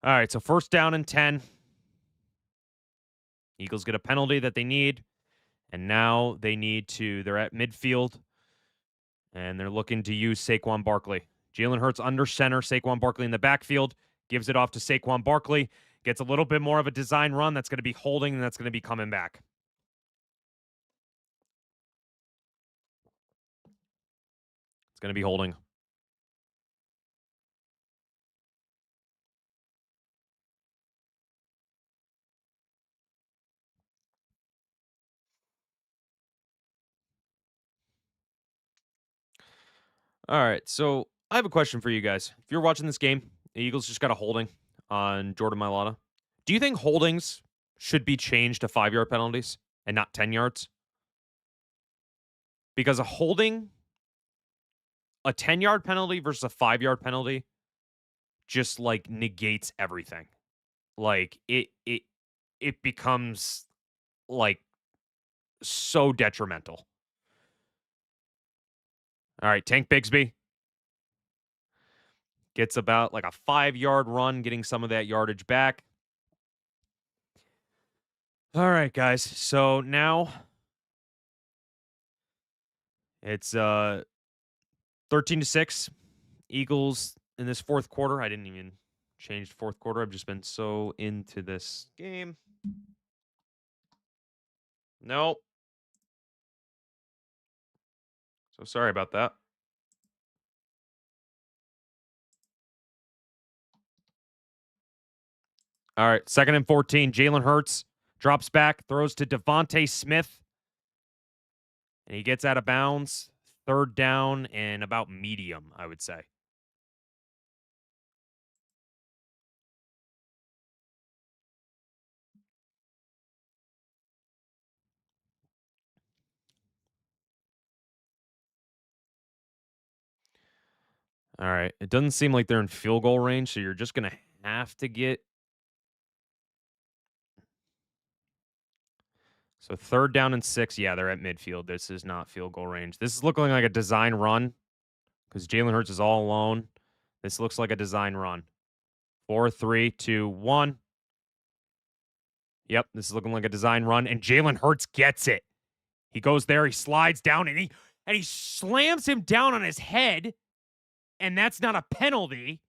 All right. So first down and 10. Eagles get a penalty that they need. And now they're at midfield. And they're looking to use Saquon Barkley. Jalen Hurts under center, Saquon Barkley in the backfield, gives it off to Saquon Barkley, gets a little bit more of a design run that's going to be holding and that's going to be coming back. It's going to be holding. All right, so I have a question for you guys. If you're watching this game, the Eagles just got a holding on Jordan Mailata. Do you think holdings should be changed to 5-yard penalties and not 10 yards? Because a 10-yard penalty versus a 5-yard penalty just like negates everything. like it becomes like so detrimental. All right, Tank Bigsby gets about like a 5-yard run, getting some of that yardage back. All right, guys. So now it's 13-6. Eagles in this fourth quarter. I didn't even change fourth quarter. I've just been so into this game. Nope. So sorry about that. All right, 2nd and 14. Jalen Hurts drops back, throws to DeVonta Smith, and he gets out of bounds. 3rd down and about medium, I would say. All right. It doesn't seem like they're in field goal range, so you're just going to have to get. So 3rd down and 6. Yeah, they're at midfield. This is not field goal range. This is looking like a design run because Jalen Hurts is all alone. This looks like a design run. 4, 3, 2, 1. Yep, this is looking like a design run, and Jalen Hurts gets it. He goes there, he slides down, and he slams him down on his head, and that's not a penalty.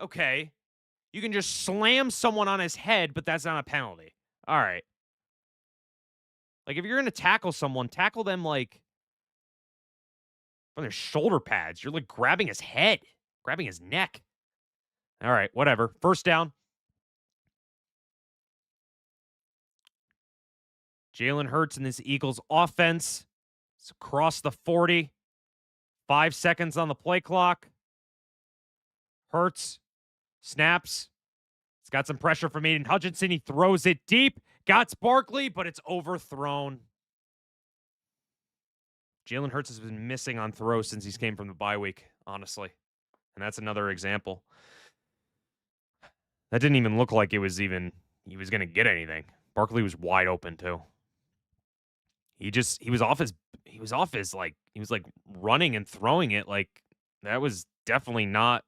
Okay. You can just slam someone on his head, but that's not a penalty. All right. Like, if you're going to tackle someone, tackle them, like, from their shoulder pads. You're, like, grabbing his head, grabbing his neck. All right, whatever. 1st down. Jalen Hurts and this Eagles offense. It's across the 40. 5 seconds on the play clock. Hurts snaps. He's got some pressure from Aiden Hutchinson. He throws it deep. Got Barkley, but it's overthrown. Jalen Hurts has been missing on throws since he's came from the bye week, honestly. And that's another example. That didn't even look like he was going to get anything. Barkley was wide open too. He was like running and throwing it like that was definitely not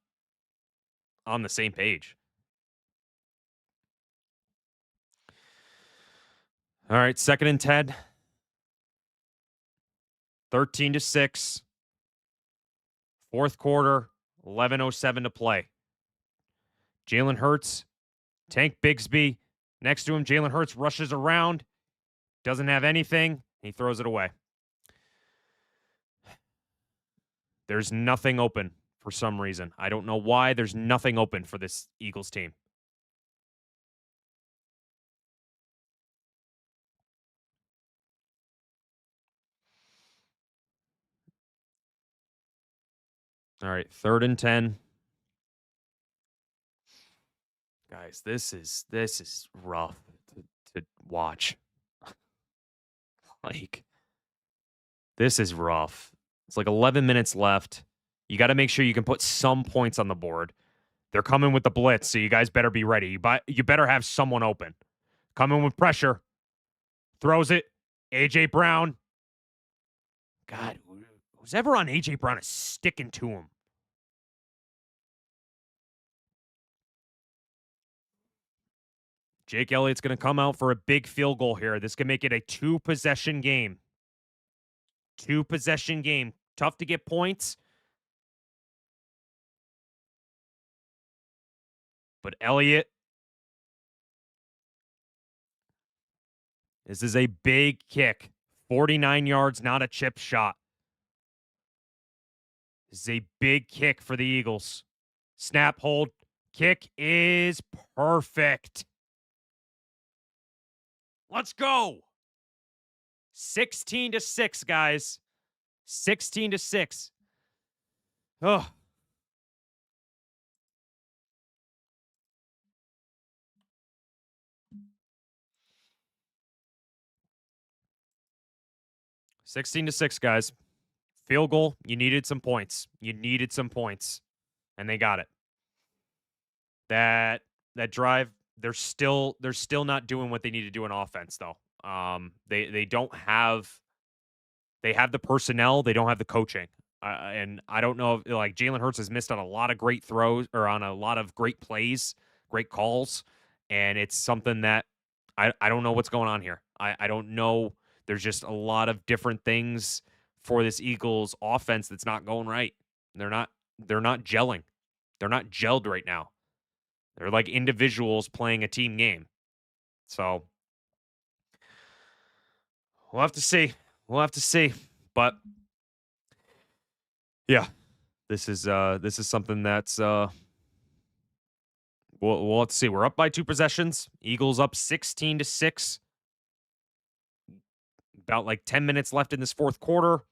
on the same page. All right, 2nd and 10. 13-6. 4th quarter, 11:07 to play. Jalen Hurts, Tank Bigsby next to him. Jalen Hurts rushes around, doesn't have anything. He throws it away. There's nothing open for some reason. I don't know why. There's nothing open for this Eagles team. All right, 3rd and 10. Guys, this is rough to watch. Like, this is rough. It's like 11 minutes left. You got to make sure you can put some points on the board. They're coming with the blitz, so you guys better be ready. You better have someone open. Coming with pressure. Throws it. A.J. Brown. God, who's ever on A.J. Brown is sticking to him. Jake Elliott's going to come out for a big field goal here. This can make it a 2-possession game. 2-possession game. Tough to get points. But Elliott, this is a big kick. 49 yards, not a chip shot. This is a big kick for the Eagles. Snap, hold, kick is perfect. Let's go. 16-6, guys. 16-6. Oh. $16-6, guys. Field goal, you needed some points. You needed some points, and they got it. That drive, they're still not doing what they need to do in offense, though. They don't have they have the personnel, they don't have the coaching. And I don't know if like Jalen Hurts has missed on a lot of great throws or on a lot of great plays, great calls, and it's something that I don't know what's going on here. I don't know. There's just a lot of different things for this Eagles offense that's not going right. They're not gelling. They're not gelled right now. They're like individuals playing a team game. So we'll have to see. We'll have to see. But yeah, this is something that's we'll have to see. We're up by 2 possessions. Eagles up 16-6. About like 10 minutes left in this fourth quarter,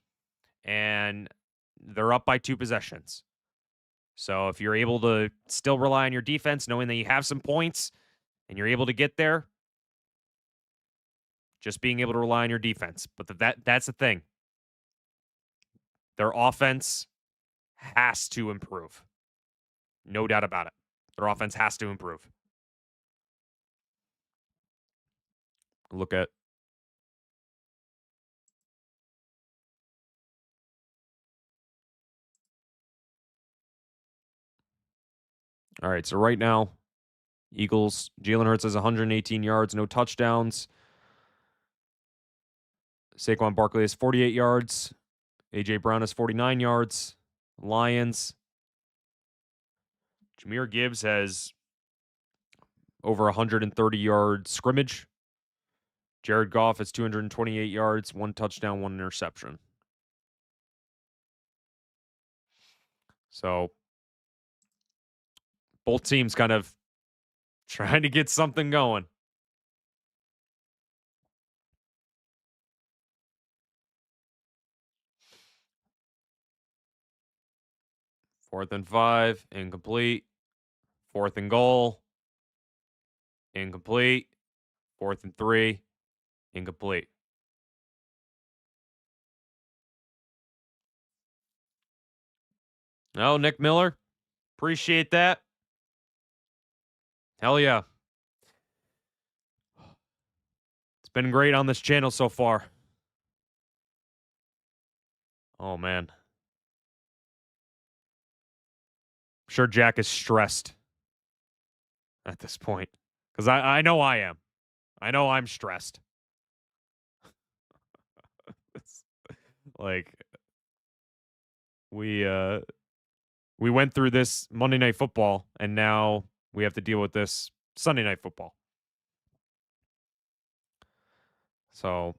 and they're up by 2 possessions. So if you're able to still rely on your defense, knowing that you have some points and you're able to get there, just being able to rely on your defense. But that's the thing. Their offense has to improve. No doubt about it. Their offense has to improve. Look at All right, so right now, Eagles, Jalen Hurts has 118 yards, no touchdowns. Saquon Barkley has 48 yards. A.J. Brown has 49 yards. Lions, Jahmyr Gibbs has over 130 yards scrimmage. Jared Goff has 228 yards, 1 touchdown, 1 interception. So both teams kind of trying to get something going. Fourth and 5, incomplete. Fourth and goal, incomplete. Fourth and 3, incomplete. Oh, Nick Miller, appreciate that. Hell yeah. It's been great on this channel so far. Oh, man. I'm sure Jack is stressed at this point. Because I know I am. I know I'm stressed. Like, we went through this Monday Night Football, and now we have to deal with this Sunday Night Football. So,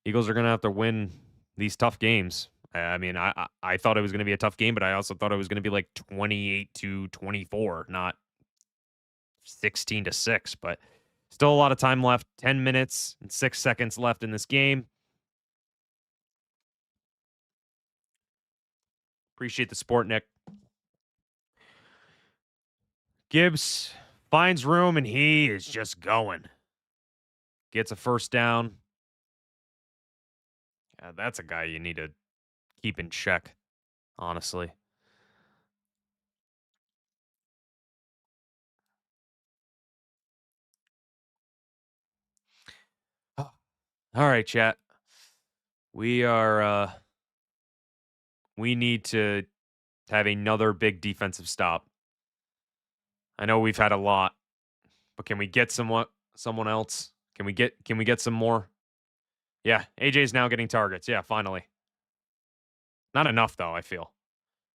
Eagles are going to have to win these tough games. I mean, I thought it was going to be a tough game, but I also thought it was going to be like 28-24, not 16-6. But still a lot of time left. 10 minutes and 6 seconds left in this game. Appreciate the support, Nick. Gibbs finds room, and he is just going. Gets a first down. Yeah, that's a guy you need to keep in check, honestly. All right, chat. We need to have another big defensive stop. I know we've had a lot, but can we get someone else? Can we get some more? Yeah, AJ's now getting targets. Yeah, finally. Not enough though, I feel.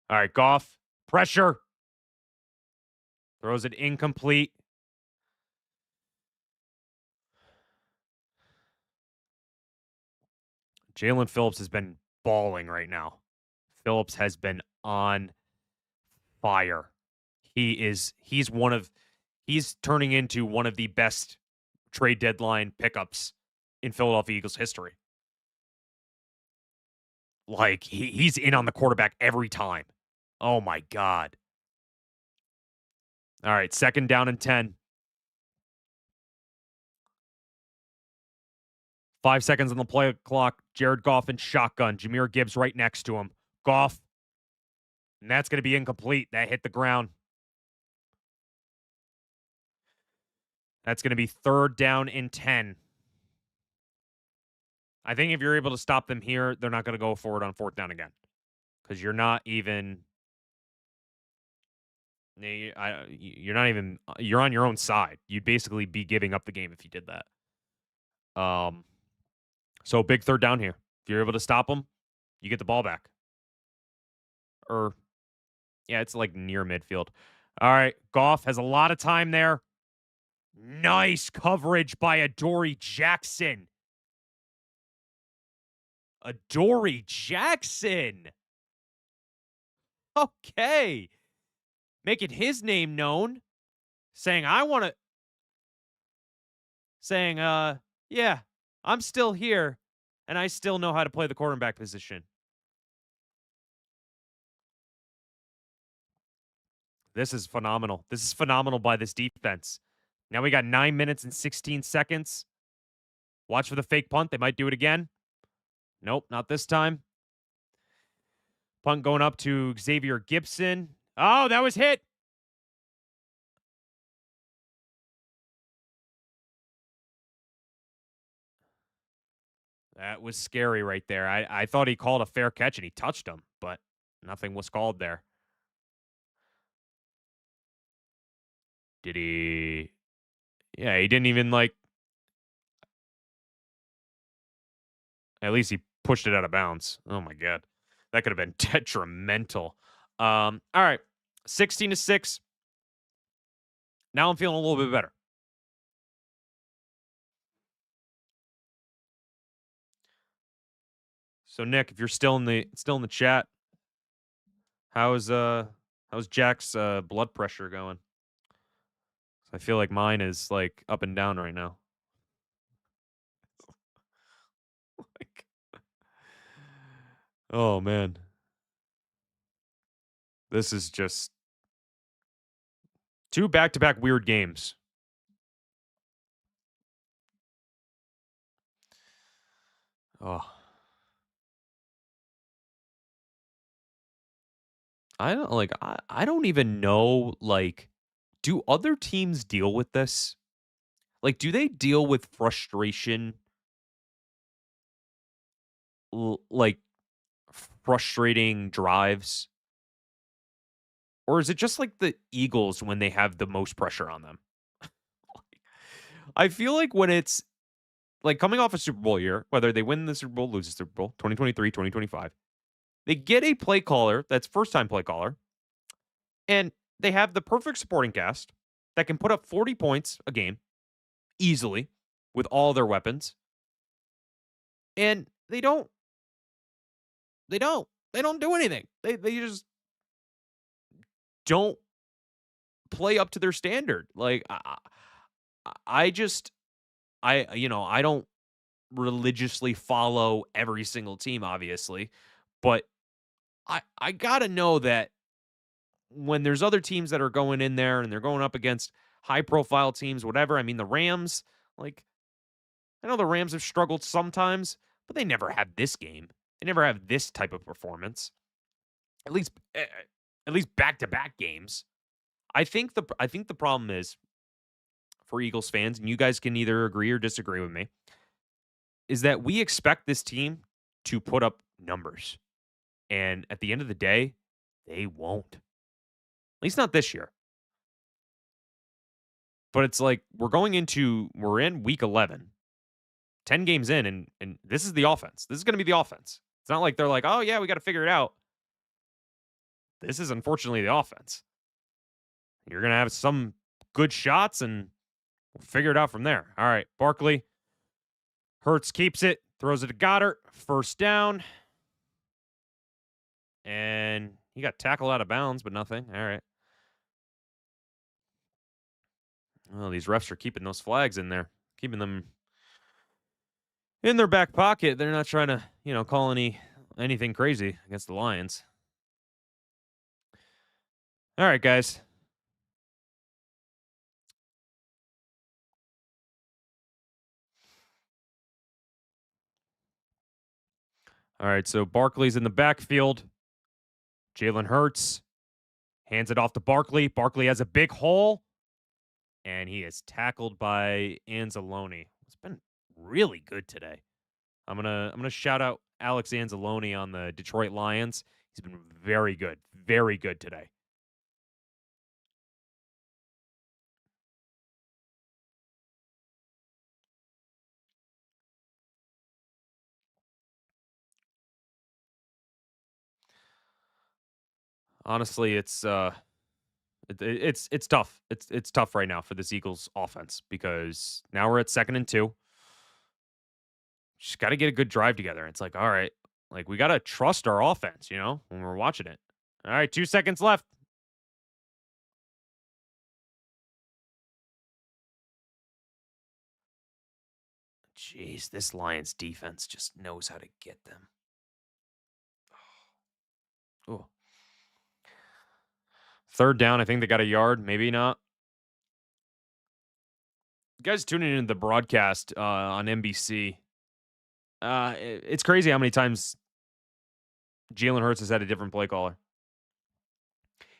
All right, Goff, pressure. Throws it incomplete. Jalen Phillips has been balling right now. Phillips has been on fire. He's turning into one of the best trade deadline pickups in Philadelphia Eagles history. Like he's in on the quarterback every time. Oh my God. All right, 2nd down and 10. 5 seconds on the play clock. Jared Goff in shotgun. Jahmyr Gibbs right next to him. Goff. And that's going to be incomplete. That hit the ground. That's going to be 3rd down and 10. I think if you're able to stop them here, they're not going to go forward on 4th down again. Because you're not even... You're not even... You're on your own side. You'd basically be giving up the game if you did that. So big 3rd down here. If you're able to stop them, you get the ball back. Yeah, it's like near midfield. All right, Goff has a lot of time there. Nice coverage by Adoree Jackson. Adoree Jackson. Okay. Making his name known. Saying, yeah, I'm still here, and I still know how to play the quarterback position. This is phenomenal. This is phenomenal by this defense. Now we got 9 minutes and 16 seconds. Watch for the fake punt. They might do it again. Nope, not this time. Punt going up to Xavier Gibson. Oh, that was hit. That was scary right there. I thought he called a fair catch and he touched him, but nothing was called there. Did he? Yeah, he didn't even at least he pushed it out of bounds. Oh my God. That could have been detrimental. All right. 16-6. Now I'm feeling a little bit better. So Nick, if you're still in the chat, how's Jack's blood pressure going? I feel like mine is up and down right now. Oh man. This is just 2 back-to-back weird games. Oh. I don't even know, do other teams deal with this? Do they deal with frustration? Frustrating drives? Or is it just like the Eagles when they have the most pressure on them? I feel like when it's coming off a Super Bowl year, whether they win the Super Bowl, lose the Super Bowl, 2023, 2025, they get a play caller that's first-time play caller, and they have the perfect supporting cast that can put up 40 points a game easily with all their weapons. And they don't do anything. They just don't play up to their standard. I don't religiously follow every single team, obviously, but I gotta know that when there's other teams that are going in there and they're going up against high profile teams, whatever. I mean, the Rams, I know the Rams have struggled sometimes, but they never have this game. They never have this type of performance. At least back to back games. I think the problem is for Eagles fans, and you guys can either agree or disagree with me, is that we expect this team to put up numbers. And at the end of the day, they won't. At least not this year. But it's we're in week 11, 10 games in, and this is the offense. This is going to be the offense. It's not like they're oh, yeah, we got to figure it out. This is unfortunately the offense. You're going to have some good shots, and we'll figure it out from there. All right, Barkley. Hurts keeps it, throws it to Goddard. 1st down. And he got tackled out of bounds, but nothing. All right. Well, these refs are keeping those flags in there, keeping them in their back pocket. They're not trying to, call anything crazy against the Lions. All right, guys. All right, so Barkley's in the backfield. Jalen Hurts hands it off to Barkley. Barkley has a big hole, and he is tackled by Anzalone. It's been really good today. I'm gonna shout out Alex Anzalone on the Detroit Lions. He's been very good today. Honestly, it's tough. It's tough right now for this Eagles offense because now we're at 2nd and 2. Just got to get a good drive together. It's like, all right, like we got to trust our offense, when we're watching it. All right, 2 seconds left. Jeez, this Lions defense just knows how to get them. Oh. 3rd down, I think they got a yard, maybe not. You guys tuning into the broadcast on NBC. It's crazy how many times Jalen Hurts has had a different play caller.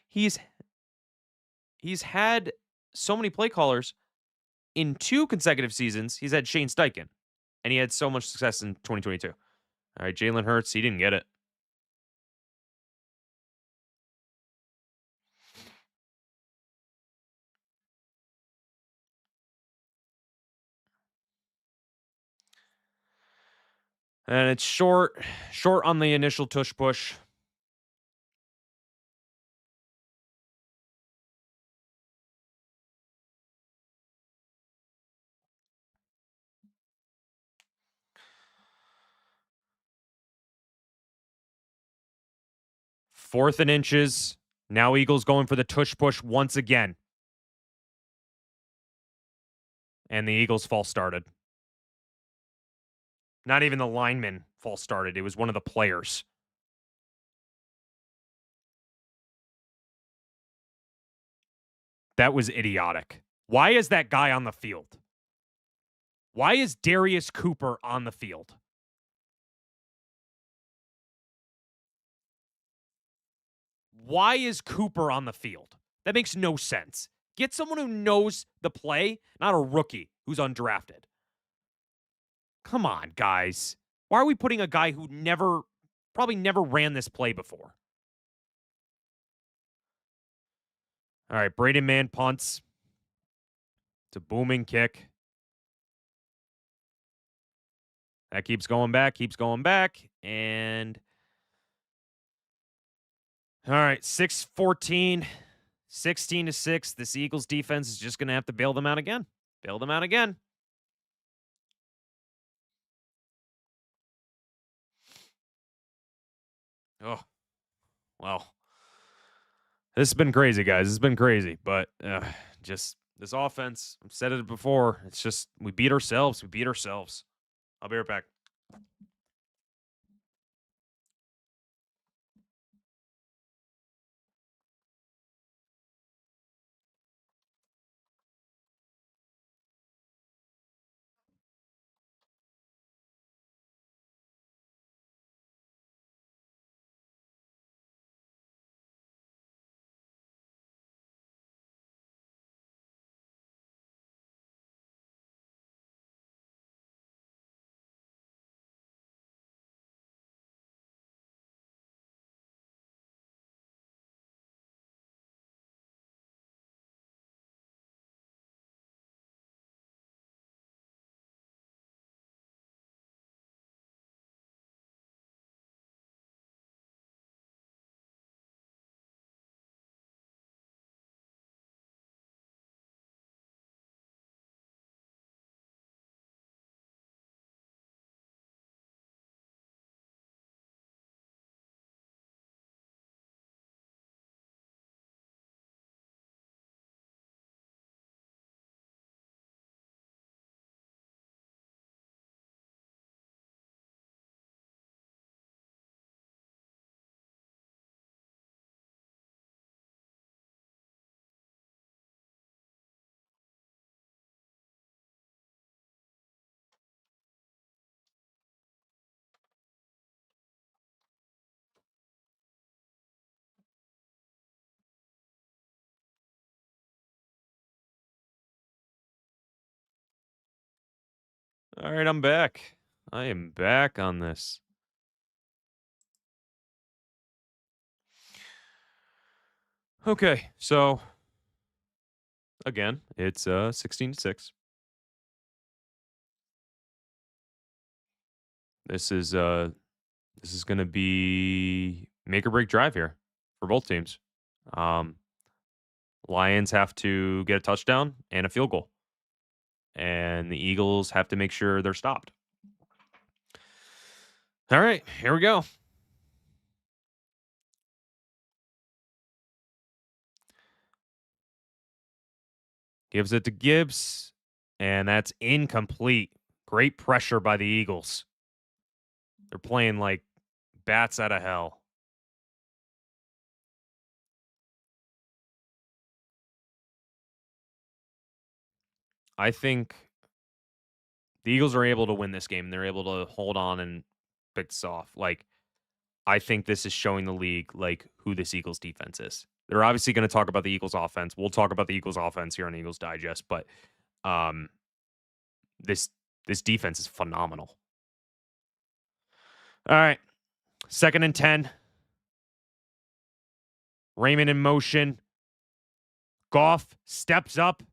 He's had so many play callers in 2 consecutive seasons. He's had Shane Steichen, and he had so much success in 2022. All right, Jalen Hurts, he didn't get it. And it's short on the initial tush push. Fourth and inches. Now Eagles going for the tush push once again. And the Eagles false started. Not even the lineman false started. It was one of the players. That was idiotic. Why is that guy on the field? Why is Darius Cooper on the field? Why is Cooper on the field? That makes no sense. Get someone who knows the play, not a rookie who's undrafted. Come on, guys. Why are we putting a guy who probably never ran this play before? All right, Braden Mann punts. It's a booming kick. That keeps going back. And all right, 6-14, 16-6. This Eagles defense is just going to have to bail them out again. Oh, well. This has been crazy, guys. This has been crazy. But just this offense, I've said it before. It's just we beat ourselves. I'll be right back. All right, I'm back. I am back on this. Okay, so again, it's 16-6. This is going to be make or break drive here for both teams. Um, Lions have to get a touchdown and a field goal, and the Eagles have to make sure they're stopped. All right, here we go. Gives it to Gibbs, and that's incomplete. Great pressure by the Eagles. They're playing like bats out of hell. I think the Eagles are able to win this game. They're able to hold on and pick this off. Like, I think this is showing the league like who this Eagles defense is. They're obviously going to talk about the Eagles offense. We'll talk about the Eagles offense here on Eagles Digest, but um, this defense is phenomenal. All right, 2nd and 10. Raymond in motion. Goff steps up.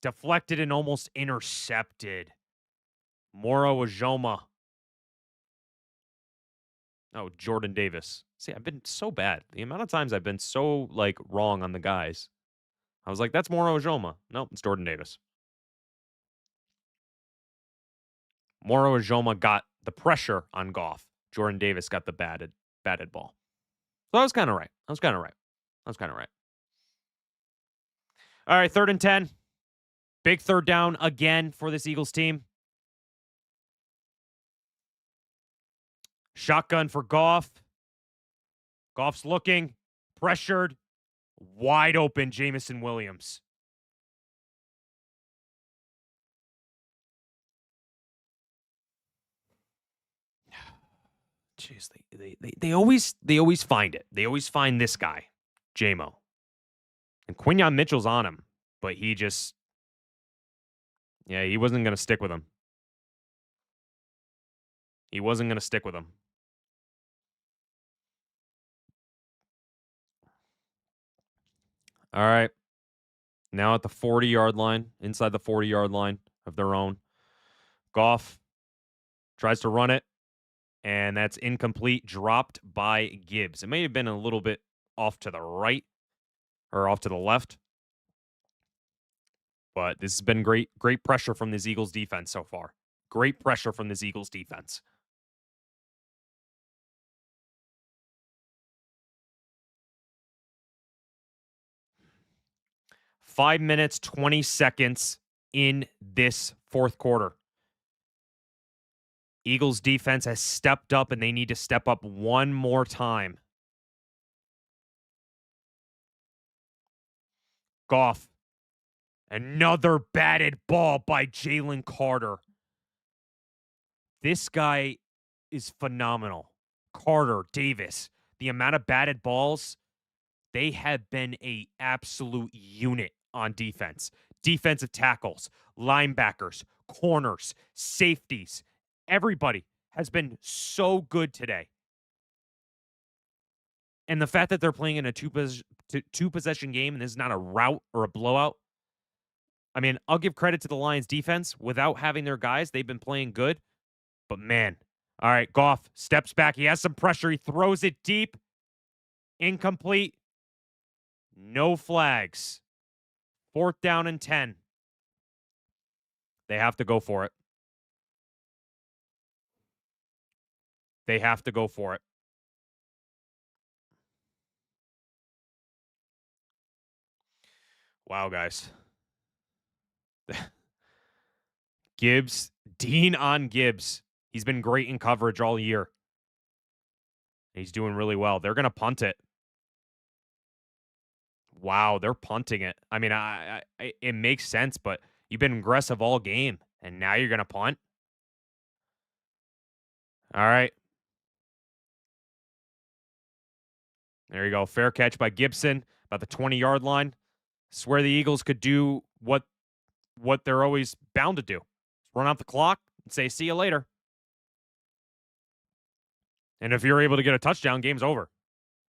Deflected and almost intercepted. Moro Ojoma. Oh, Jordan Davis. See, I've been so bad. The amount of times I've been so, like, wrong on the guys. I was like, that's Moro Ojoma. Nope, it's Jordan Davis. Moro Ojoma got the pressure on Goff. Jordan Davis got the batted ball. So I was kind of right. All right, 3rd and 10. Big 3rd down again for this Eagles team. Shotgun for Goff. Goff's looking, pressured, wide open Jamison Williams. Jeez, they always find it. They always find this guy, JMO. And Quinyon Mitchell's on him, but he just, yeah, he wasn't going to stick with him. All right. Now at the 40-yard line, inside the 40-yard line of their own. Goff tries to run it, and that's incomplete, dropped by Gibbs. It may have been a little bit off to the right or off to the left, but this has been great pressure from this Eagles defense so far. Great pressure from this Eagles defense. Five minutes, 20 seconds in this 4th quarter. Eagles defense has stepped up, and they need to step up one more time. Goff. Another batted ball by Jalen Carter. This guy is phenomenal. Carter, Davis, the amount of batted balls, they have been a absolute unit on defense. Defensive tackles, linebackers, corners, safeties. Everybody has been so good today. And the fact that they're playing in a two-possession game and this is not a rout or a blowout, I mean, I'll give credit to the Lions defense. Without having their guys, they've been playing good. But man, all right, Goff steps back. He has some pressure. He throws it deep. Incomplete. No flags. 4th down and 10. They have to go for it. Wow, guys. Gibbs, Dean on Gibbs. He's been great in coverage all year. He's doing really well. They're going to punt it. Wow, they're punting it. I mean, it makes sense, but you've been aggressive all game, and now you're going to punt? All right. There you go. Fair catch by Gibson, about the 20-yard line. Swear the Eagles could do what they're always bound to do. Run out the clock and say, see you later. And if you're able to get a touchdown, game's over.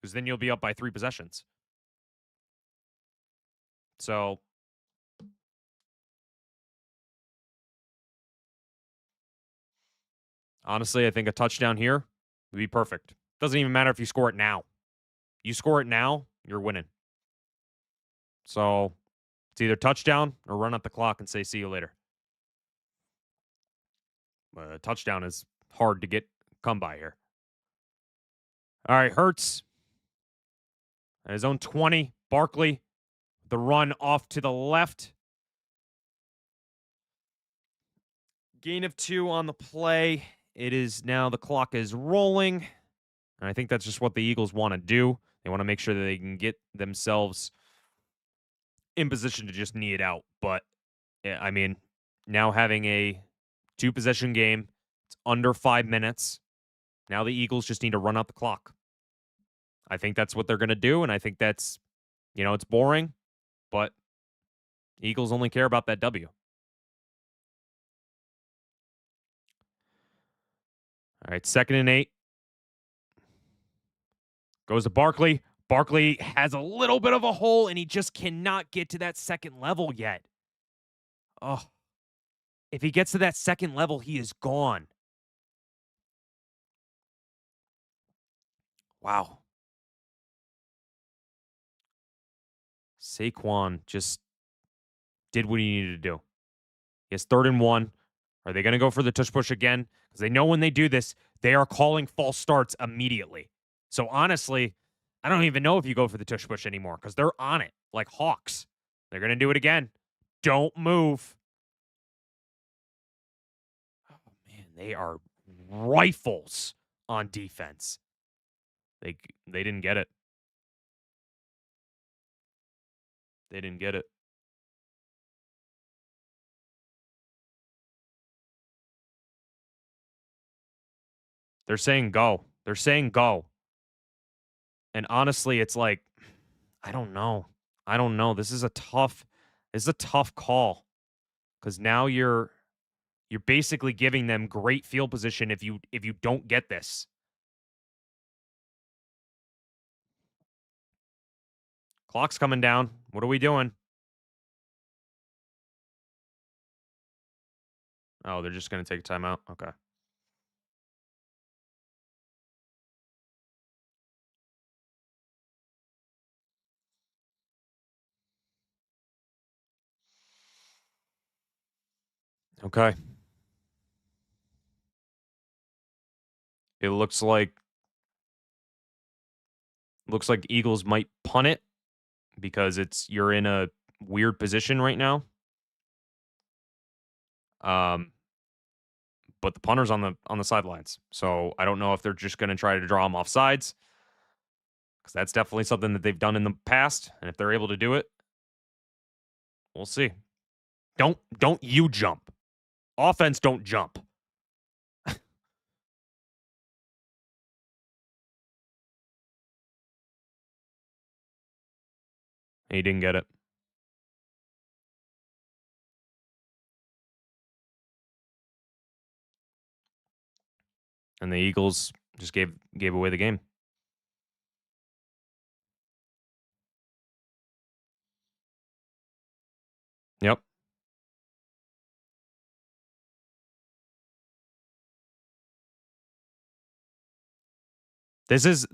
Because then you'll be up by 3 possessions. So honestly, I think a touchdown here would be perfect. Doesn't even matter if you score it now. You score it now, you're winning. So it's either touchdown or run out the clock and say, see you later. A touchdown is hard to come by here. All right, Hurts at his own 20. Barkley, the run off to the left. Gain of 2 on the play. It is now the clock is rolling. And I think that's just what the Eagles want to do. They want to make sure that they can get themselves in position to just knee it out. But, I mean, now having a 2-possession game, it's under 5 minutes. Now the Eagles just need to run out the clock. I think that's what they're going to do. And I think that's, it's boring, but Eagles only care about that W. All right, 2nd and 8. Goes to Barkley. Barkley has a little bit of a hole, and he just cannot get to that second level yet. Oh, if he gets to that second level, he is gone. Wow. Saquon just did what he needed to do. He has 3rd and 1. Are they going to go for the tush push again? Because they know when they do this, they are calling false starts immediately. So honestly, I don't even know if you go for the tush push anymore because they're on it like hawks. They're going to do it again. Don't move. Oh, man, they are rifles on defense. They didn't get it. They didn't get it. They're saying go. They're saying go. And honestly, it's like, I don't know. This is a tough call. Because now you're basically giving them great field position if you don't get this. Clock's coming down. What are we doing? Oh, they're just going to take a timeout. Okay. Okay. It looks like Eagles might punt it because you're in a weird position right now. But the punter's on the sidelines. So I don't know if they're just going to try to draw him off sides because that's definitely something that they've done in the past. And if they're able to do it, we'll see. Don't you jump. Offense, don't jump. He didn't get it. And the Eagles just gave away the game. Yep. This is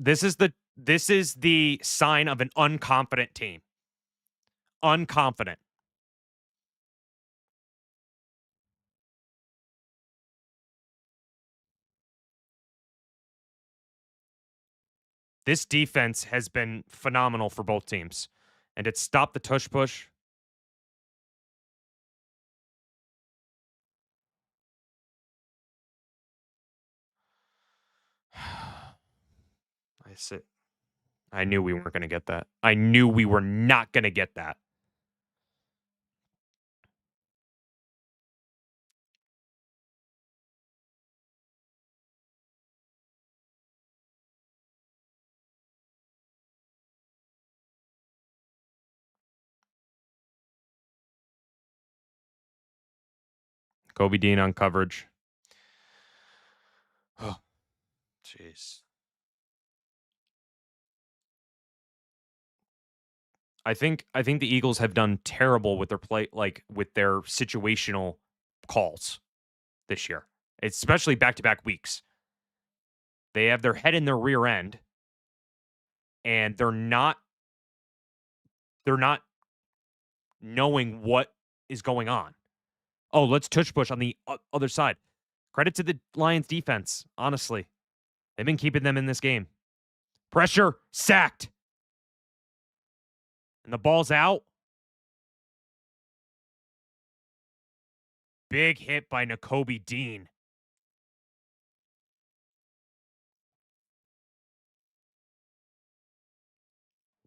the sign of an unconfident team. Unconfident. This defense has been phenomenal for both teams. And it stopped the tush push. I knew we weren't going to get that. I knew we were not going to get that. Kobe Dean on coverage. Oh, jeez. I think the Eagles have done terrible with their play, like with their situational calls this year, especially back-to-back weeks. They have their head in their rear end, and they're not knowing what is going on. Oh, let's tush push on the other side. Credit to the Lions defense, honestly. They've been keeping them in this game. Pressure, sacked. And the ball's out. Big hit by Nakobe Dean.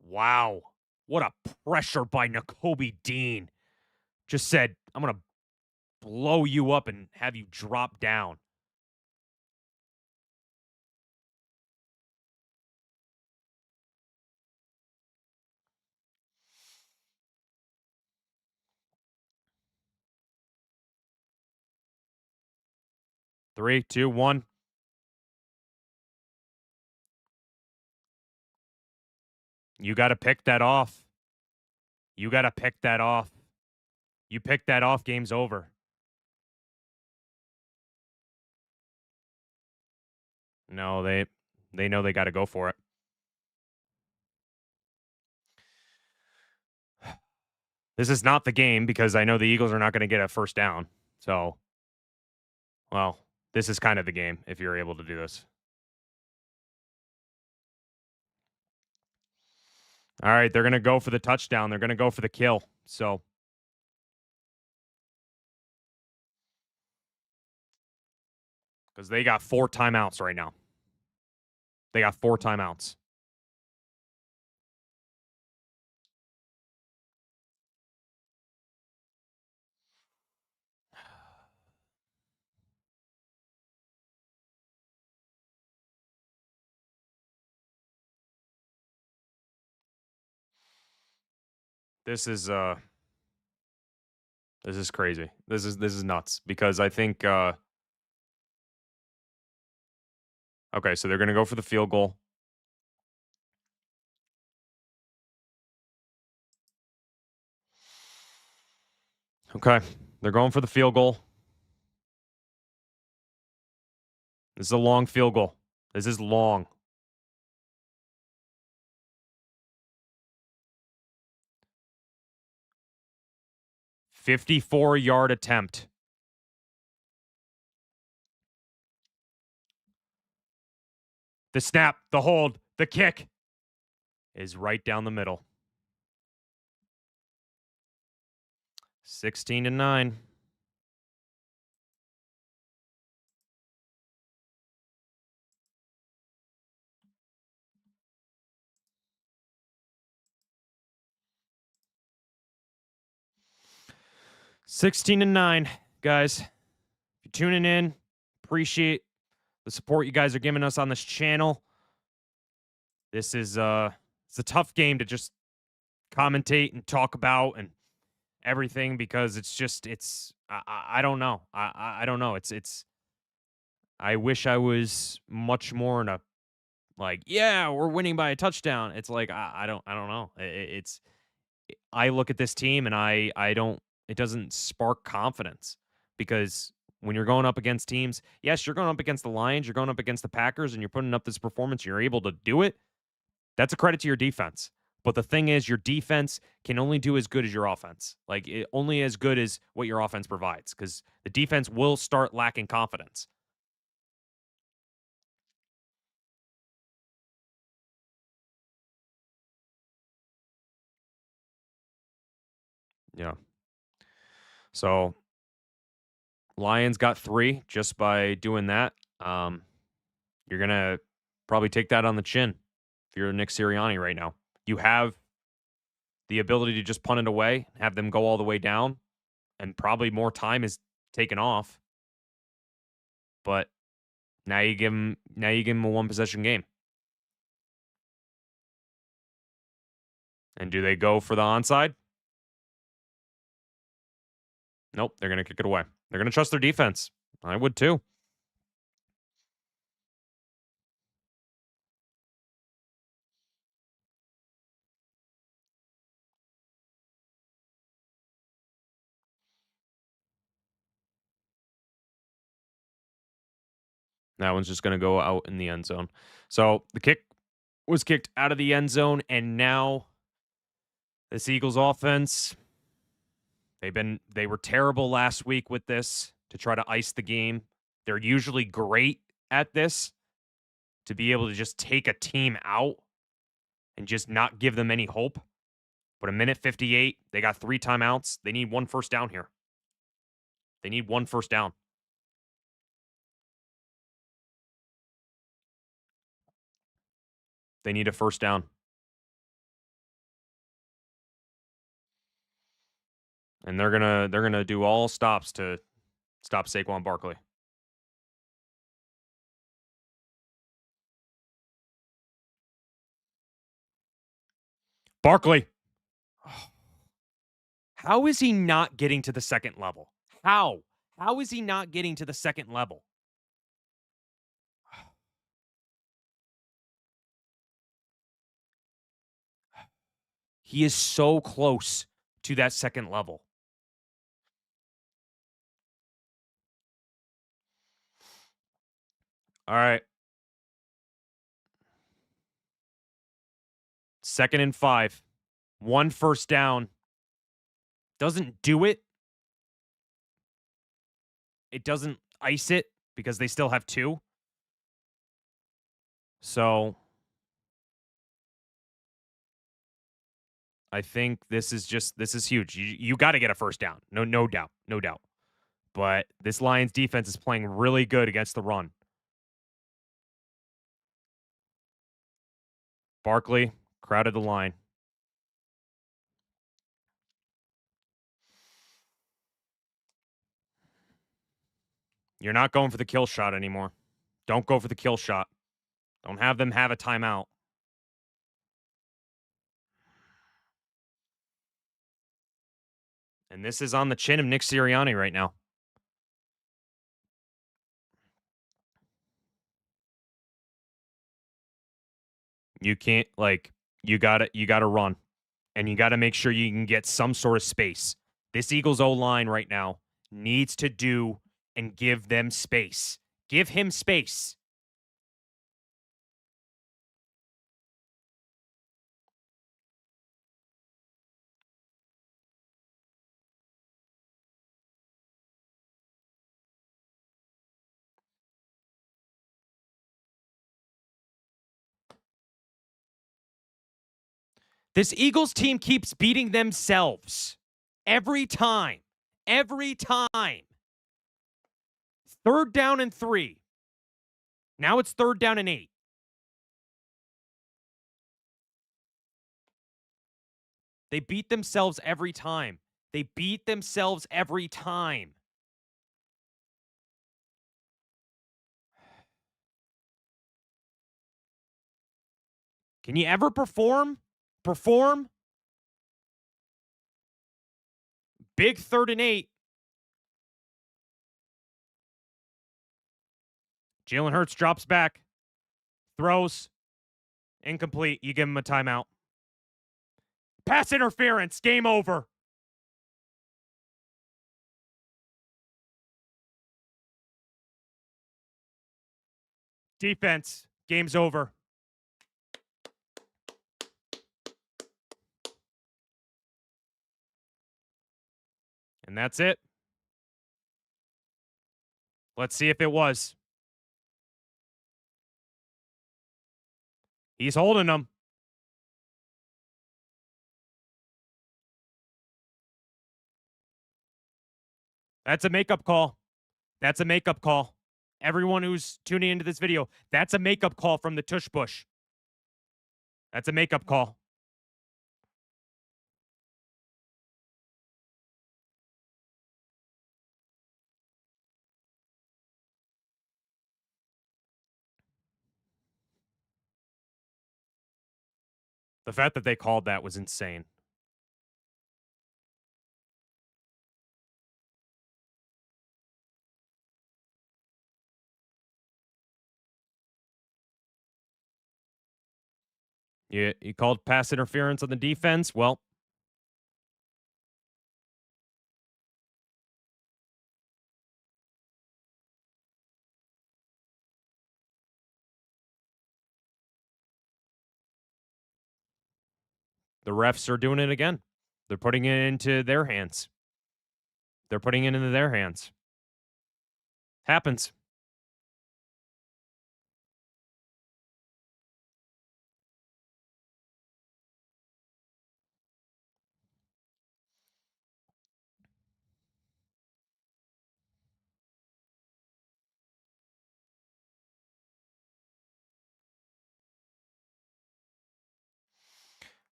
Wow. What a pressure by Nakobe Dean. Just said, I'm going to blow you up and have you drop down. Three, two, one. You got to pick that off. You got to pick that off. You pick that off, game's over. No, they know they got to go for it. This is not the game because I know the Eagles are not going to get a first down. So, well, this is kind of the game if you're able to do this. All right, they're going to go for the touchdown. They're going to go for the kill. So, because they got 4 timeouts right now. They got 4 timeouts. This is crazy. This is nuts because I think okay, so they're going to go for the field goal. Okay, they're going for the field goal. This is a long field goal. This is long. "54-yard attempt." The snap, the hold, the kick is right down the middle. 16-9. $16-9, guys. If you're tuning in, appreciate the support you guys are giving us on this channel. This is it's a tough game to just commentate and talk about and everything because I don't know. I don't know. It's I wish I was much more in a like, yeah, we're winning by a touchdown. It's like I don't know. I look at this team and I don't it doesn't spark confidence because when you're going up against teams, yes, you're going up against the Lions, you're going up against the Packers, and you're putting up this performance, you're able to do it. That's a credit to your defense. But the thing is, your defense can only do as good as your offense. Only as good as what your offense provides, because the defense will start lacking confidence. Yeah. So Lions got 3 just by doing that. You're gonna probably take that on the chin if you're Nick Sirianni right now. You have the ability to just punt it away, have them go all the way down, and probably more time is taken off. But now you give them a 1 possession game. And do they go for the onside? Nope, they're going to kick it away. They're going to trust their defense. I would too. That one's just going to go out in the end zone. So the kick was kicked out of the end zone, and now this Eagles offense, they were terrible last week with this to try to ice the game. They're usually great at this, to be able to just take a team out and just not give them any hope. But a minute 58, they got 3 timeouts. They need 1 first down here. They need 1 first down. They need a first down. And they're gonna do all stops to stop Saquon Barkley. Barkley. How is he not getting to the second level? How? How is he not getting to the second level? He is so close to that second level. All right. 2nd and 5. 1 first down. Doesn't do it. It doesn't ice it because they still have 2. So I think this is huge. You got to get a first down. No doubt. No doubt. But this Lions defense is playing really good against the run. Barkley crowded the line. You're not going for the kill shot anymore. Don't go for the kill shot. Don't have them have a timeout. And this is on the chin of Nick Sirianni right now. You can't, you gotta run. And you gotta make sure you can get some sort of space. This Eagles O-line right now needs to do and give them space. Give him space. This Eagles team keeps beating themselves every time. Every time. 3rd down and 3. Now it's 3rd down and 8. They beat themselves every time. They beat themselves every time. Can you ever perform? Perform? Big 3rd and 8. Jalen Hurts drops back. Throws. Incomplete. You give him a timeout. Pass interference. Game over. Defense. Game's over. And that's it. Let's see if it was. He's holding them. That's a makeup call. That's a makeup call. Everyone who's tuning into this video, that's a makeup call from the tush push. That's a makeup call. The fact that they called that was insane. You called pass interference on the defense. Well, the refs are doing it again. They're putting it into their hands. They're putting it into their hands. Happens.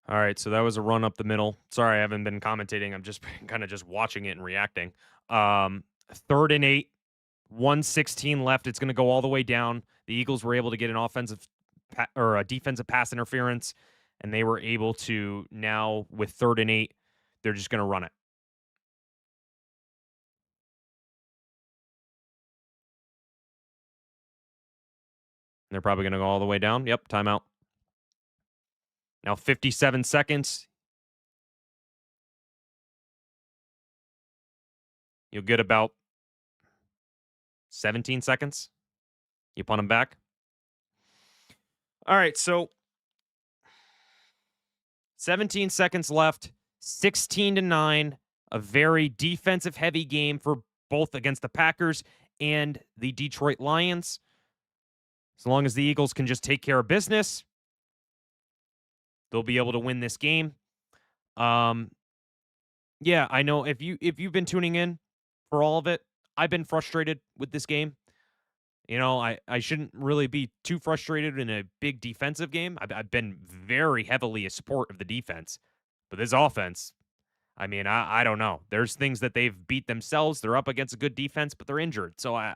All right, so that was a run up the middle. Sorry, I haven't been commentating. I'm just kind of just watching it and reacting. 3rd and 8, 1:16 left. It's going to go all the way down. The Eagles were able to get an or a defensive pass interference, and they were able to now with 3rd and 8, they're just going to run it. They're probably going to go all the way down. Yep, timeout. Now 57 seconds. You'll get about 17 seconds. You punt them back. All right, so 17 seconds left. 16-9. A very defensive heavy game for both against the Packers and the Detroit Lions. As long as the Eagles can just take care of business, they'll be able to win this game. Yeah, I know if you've been tuning in for all of it, I've been frustrated with this game. You know, I shouldn't really be too frustrated in a big defensive game. I've been very heavily a support of the defense. But this offense, I mean, I don't know. There's things that they've beat themselves. They're up against a good defense, but they're injured. So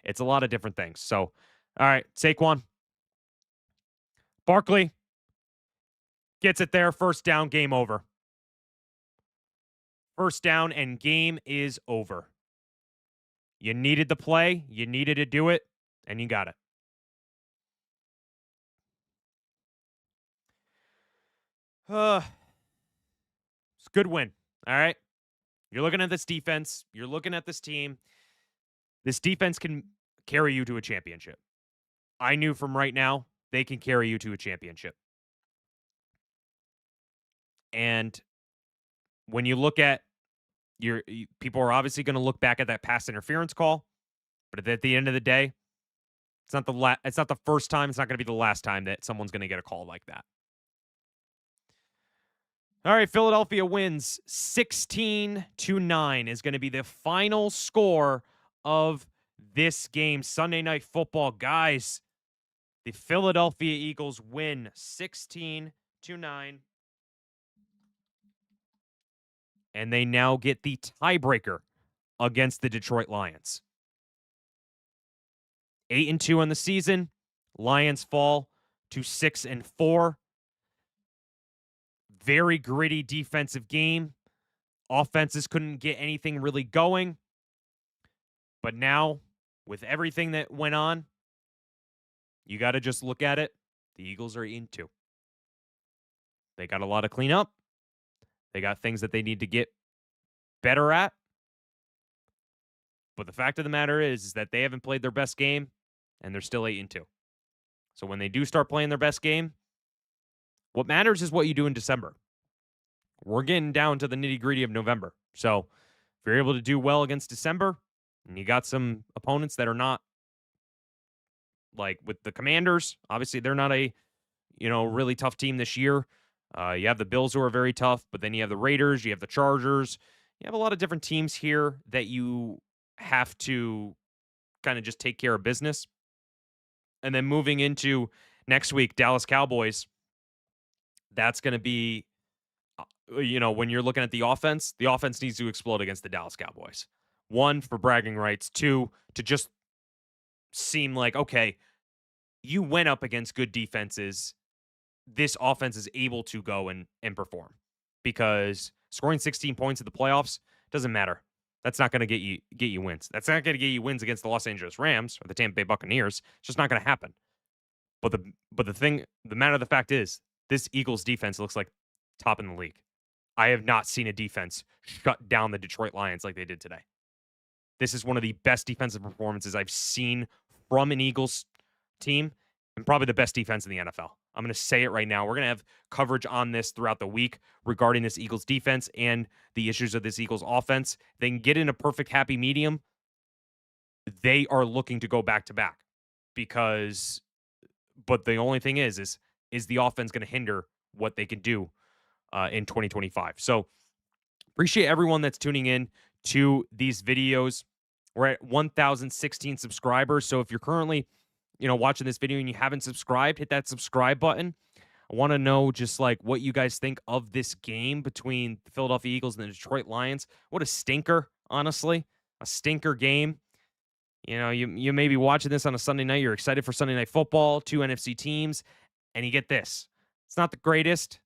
it's a lot of different things. So, all right, Saquon Barkley gets it there. First down, game over. First down and game is over. You needed the play, you needed to do it, and you got it. It's a good win. All right. You're looking at this defense. You're looking at this team. This defense can carry you to a championship. I knew from right now they can carry you to a championship. And when you look at people are obviously going to look back at that pass interference call, but at the end of the day, it's not the first time, it's not going to be the last time that someone's going to get a call like that. All right, Philadelphia wins 16-9 is going to be the final score of this game. Sunday Night Football, guys. The Philadelphia Eagles win 16-9. And they now get the tiebreaker against the Detroit Lions. 8-2 on the season. Lions fall to 6-4. Very gritty defensive game. Offenses couldn't get anything really going. But now, with everything that went on, you got to just look at it. The Eagles are 8-2. They got a lot of cleanup. They got things that they need to get better at. But the fact of the matter is that they haven't played their best game, and they're still 8-2. So when they do start playing their best game, what matters is what you do in December. We're getting down to the nitty-gritty of November. So if you're able to do well against December, and you got some opponents that are not, like with the Commanders, obviously they're not a, really tough team this year. You have the Bills who are very tough, but then you have the Raiders, you have the Chargers. You have a lot of different teams here that you have to kind of just take care of business. And then moving into next week, Dallas Cowboys, that's going to be, when you're looking at the offense needs to explode against the Dallas Cowboys. 1, for bragging rights. 2, to just seem like, okay, you went up against good defenses. This offense is able to go and perform, because scoring 16 points in the playoffs doesn't matter. That's not going to get you wins. That's not going to get you wins against the Los Angeles Rams or the Tampa Bay Buccaneers. It's just not going to happen. But the matter of the fact is, this Eagles defense looks like top in the league. I have not seen a defense shut down the Detroit Lions like they did today. This is one of the best defensive performances I've seen from an Eagles team and probably the best defense in the NFL. I'm going to say it right now. We're going to have coverage on this throughout the week regarding this Eagles defense and the issues of this Eagles offense. They can get in a perfect happy medium. They are looking to go back to back but the only thing is the offense going to hinder what they can do in 2025? So appreciate everyone that's tuning in to these videos. We're at 1,016 subscribers. So if you're currently, watching this video and you haven't subscribed, hit that subscribe button. I want to know just like what you guys think of this game between the Philadelphia Eagles and the Detroit Lions. What a stinker, honestly. A stinker game. You may be watching this on a Sunday night. You're excited for Sunday Night Football, 2 NFC teams, and you get this. It's not the greatest,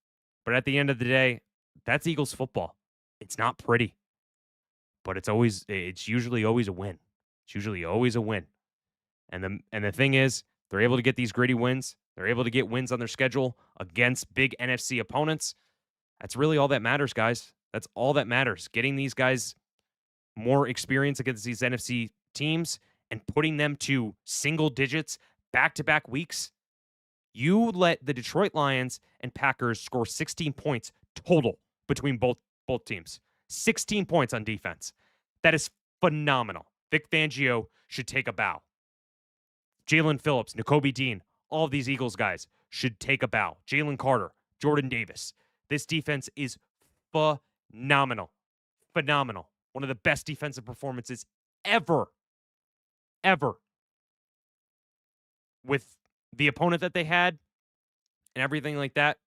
but at the end of the day, that's Eagles football. It's not pretty, but it's usually always a win. It's usually always a win. And the thing is, they're able to get these gritty wins. They're able to get wins on their schedule against big NFC opponents. That's really all that matters, guys. That's all that matters. Getting these guys more experience against these NFC teams and putting them to single digits back-to-back weeks. You let the Detroit Lions and Packers score 16 points total between both teams. 16 points on defense. That is phenomenal. Vic Fangio should take a bow. Jalen Phillips, Nakobe Dean, all of these Eagles guys should take a bow. Jalen Carter, Jordan Davis. This defense is phenomenal. Phenomenal. One of the best defensive performances ever. With the opponent that they had and everything like that,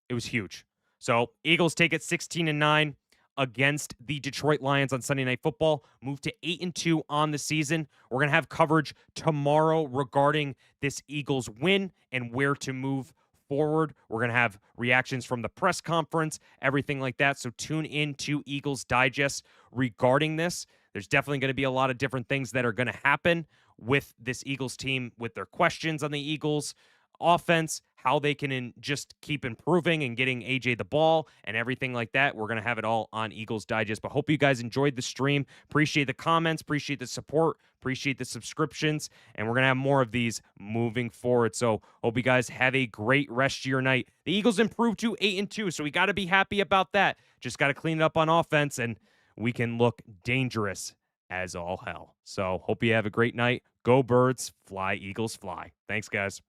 it was huge. So Eagles take it 16-9 against the Detroit Lions on Sunday Night Football. Move to 8-2 on the season. We're going to have coverage tomorrow regarding this Eagles win and where to move forward. We're going to have reactions from the press conference, everything like that. So tune in to Eagles Digest regarding this. There's definitely going to be a lot of different things that are going to happen with this Eagles team, with their questions on the Eagles offense, how they can just keep improving and getting AJ the ball and everything like that. We're going to have it all on Eagles Digest. But hope you guys enjoyed the stream. Appreciate the comments. Appreciate the support. Appreciate the subscriptions. And we're going to have more of these moving forward. So hope you guys have a great rest of your night. The Eagles improved to 8-2, so we got to be happy about that. Just got to clean it up on offense, and we can look dangerous as all hell. So hope you have a great night. Go Birds, fly Eagles, fly. Thanks, guys.